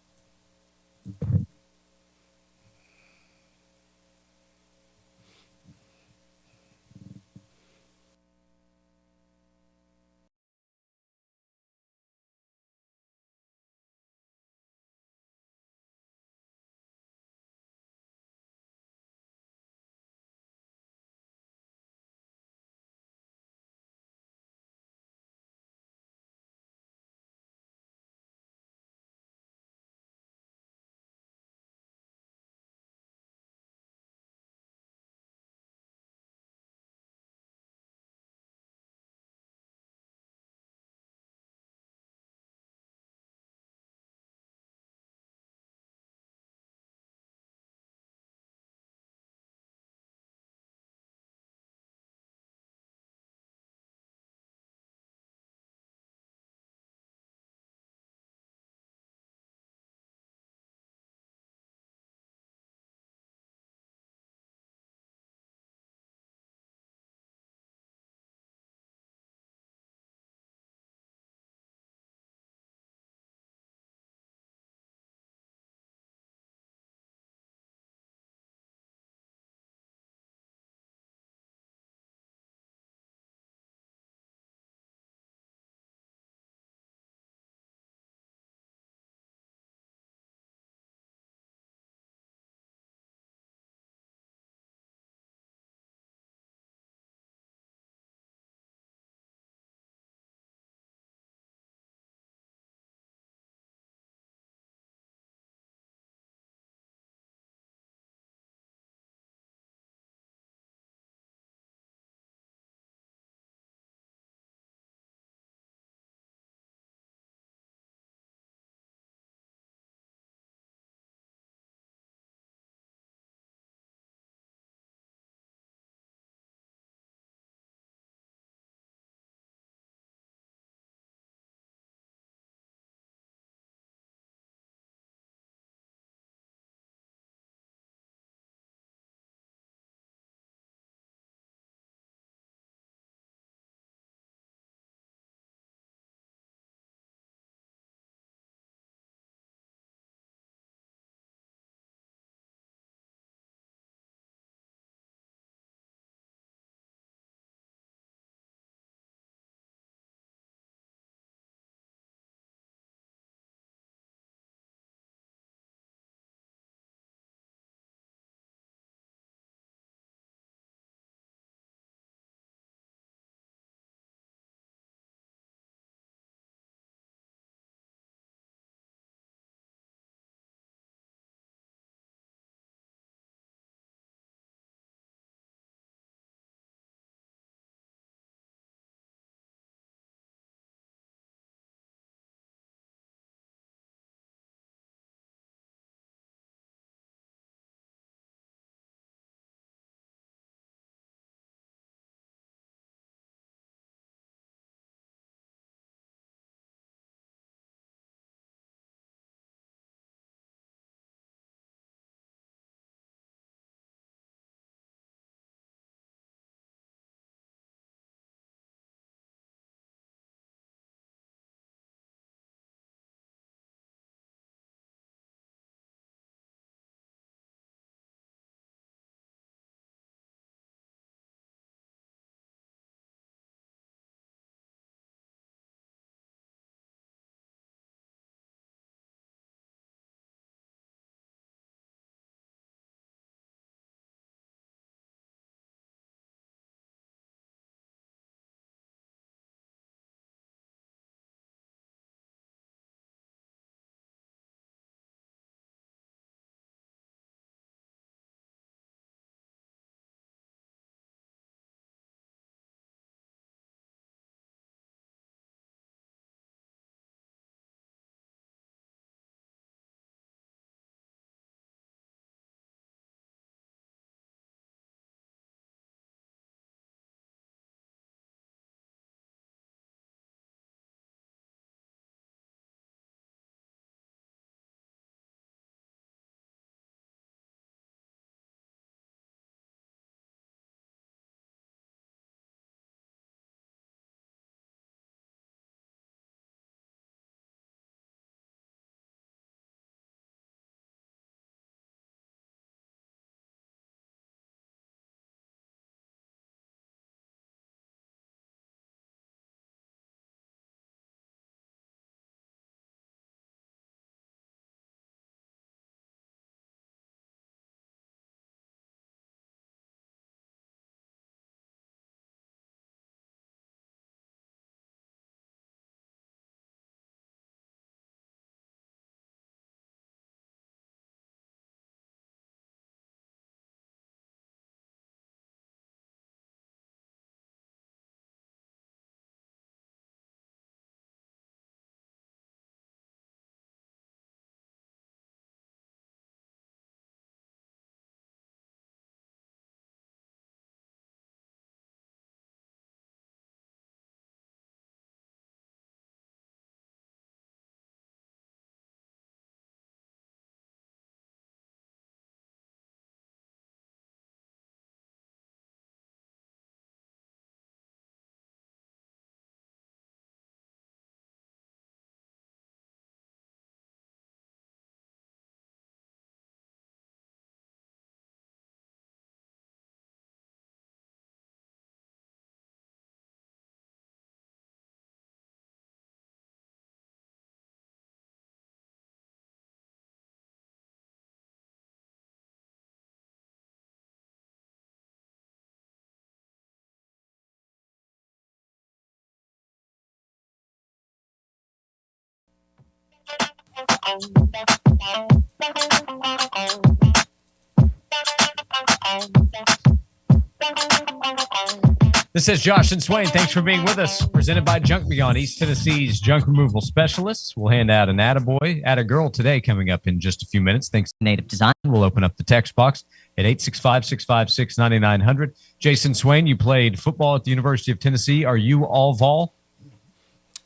This is Josh and Swain. Thanks for being with us. Presented by Junk Beyond, East Tennessee's junk removal specialists. We'll hand out an attaboy, attagirl today coming up in just a few minutes. Thanks to Native Design. We'll open up the text box at 865-656-9900. Jason Swain, you played football at the University of Tennessee. Are you all Vol?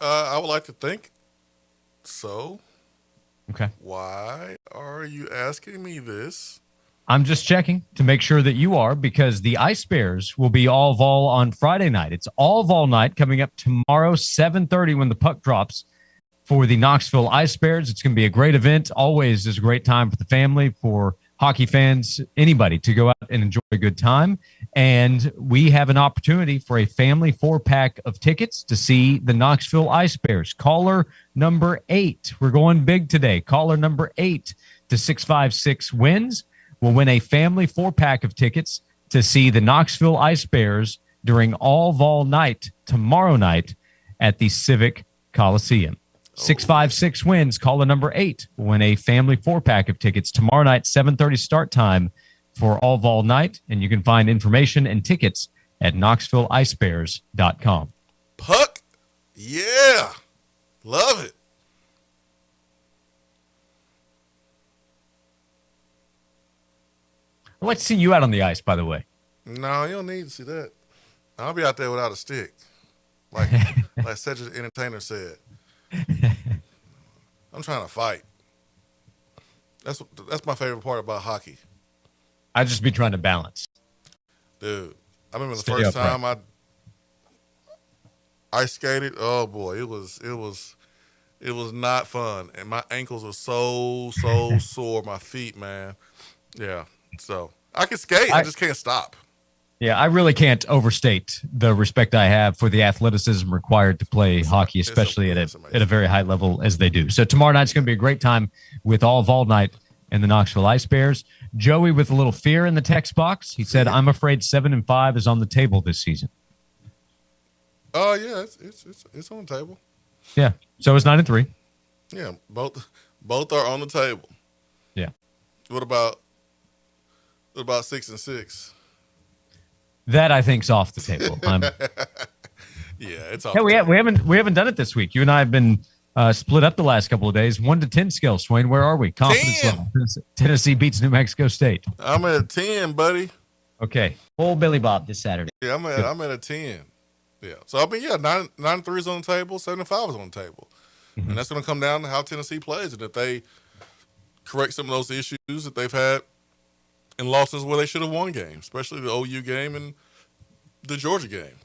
I would like to think so. Okay. Why are you asking me this? I'm just checking to make sure that you are, because the Ice Bears will be all Vol on Friday night. It's all Vol night coming up tomorrow, 7:30 when the puck drops for the Knoxville Ice Bears. It's going to be a great event. Always is a great time for the family, for hockey fans, anybody to go out and enjoy a good time. And we have an opportunity for a family 4-pack of tickets to see the Knoxville Ice Bears. Caller number 8. We're going big today. Caller number 8 to 656 wins will win a family 4-pack of tickets to see the Knoxville Ice Bears during all Vol night tomorrow night at the Civic Coliseum. 656 wins. Caller number 8 will win a family 4-pack of tickets tomorrow night, 7:30 start time for all Vol night. And you can find information and tickets at KnoxvilleIceBears.com. Puck? Yeah. Love it. I'd like to see you out on the ice, by the way. No, you don't need to see that. I'll be out there without a stick. Like Cedric the Entertainer said. I'm trying to fight. That's my favorite part about hockey. I'd just be trying to balance. Dude, I remember the Stay first upright. time I ice skated. Oh boy, it was not fun. And my ankles were so sore, my feet, man. Yeah. So I can skate, I just can't stop. Yeah, I really can't overstate the respect I have for the athleticism required to play hockey, especially at a very high level as they do. So tomorrow night's going to be a great time with all Vol night and the Knoxville Ice Bears. Joey with a little fear in the text box. He said, "I'm afraid 7-5 is on the table this season." Oh yeah, it's on the table. Yeah. So is 9-3. Yeah, both are on the table. Yeah. What about 6-6? That I think's off the table. Yeah, it's off. Hey, the table. we haven't done it this week. You and I have been split up the last couple of days. 1 to 10 scale. Swain, where are we? Confidence 10. level. Tennessee beats New Mexico State. I'm at a 10, buddy. Okay. Full Billy Bob this Saturday. Yeah, I'm at a 10. Yeah. So I mean, yeah, 9-3 is on the table, 7-5 is on the table. Mm-hmm. And that's gonna come down to how Tennessee plays. And if they correct some of those issues that they've had in losses where they should have won games, especially the OU game and the Georgia game.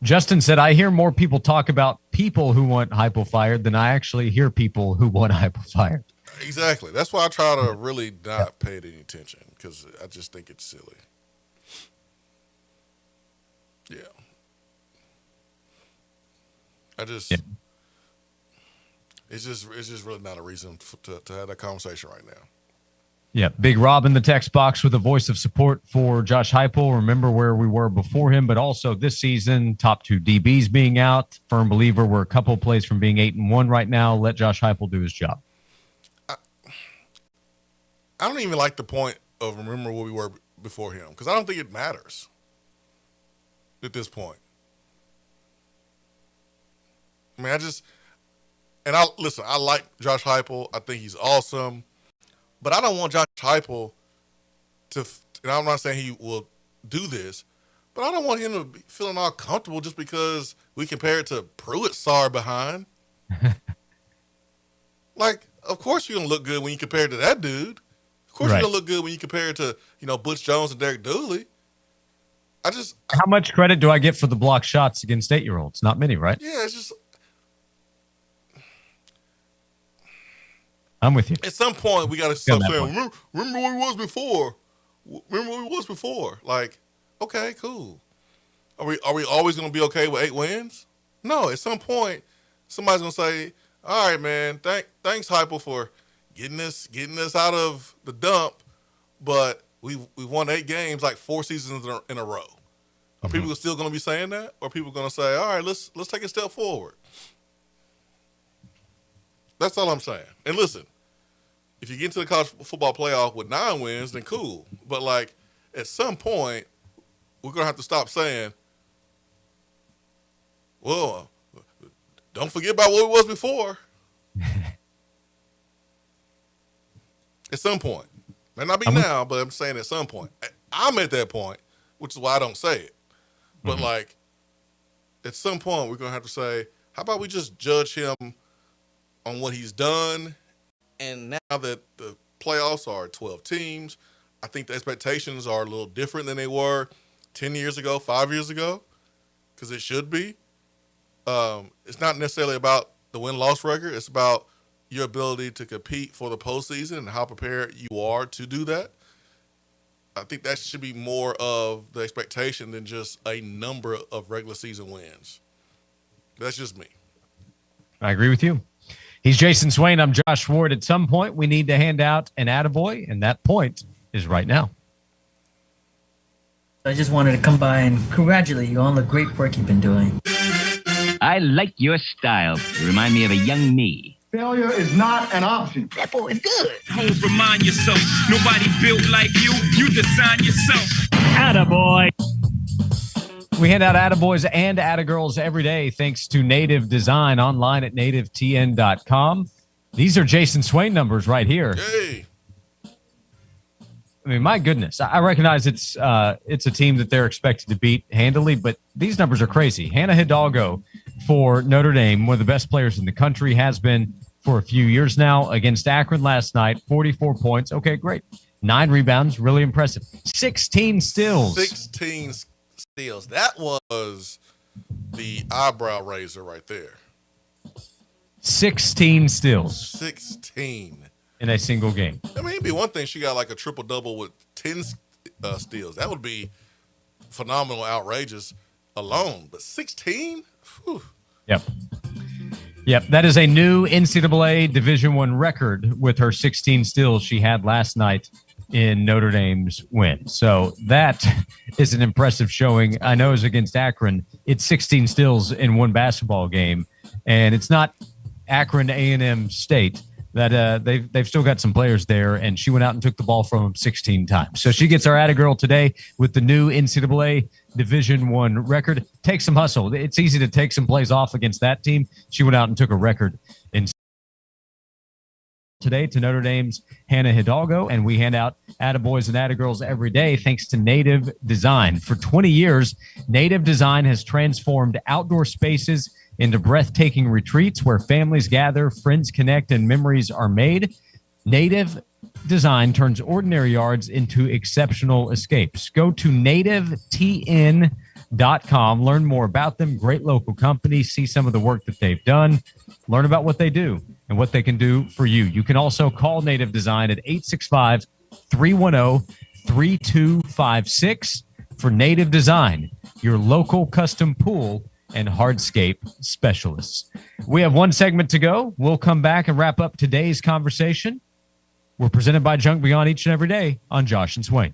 Justin said, "I hear more people talk about people who want Heupel fired than I actually hear people who want Heupel fired." Exactly. That's why I try to really not pay it any attention, because I just think it's silly. Yeah. It's just really not a reason to have that conversation right now. Yeah, Big Rob in the text box with a voice of support for Josh Heupel. Remember where we were before him, but also this season, top 2 DBs being out. Firm believer we're a couple of plays from being 8-1 right now. Let Josh Heupel do his job. I don't even like the point of remember where we were before him, because I don't think it matters at this point. I mean, I like Josh Heupel. I think he's awesome. But I don't want Josh Heupel to, and I'm not saying he will do this, but I don't want him to be feeling all comfortable just because we compare it to Pruitt's sorry behind. Like, of course you're going to look good when you compare it to that dude. Of course you're going to look good when you compare it to, Butch Jones and Derek Dooley. How much credit do I get for the block shots against 8-year-olds? Not many, right? Yeah, it's just, I'm with you. at some point we got to stop saying, remember what he was before. Remember what he was before. Like, okay, cool. Are we always going to be okay with 8 wins? No, at some point somebody's going to say, all right, man, thanks Heupel for getting us out of the dump, but we've won 8 games like 4 seasons in a row. Are people still going to be saying that? Or are people going to say, all right, let's take a step forward? That's all I'm saying. And listen, if you get into the college football playoff with 9 wins, then cool. But like at some point, we're gonna have to stop saying, "Well, don't forget about what it was before." At some point, may not be now, but I'm saying at some point. I'm at that point, which is why I don't say it. But like at some point, we're gonna have to say, "How about we just judge him on what he's done?" And now that the playoffs are 12 teams, I think the expectations are a little different than they were 10 years ago, 5 years ago, because it should be. It's not necessarily about the win-loss record. It's about your ability to compete for the postseason and how prepared you are to do that. I think that should be more of the expectation than just a number of regular season wins. That's just me. I agree with you. He's Jason Swain. I'm Josh Ward. At some point, we need to hand out an attaboy, and that point is right now. I just wanted to come by and congratulate you on the great work you've been doing. I like your style. You remind me of a young me. Failure is not an option. That boy is good. Always remind yourself, nobody built like you. You design yourself. Attaboy. We hand out attaboys and attagirls every day thanks to Native Design online at nativetn.com. These are Jason Swain numbers right here. Hey. I mean, my goodness. I recognize it's a team that they're expected to beat handily, but these numbers are crazy. Hannah Hidalgo for Notre Dame, one of the best players in the country, has been for a few years now. Against Akron last night, 44 points. Okay, great. 9 rebounds, really impressive. 16 steals. 16 steals. That was the eyebrow raiser right there. 16 steals. 16. In a single game. I mean, it'd be one thing she got like a triple-double with 10 steals. That would be phenomenal, outrageous alone. But 16? Whew. Yep. That is a new NCAA Division I record with her 16 steals she had last night in Notre Dame's win. So that is an impressive showing. I know it's against Akron. It's 16 steals in one basketball game. And it's not Akron A&M State. That they've still got some players there, and she went out and took the ball from them 16 times. So she gets our attagirl today with the new NCAA Division I record. Take some hustle. It's easy to take some plays off against that team. She went out and took a record in today to Notre Dame's Hannah Hidalgo, and we hand out attaboys and attagirls every day thanks to Native Design. For 20 years, Native Design has transformed outdoor spaces into breathtaking retreats where families gather, friends connect, and memories are made. Native Design turns ordinary yards into exceptional escapes. Go to nativetn.com, learn more about them, great local company, see some of the work that they've done, learn about what they do and what they can do for you. You can also call Native Design at 865-310-3256 for Native Design, your local custom pool and hardscape specialists. We have one segment to go. We'll come back and wrap up today's conversation. We're presented by Junk Beyond each and every day on Josh and Swain.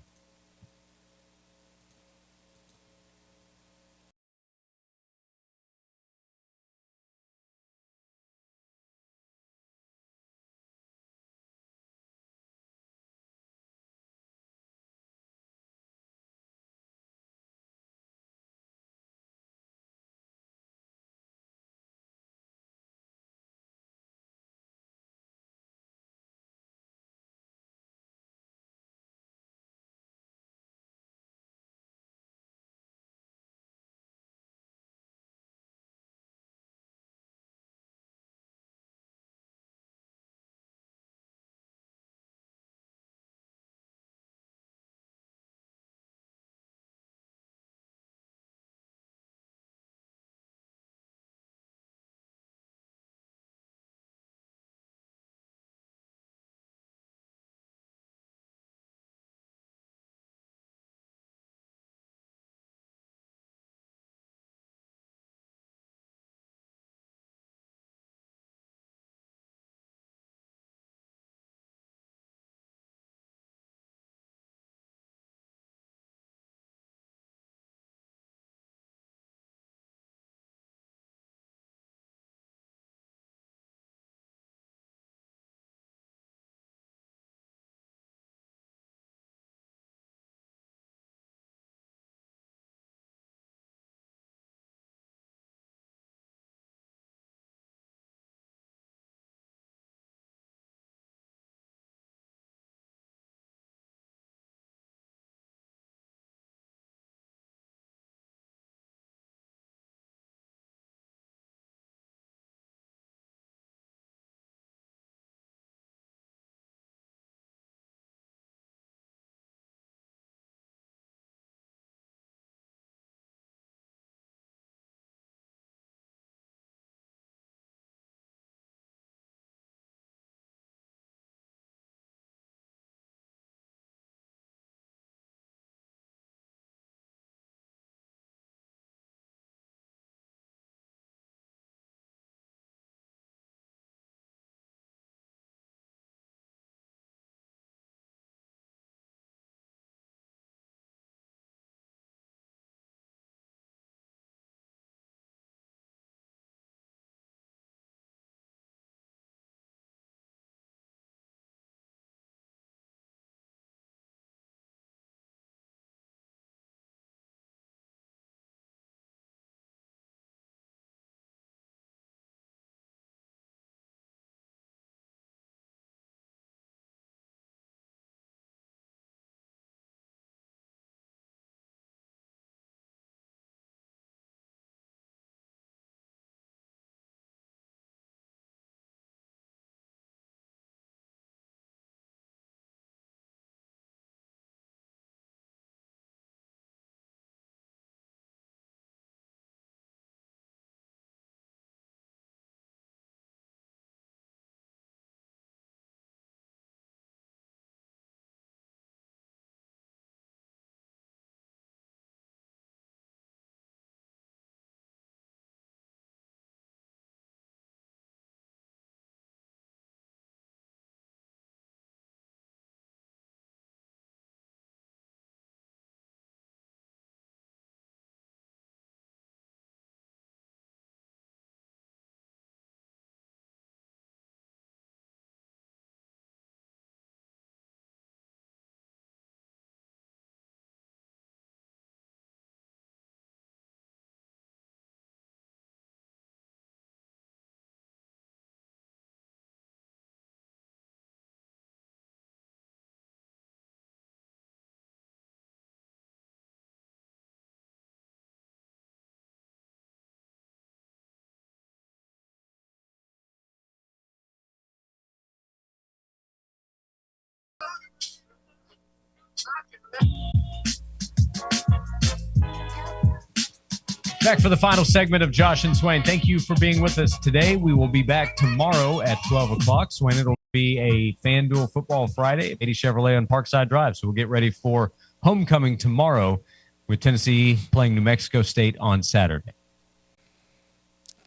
Back for the final segment of Josh and Swain. Thank you for being with us today. We will be back tomorrow at 12 o'clock. Swain, it'll be a FanDuel Football Friday at 80 Chevrolet on Parkside Drive. So we'll get ready for homecoming tomorrow with Tennessee playing New Mexico State on Saturday.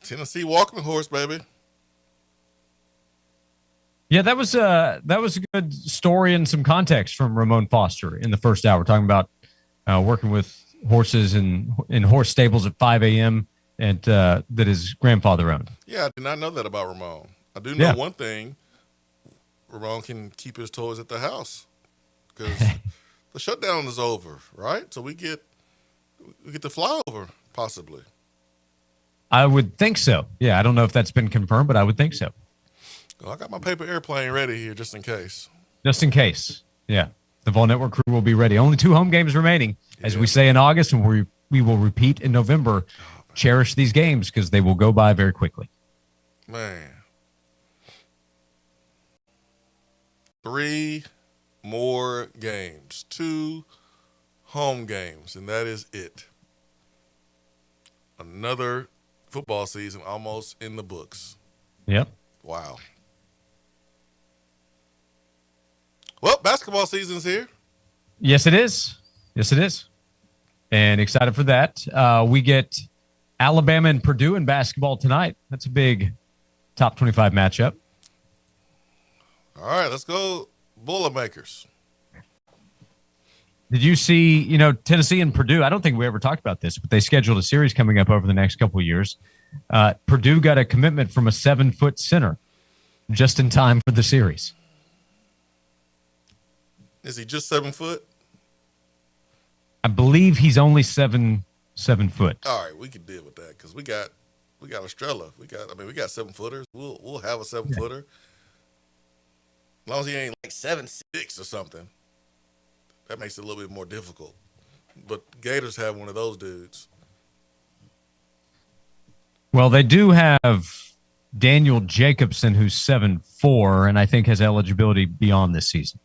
Tennessee walking horse, baby. Yeah, that was a good story and some context from Ramon Foster in the first hour, talking about working with horses in horse stables at 5 a.m. and that his grandfather owned. Yeah, I did not know that about Ramon. I do know one thing. Ramon can keep his toys at the house because the shutdown is over, right? So we get to fly over, possibly. I would think so. Yeah, I don't know if that's been confirmed, but I would think so. Well, I got my paper airplane ready here just in case. Just in case. Yeah. The Vol Network crew will be ready. Only 2 home games remaining, as we say in August, and we will repeat in November. Cherish these games because they will go by very quickly. Man. 3 more games. 2 home games, and that is it. Another football season almost in the books. Yep. Wow. Well, basketball season's here. Yes, it is. Yes, it is. And excited for that. We get Alabama and Purdue in basketball tonight. That's a big top 25 matchup. All right, let's go Boilermakers. Did you see, Tennessee and Purdue? I don't think we ever talked about this, but they scheduled a series coming up over the next couple of years. Purdue got a commitment from a 7-foot center just in time for the series. Is he just 7 foot? I believe he's only 7 foot. All right, we can deal with that because we got Estrella. We got 7-footers. We'll have a 7-footer. As long as he ain't like 7'6" or something. That makes it a little bit more difficult. But Gators have one of those dudes. Well, they do have Daniel Jacobson, who's 7'4", and I think has eligibility beyond this season.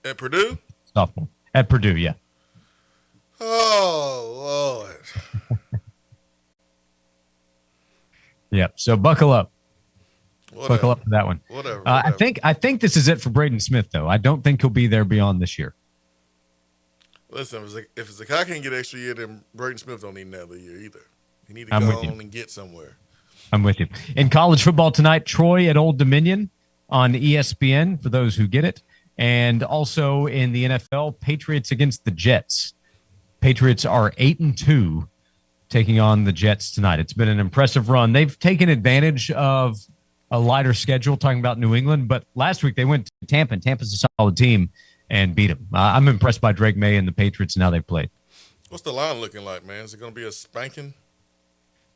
At Purdue? Sophomore. At Purdue, yeah. Oh, Lord. Yeah, so buckle up. Whatever. Buckle up for that one. Whatever. I think this is it for Braden Smith, though. I don't think he'll be there beyond this year. Listen, if Zakai can't get an extra year, then Braden Smith don't need another year either. He need to go on and get somewhere. I'm with you. In college football tonight, Troy at Old Dominion on ESPN, for those who get it. And also in the NFL, Patriots against the Jets. Patriots are 8-2 taking on the Jets tonight. It's been an impressive run. They've taken advantage of a lighter schedule, talking about New England, but last week they went to Tampa, and Tampa's a solid team, and beat them. I'm impressed by Drake May and the Patriots and how they've played. What's the line looking like, man? Is it going to be a spanking?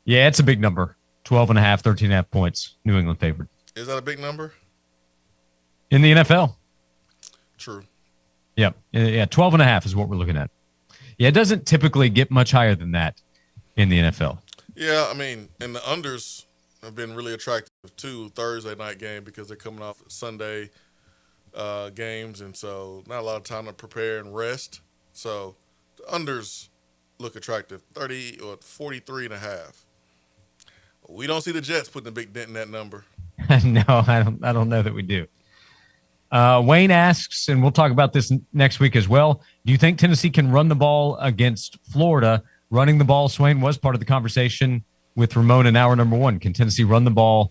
Yeah, it's a big number. 12.5, 13.5 points. New England favored. Is that a big number? In the NFL. True. Yeah, 12.5 is what we're looking at. Yeah, it doesn't typically get much higher than that in the NFL. Yeah, I mean, and the unders have been really attractive too, Thursday night game, because they're coming off Sunday games, and so not a lot of time to prepare and rest. So the unders look attractive, 30 or 43.5. We don't see the Jets putting a big dent in that number. No, I don't know that we do. Wayne asks, and we'll talk about this next week as well, do you think Tennessee can run the ball against Florida? Running the ball, Swain, was part of the conversation with Ramon in hour number 1. Can Tennessee run the ball?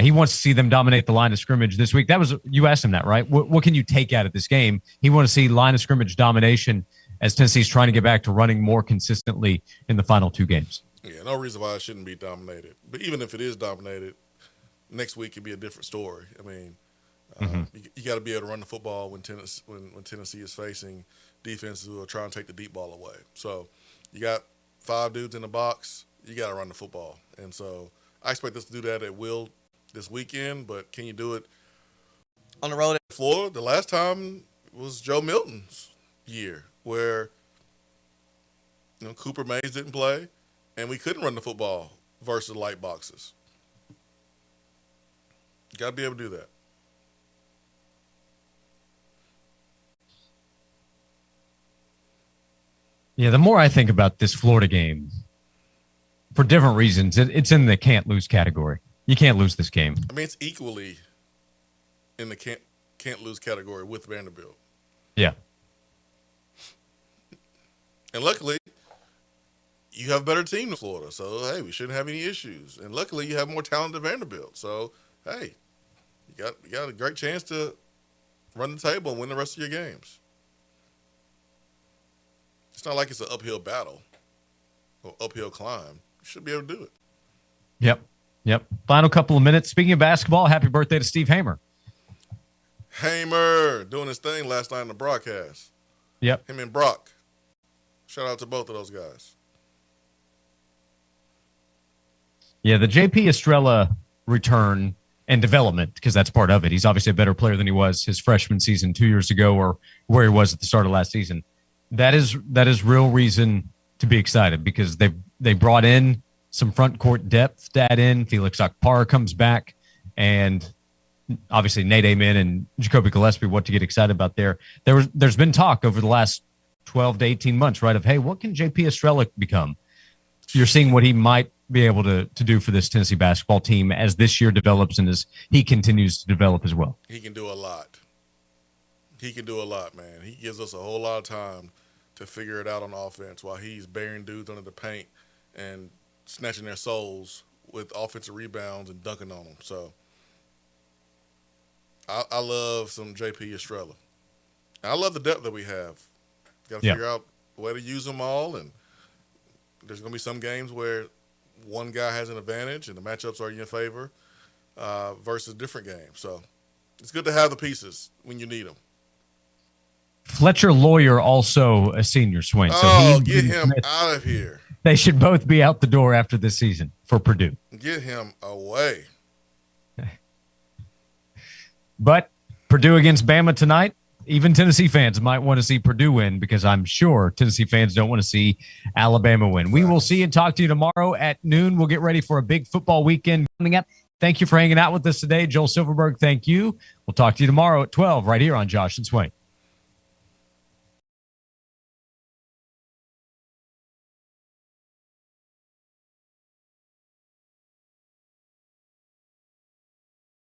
He wants to see them dominate the line of scrimmage this week. You asked him that, right? What can you take out of this game? He wants to see line of scrimmage domination as Tennessee's trying to get back to running more consistently in the final 2 games. Yeah, no reason why it shouldn't be dominated. But even if it is dominated, next week could be a different story. I mean, you got to be able to run the football when Tennessee is facing defenses who are trying to take the deep ball away. So you got 5 dudes in the box. You got to run the football. And so I expect us to do that at will this weekend, but can you do it on the road at Florida? The last time was Joe Milton's year where Cooper Mays didn't play and we couldn't run the football versus light boxes. You got to be able to do that. Yeah, the more I think about this Florida game, for different reasons, it's in the can't lose category. You can't lose this game. I mean, it's equally in the can't lose category with Vanderbilt. Yeah. And luckily, you have a better team than Florida. So, hey, we shouldn't have any issues. And luckily, you have more talent than Vanderbilt. So, hey, you got a great chance to run the table and win the rest of your games. It's not like it's an uphill battle or uphill climb. You should be able to do it. Yep. Final couple of minutes. Speaking of basketball, happy birthday to Steve Hamer. Hamer doing his thing last night in the broadcast. Yep. Him and Brock. Shout out to both of those guys. Yeah, the JP Estrella return and development, because that's part of it. He's obviously a better player than he was his freshman season 2 years ago or where he was at the start of last season. That is real reason to be excited because they brought in some front court depth to add in. Felix Akpara comes back, and obviously Nate Amen and Jacoby Gillespie, what to get excited about there. There's been talk over the last 12 to 18 months, right, of, hey, what can JP Estrella become? You're seeing what he might be able to do for this Tennessee basketball team as this year develops and as he continues to develop as well. He can do a lot. He can do a lot, man. He gives us a whole lot of time to figure it out on offense while he's burying dudes under the paint and snatching their souls with offensive rebounds and dunking on them. So I love some JP Estrella. I love the depth that we have. Got to figure out a way to use them all, and there's going to be some games where one guy has an advantage and the matchups are in your favor versus different games. So it's good to have the pieces when you need them. Fletcher Lawyer, also a senior, Swain. So get him out of here. They should both be out the door after this season for Purdue. Get him away. But Purdue against Bama tonight, even Tennessee fans might want to see Purdue win because I'm sure Tennessee fans don't want to see Alabama win. We will see and talk to you tomorrow at noon. We'll get ready for a big football weekend coming up. Thank you for hanging out with us today. Joel Silverberg, thank you. We'll talk to you tomorrow at 12 right here on Josh and Swain.